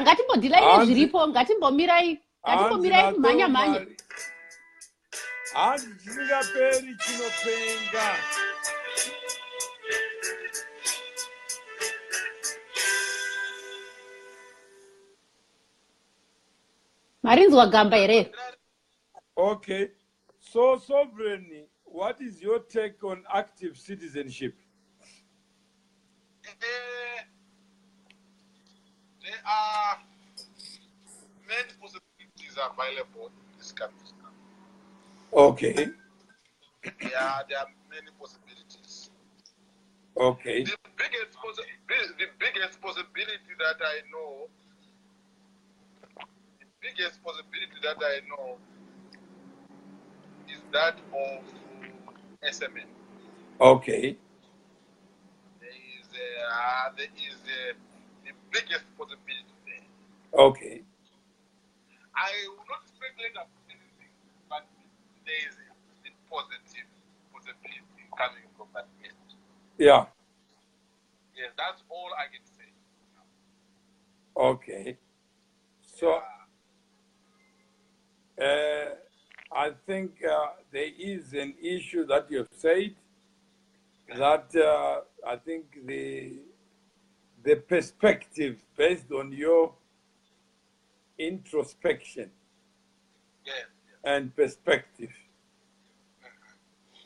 Ngatimbodhilai zviripo, ngatimbomirai kumhanya-mhanya. Handingaperi chinopenga. Marinzwa gamba here. Okay. So, Sovereign, what is your take on active citizenship? There are many possibilities available in this country. Okay. Yeah, there are many possibilities. Okay. The biggest possibility that I know, is that of SMN. Okay. There is the biggest possibility there. Okay. I will not speculate about anything, but there is a positive possibility coming from that end. Yeah. Yes, that's all I can say. Okay. So, I think there is an issue that you have said that I think the perspective based on your introspection and perspective.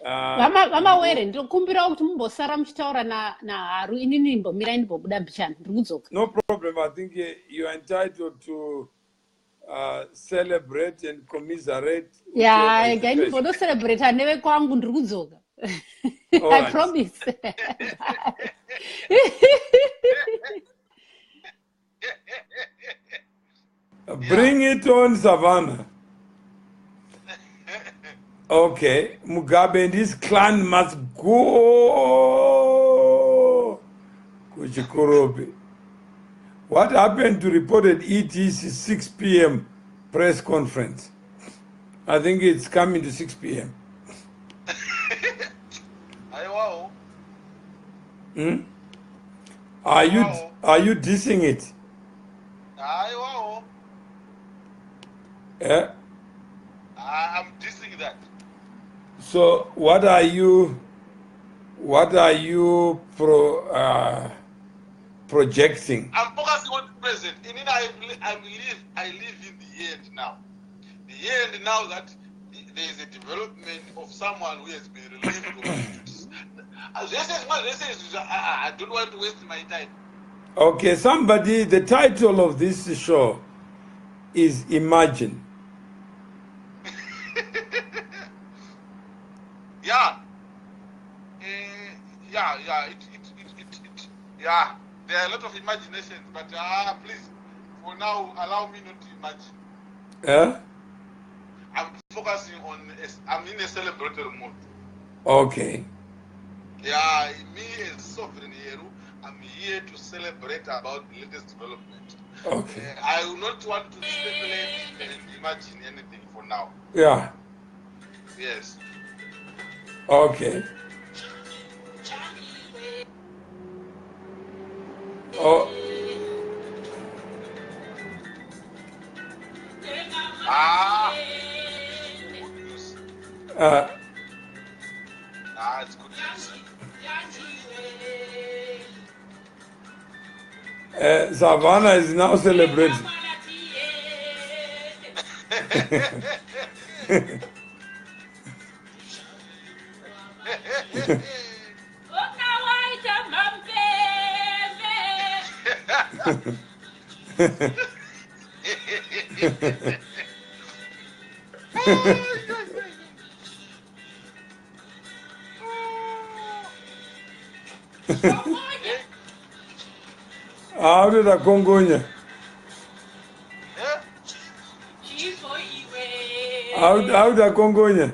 Vamawere ndinokumbira kuti mumbosara muchitaura naHaru, inini ndimbomirai ndimbobuda mbichana ndiri kudzoka. No problem. I think you are entitled to celebrate and commiserate. Yeah, gai ndimbodocelebrata neve kwangu ndiri kudzoka. I promise. Bring it on, Savannah. Okay, Mugabe and his clan must go. Kuchikurobe. What happened to reported ET's 6 p.m. press conference? I think it's coming to 6 p.m. Are you dissing it? Yeah. I'm dissing that. So what are you projecting? I'm focusing on the present. I live in the end now. The end now that there is a development of someone who has been relieved from duties. I don't want to waste my time. Okay, the title of this show is Imagine. There are a lot of imaginations, but please, for now, allow me not to imagine. Yeah? I'm focusing on, I'm in a celebratory mode. Okay. Yeah, me as Sovereign here, I'm here to celebrate about the latest development. Okay. I will not want to speculate and imagine anything for now. Yeah. Yes. Okay. Oh. Good news. It's good news. Savannah is now celebrating. How did I Congonya? How da Congonia?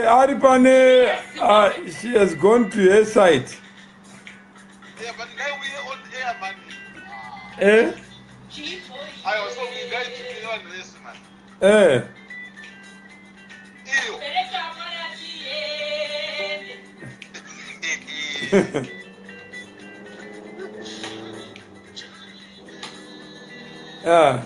Aripane, she has gone to her site. Yeah, but now we are on air, man. I also be going to be on this, man. Yeah.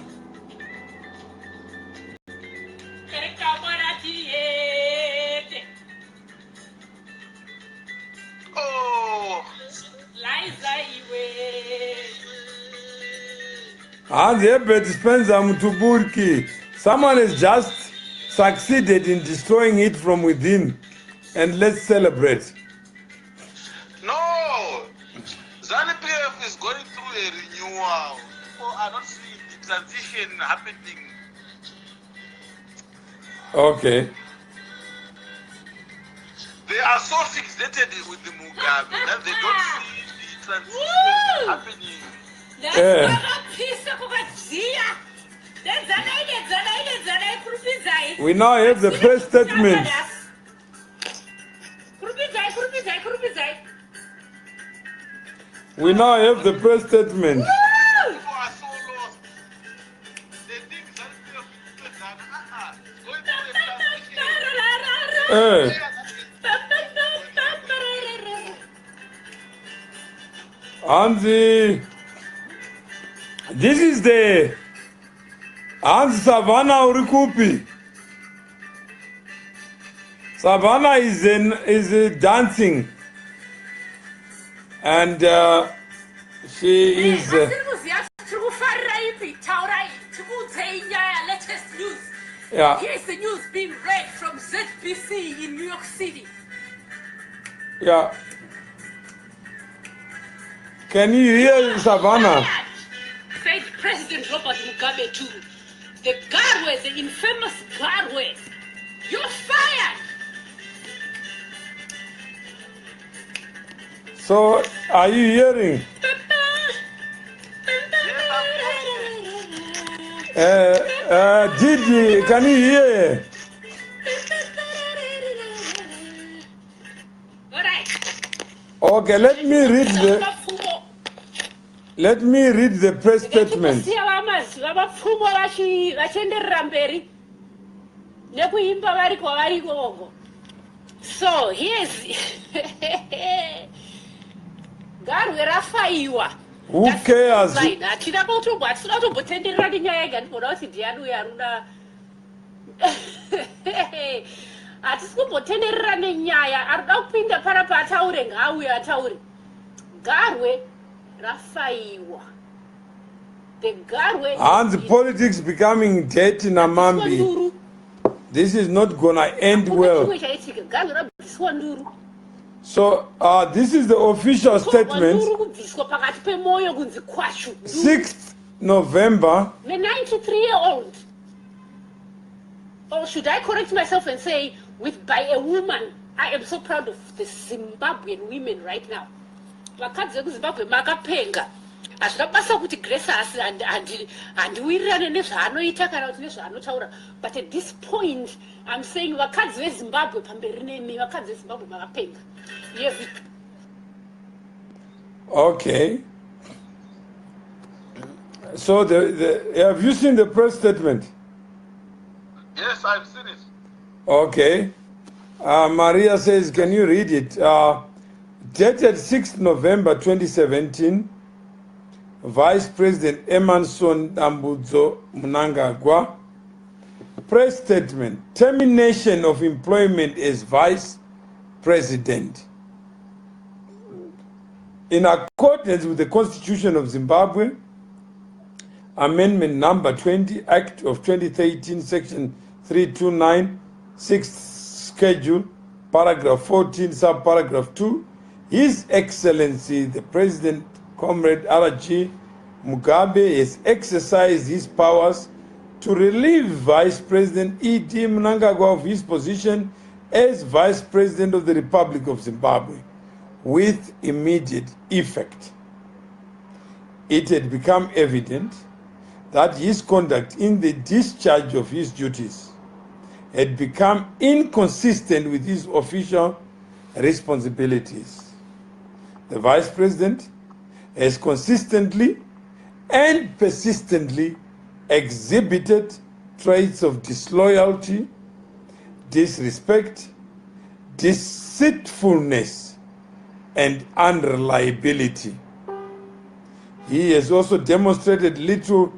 And Herbert Spencer Mutuburki. Someone has just succeeded in destroying it from within. And let's celebrate. No! ZANU PF is going through a renewal. People are not seeing the transition happening. Okay. They are so fixated with the Mugabe that they don't see the transition happening. We now have the press statement. We now have the press statement. People are so lost. They think ZANU PF is going through a transition. Anzi, this is the Anzi Savannah Urikupi. Savannah is dancing, and she is. Yeah. Here's the news being read from ZBC in New York City. Yeah. Can you hear Savannah? Said President Robert Mugabe too. The Garwe, the infamous Garwe, you're fired. So, are you hearing? Gigi, can you hear? All right. Okay, let me read the press statement. So here's Who cares? And the politics becoming dirty Namambi. This is not gonna end well. So this is the official statement. 6th November. The 93-year-old. Or should I correct myself and say, by a woman? I am so proud of the Zimbabwean women right now. hazvina basa kuti Grace handiwirirane nezvaanoita kana kuti nezvaanotaura, but at this point I'm saying vakadzi veZimbabwe pamberi nemi, vakadzi veZimbabwe makapenga. Yes. Okay. So have you seen the press statement? Yes, I've seen it. Okay. Maria says, can you read it? Dated 6th November 2017, Vice President Emerson Mnangagwa, press statement, termination of employment as Vice President. In accordance with the Constitution of Zimbabwe, Amendment number 20, Act of 2013, Section 329, 6th Schedule, Paragraph 14, Subparagraph 2, His Excellency, the President, Comrade R.G. Mugabe, has exercised his powers to relieve Vice President E.D. Mnangagwa of his position as Vice President of the Republic of Zimbabwe with immediate effect. It had become evident that his conduct in the discharge of his duties had become inconsistent with his official responsibilities. The Vice President has consistently and persistently exhibited traits of disloyalty, disrespect, deceitfulness, and unreliability. He has also demonstrated little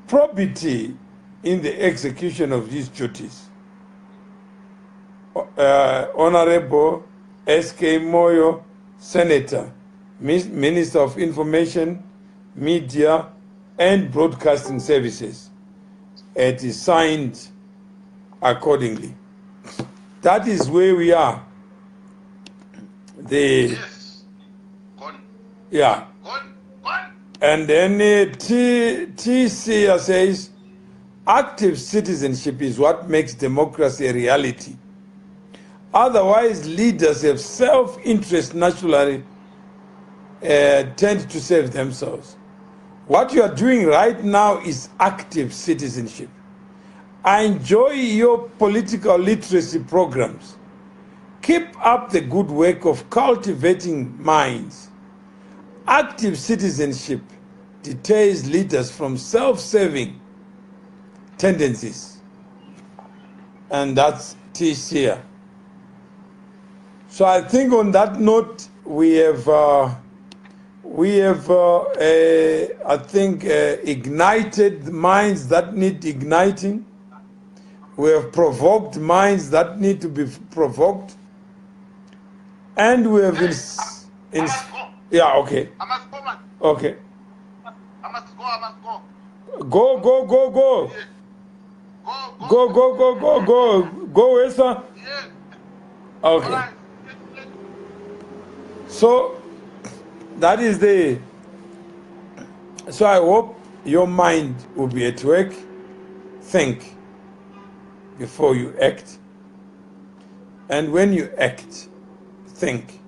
probity in the execution of his duties. Honorable S.K. Moyo, Senator, Minister of Information, Media, and Broadcasting Services, it is signed accordingly. That is where we are. Yes. Gone. Yeah. Gone. And then TC says, active citizenship is what makes democracy a reality. Otherwise, leaders have self-interest naturally tend to serve themselves. What you are doing right now is active citizenship. I enjoy your political literacy programs. Keep up the good work of cultivating minds. Active citizenship deters leaders from self-serving tendencies. And that's TC. So I think on that note, we have ignited minds that need igniting. We have provoked minds that need to be provoked. And we have yeah, okay. I must go, man. Okay. I must go. Go. Yeah. Go, where, sir? Yeah. Okay. All right. So that is so I hope your mind will be at work. Think before you act. And when you act, think.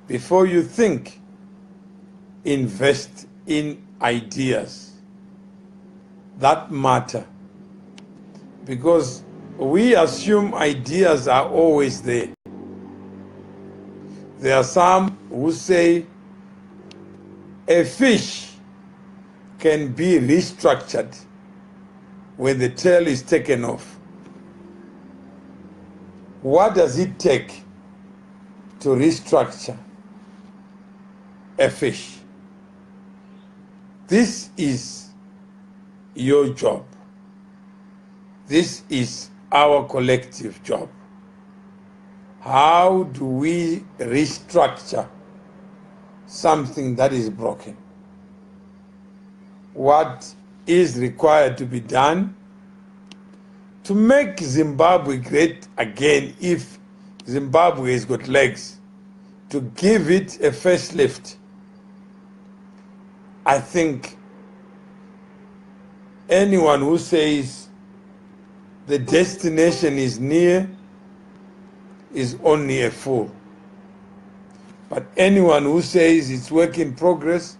Before you think, invest in ideas that matter. Because we assume ideas are always there. There are some who say a fish can be restructured when the tail is taken off. What does it take to restructure a fish? This is your job. This is our collective job. How do we restructure something that is broken? What is required to be done to make Zimbabwe great again, if Zimbabwe has got legs, to give it a facelift? I think anyone who says the destination is near is only a fool. But anyone who says it's work in progress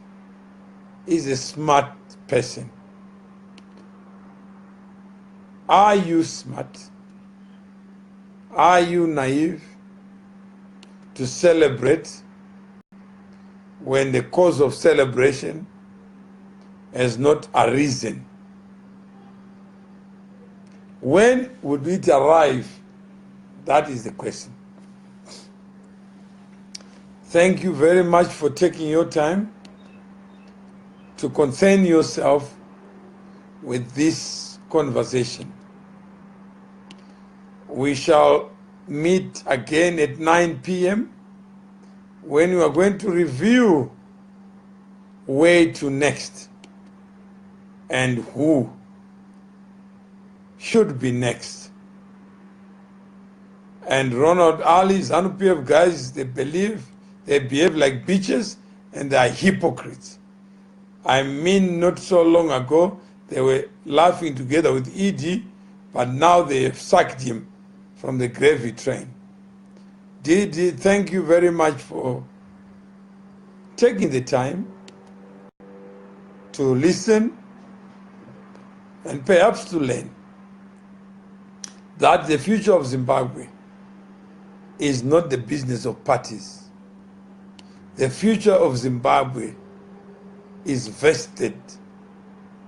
is a smart person. Are you smart? Are you naive to celebrate when the cause of celebration has not arisen? When would it arrive? That is the question. Thank you very much for taking your time to concern yourself with this conversation. We shall meet again at 9 p.m. when we are going to review where to next and who should be next. And Ronald Ali, ZANU PF guys, they behave like bitches and they are hypocrites. I mean, not so long ago, they were laughing together with ED, but now they have sacked him from the gravy train. Didi, thank you very much for taking the time to listen and perhaps to learn that the future of Zimbabwe is not the business of parties. The future of Zimbabwe is vested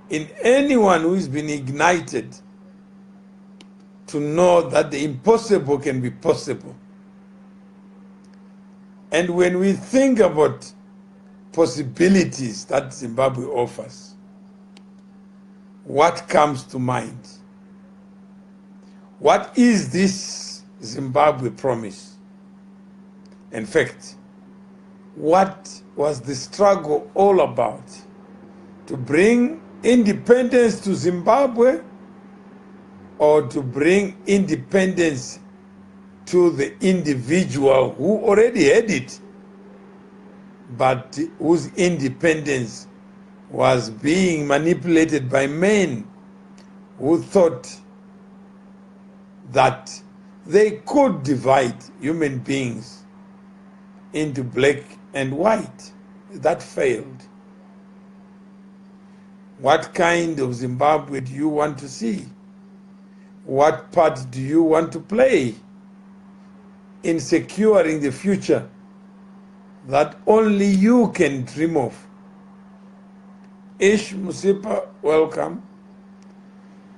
in anyone who has been ignited to know that the impossible can be possible. And when we think about possibilities that Zimbabwe offers, what comes to mind? What is this Zimbabwe promise? In fact, what was the struggle all about? To bring independence to Zimbabwe or to bring independence to the individual who already had it, but whose independence was being manipulated by men who thought that they could divide human beings into black and white? That failed. What kind of Zimbabwe do you want to see? What part do you want to play in securing the future that only you can dream of? Ish Musipa, welcome.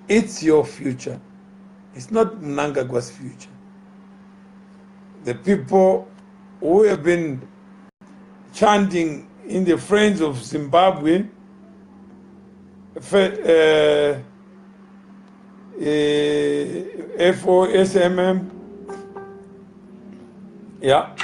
It's your future. It's not Mnangagwa's future. The people who have been chanting in the Friends of Zimbabwe, FOSMM, yeah.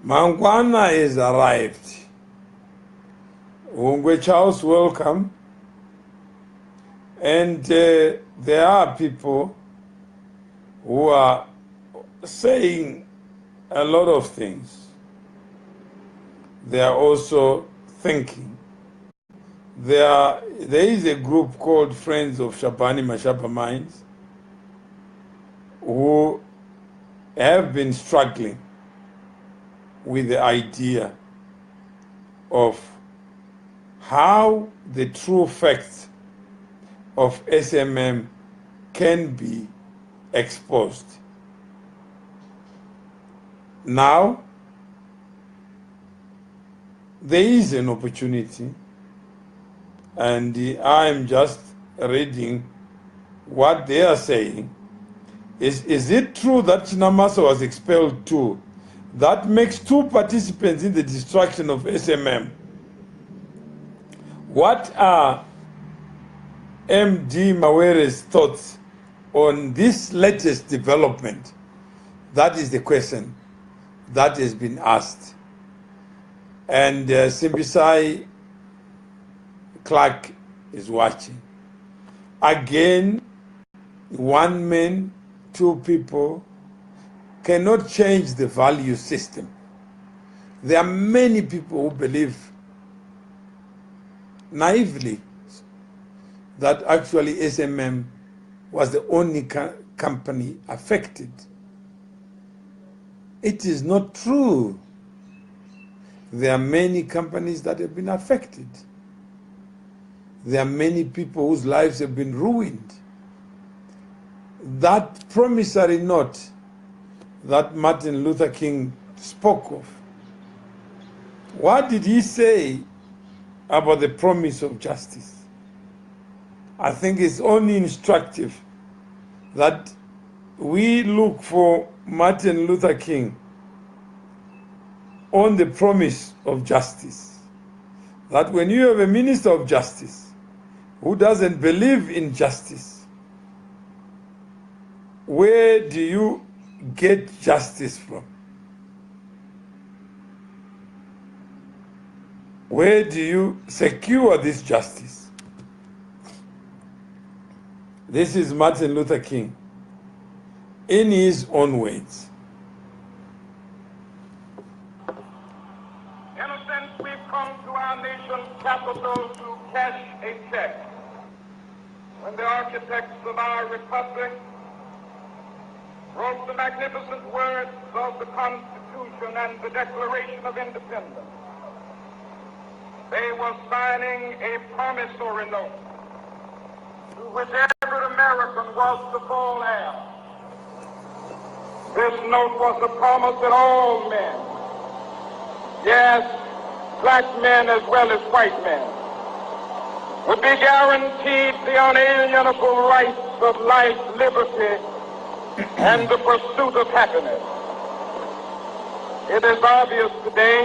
Mangwana is arrived. Ungwe Charles, welcome. And there are people who are saying a lot of things. They are also thinking. There is a group called Friends of Shabani Mashaba Minds who have been struggling with the idea of how the true facts of SMM can be exposed. Now, there is an opportunity, and I'm just reading what they are saying. Is it true that Chinamasa was expelled too? That makes 2 participants in the destruction of SMM. What are MD Mawere's thoughts on this latest development. That is the question that has been asked. And Simbisai Clark is watching. Again, one man, two people cannot change the value system. There are many people who believe naively that actually SMM was the only company affected. It is not true. There are many companies that have been affected. There are many people whose lives have been ruined. That promissory note that Martin Luther King spoke of, what did he say about the promise of justice? I think it's only instructive that we look for Martin Luther King on the promise of justice. That when you have a minister of justice who doesn't believe in justice, where do you get justice from? Where do you secure this justice? This is Martin Luther King in his own words. In a sense, we've come to our nation's capital to cash a check. When the architects of our republic wrote the magnificent words of the Constitution and the Declaration of Independence, they were signing a promissory note to which every American was to fall heir. This note was a promise that all men, yes, black men as well as white men, would be guaranteed the unalienable rights of life, liberty, and the pursuit of happiness. It is obvious today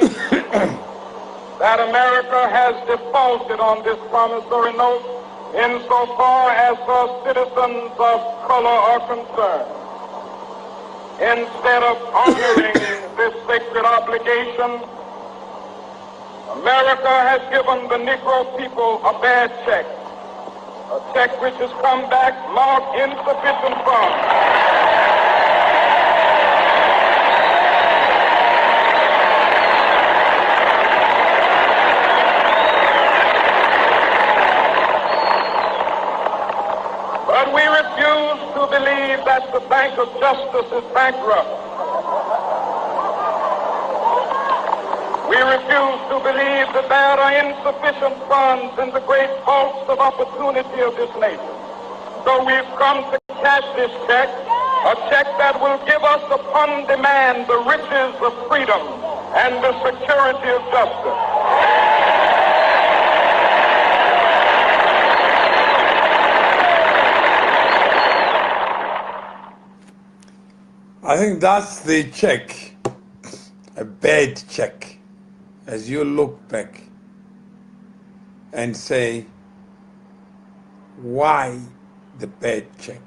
that America has defaulted on this promissory note insofar as her citizens of color are concerned. Instead of honoring this sacred obligation, America has given the Negro people a bad check, a check which has come back marked insufficient funds. But we refuse to believe that the Bank of Justice is bankrupt. We refuse to believe that there are insufficient funds in the great vaults of opportunity of this nation. So we've come to cash this check, a check that will give us upon demand the riches of freedom and the security of justice. I think that's the check, a bad check, as you look back and say, why the bad check?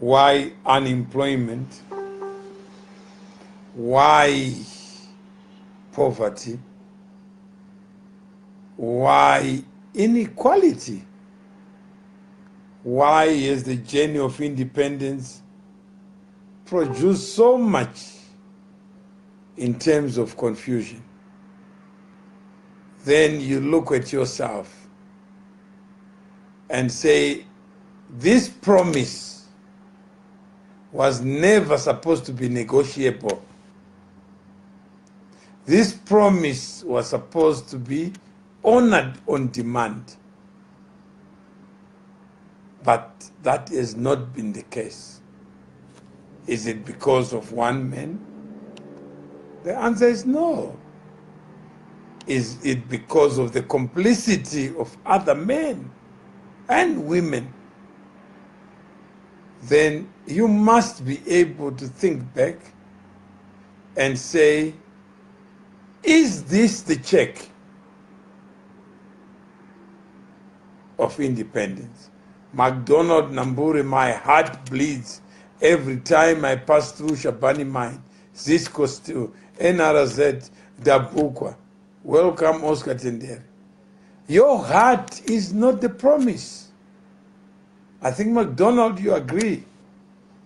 Why unemployment? Why poverty? Why inequality? Why is the journey of independence produce so much in terms of confusion? Then you look at yourself and say, this promise was never supposed to be negotiable. This promise was supposed to be honored on demand. But that has not been the case. Is it because of one man? The answer is no. Is it because of the complicity of other men and women? Then you must be able to think back and say, is this the check of independence. MacDonald Nambure, my heart bleeds every time I pass through Shabani Mine, Zisco Steel, NRZ, Dabukwa. Welcome, Oscar Tendere. Your heart is not the promise. I think, MacDonald, you agree.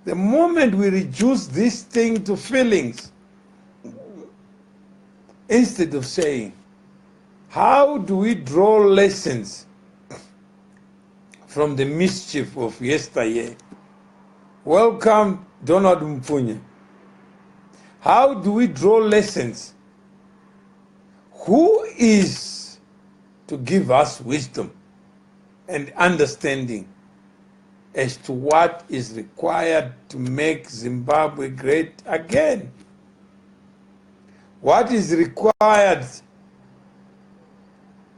The moment we reduce this thing to feelings, instead of saying, how do we draw lessons from the mischief of yesteryear? Welcome, Donald Mpunya. How do we draw lessons? Who is to give us wisdom and understanding as to what is required to make Zimbabwe great again? What is required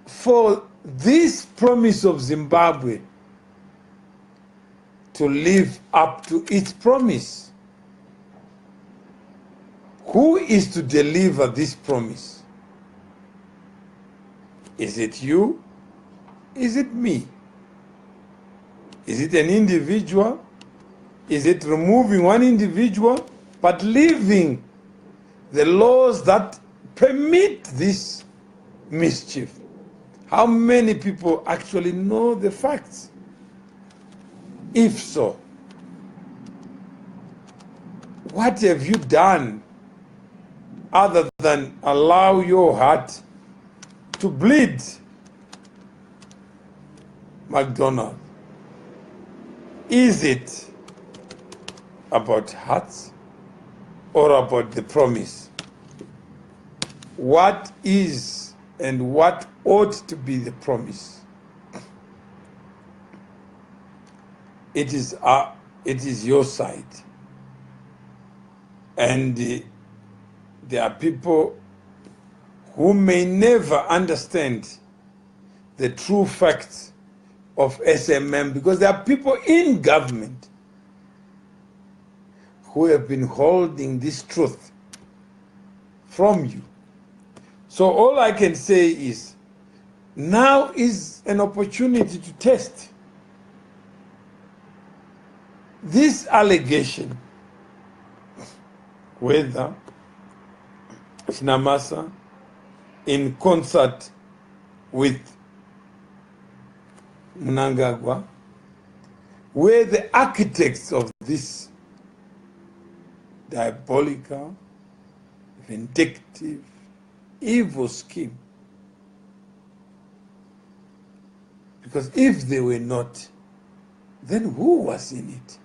for this promise of Zimbabwe to live up to its promise? Who is to deliver this promise? Is it you? Is it me? Is it an individual? Is it removing one individual but leaving the laws that permit this mischief? How many people actually know the facts? If so, what have you done other than allow your heart to bleed? MacDonald, is it about hearts or about the promise? What is and what ought to be the promise? It is your side. And there are people who may never understand the true facts of SMM, because there are people in government who have been holding this truth from you. So all I can say is, now is an opportunity to test this allegation, whether Shinamasa, in concert with Mnangagwa, were the architects of this diabolical, vindictive, evil scheme. Because if they were not, then who was in it?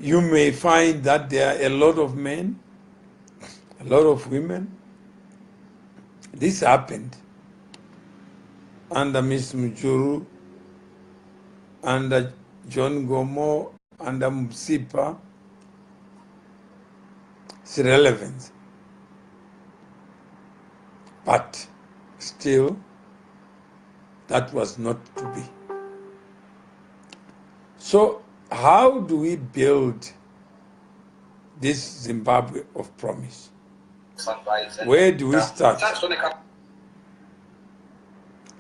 You may find that there are a lot of men, a lot of women. This happened under Miss Mujuru, under John Gomo, under Msipa. It's irrelevant. But still, that was not to be. So how do we build this Zimbabwe of promise? Where do we start?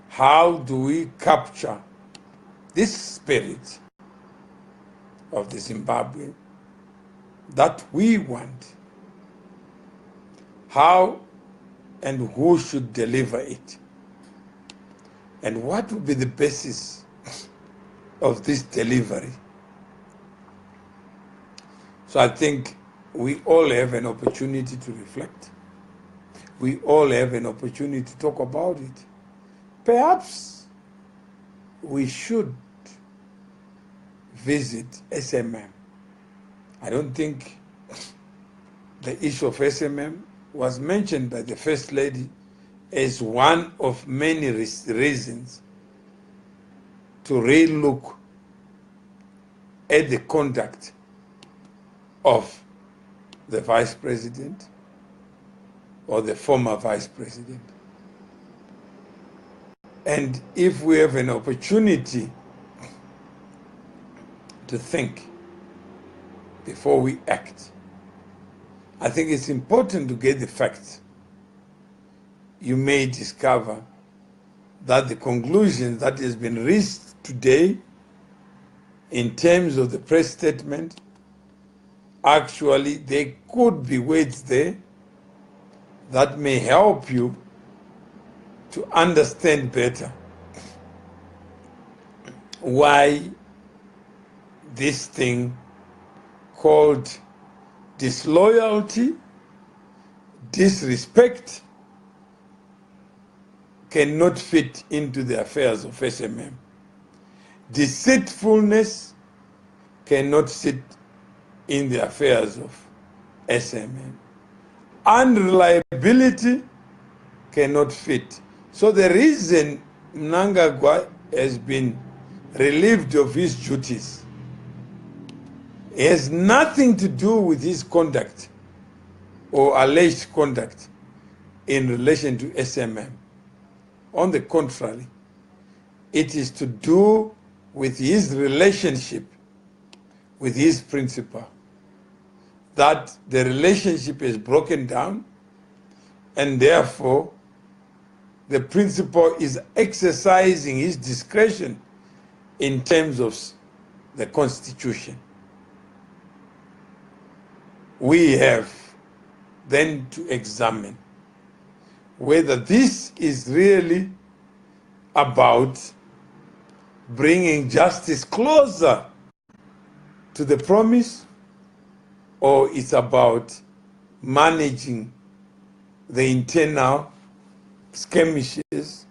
How do we capture this spirit of the Zimbabwe that we want? How and who should deliver it? And what will be the basis of this delivery? So I think we all have an opportunity to reflect. We all have an opportunity to talk about it. Perhaps we should visit SMM. I don't think the issue of SMM was mentioned by the First Lady as one of many reasons to re-look at the conduct of the Vice President or the former Vice President. And if we have an opportunity to think before we act, I think it's important to get the facts. You may discover that the conclusion that has been reached today in terms of the press statement, actually there could be words there that may help you to understand better why this thing called disloyalty, disrespect cannot fit into the affairs of SMM. Deceitfulness cannot sit in the affairs of SMM. Unreliability cannot fit. So the reason Mnangagwa has been relieved of his duties has nothing to do with his conduct or alleged conduct in relation to SMM. On the contrary, it is to do with his relationship with his principal, that the relationship is broken down, and therefore the principal is exercising his discretion in terms of the Constitution. We have then to examine whether this is really about bringing justice closer to the promise, or it's about managing the internal skirmishes,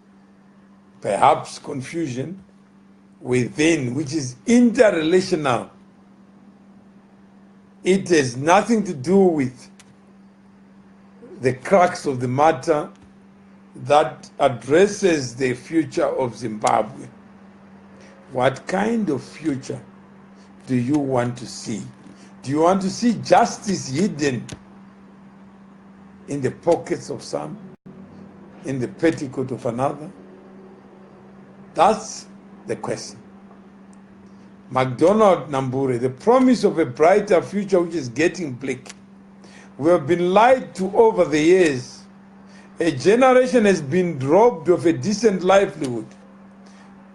perhaps confusion within, which is interrelational. It has nothing to do with the crux of the matter that addresses the future of Zimbabwe. What kind of future do you want to see? Do you want to see justice hidden in the pockets of some, in the petticoat of another? That's the question. MacDonald Nambure, the promise of a brighter future which is getting bleak. We have been lied to over the years. A generation has been robbed of a decent livelihood.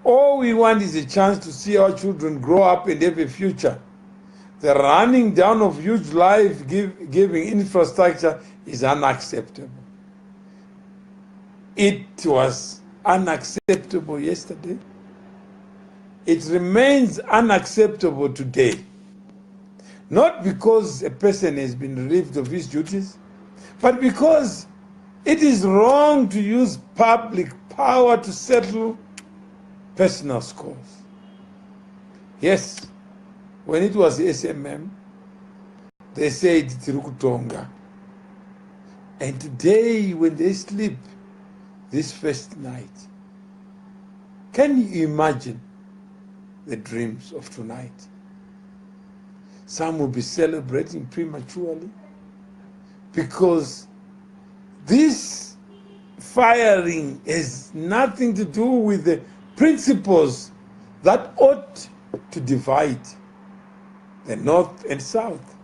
All we want is a chance to see our children grow up and have a future. The running down of huge life-giving infrastructure is unacceptable. It was unacceptable yesterday. It remains unacceptable today. Not because a person has been relieved of his duties, but because it is wrong to use public power to settle personal scores. Yes, when it was SMM, they said Tirukutonga. And today, when they sleep, this first night, can you imagine the dreams of tonight? Some will be celebrating prematurely because this firing has nothing to do with the principles that ought to divide the North and South.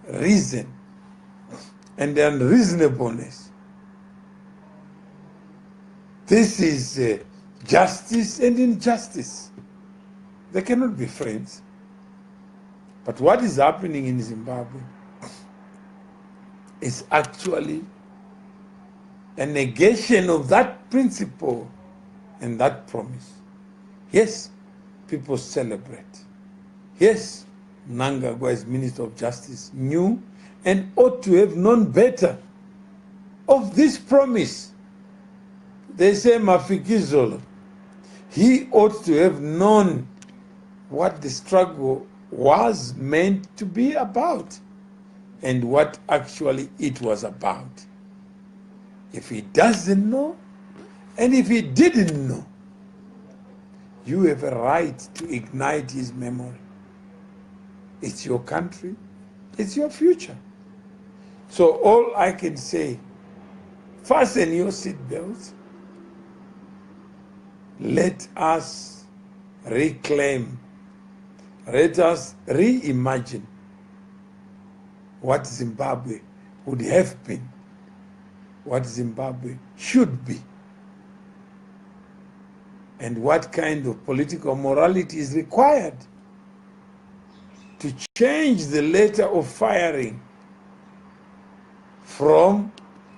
Reason and unreasonableness. This is justice and injustice. They cannot be friends. But what is happening in Zimbabwe is actually a negation of that principle and that promise. Yes, people celebrate. Yes, Mnangagwa, as Minister of Justice, knew and ought to have known better of this promise. They say Mafikizolo. He ought to have known what the struggle was meant to be about and what actually it was about. If he doesn't know, and if he didn't know, you have a right to ignite his memory. It's your country, it's your future. So all I can say, fasten your seatbelts. Let us reclaim, let us reimagine what Zimbabwe would have been, what Zimbabwe should be. and what kind of political morality is required to change the letter of firing from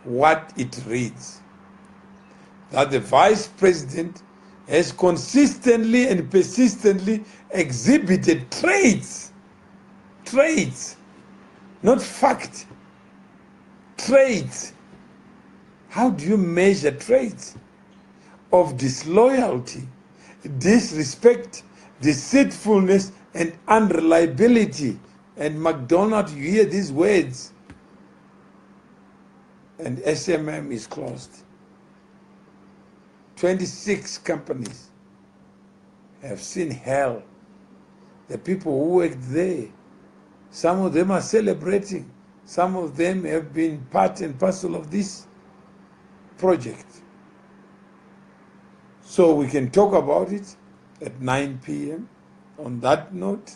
what it reads. That the vice president has consistently and persistently exhibited traits, not fact, traits. How do you measure traits? Of disloyalty, disrespect, deceitfulness, and unreliability. And McDonald, you hear these words, and SMM is closed. 26 companies have seen hell. The people who worked there, some of them are celebrating. Some of them have been part and parcel of this project. So we can talk about it at 9 p.m. On that note,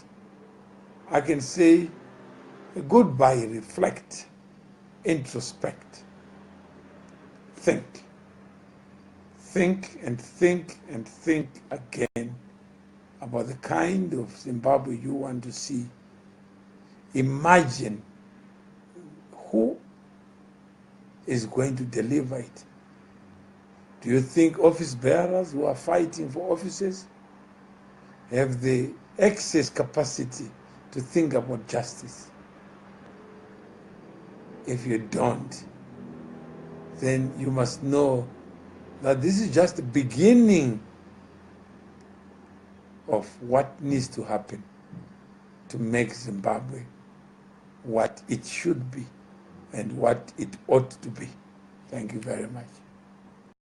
I can say goodbye, reflect, introspect, think. Think and think and think again about the kind of Zimbabwe you want to see. Imagine who is going to deliver it. Do you think office bearers who are fighting for offices have the excess capacity to think about justice? If you don't, then you must know that this is just the beginning of what needs to happen to make Zimbabwe what it should be and what it ought to be. Thank you very much.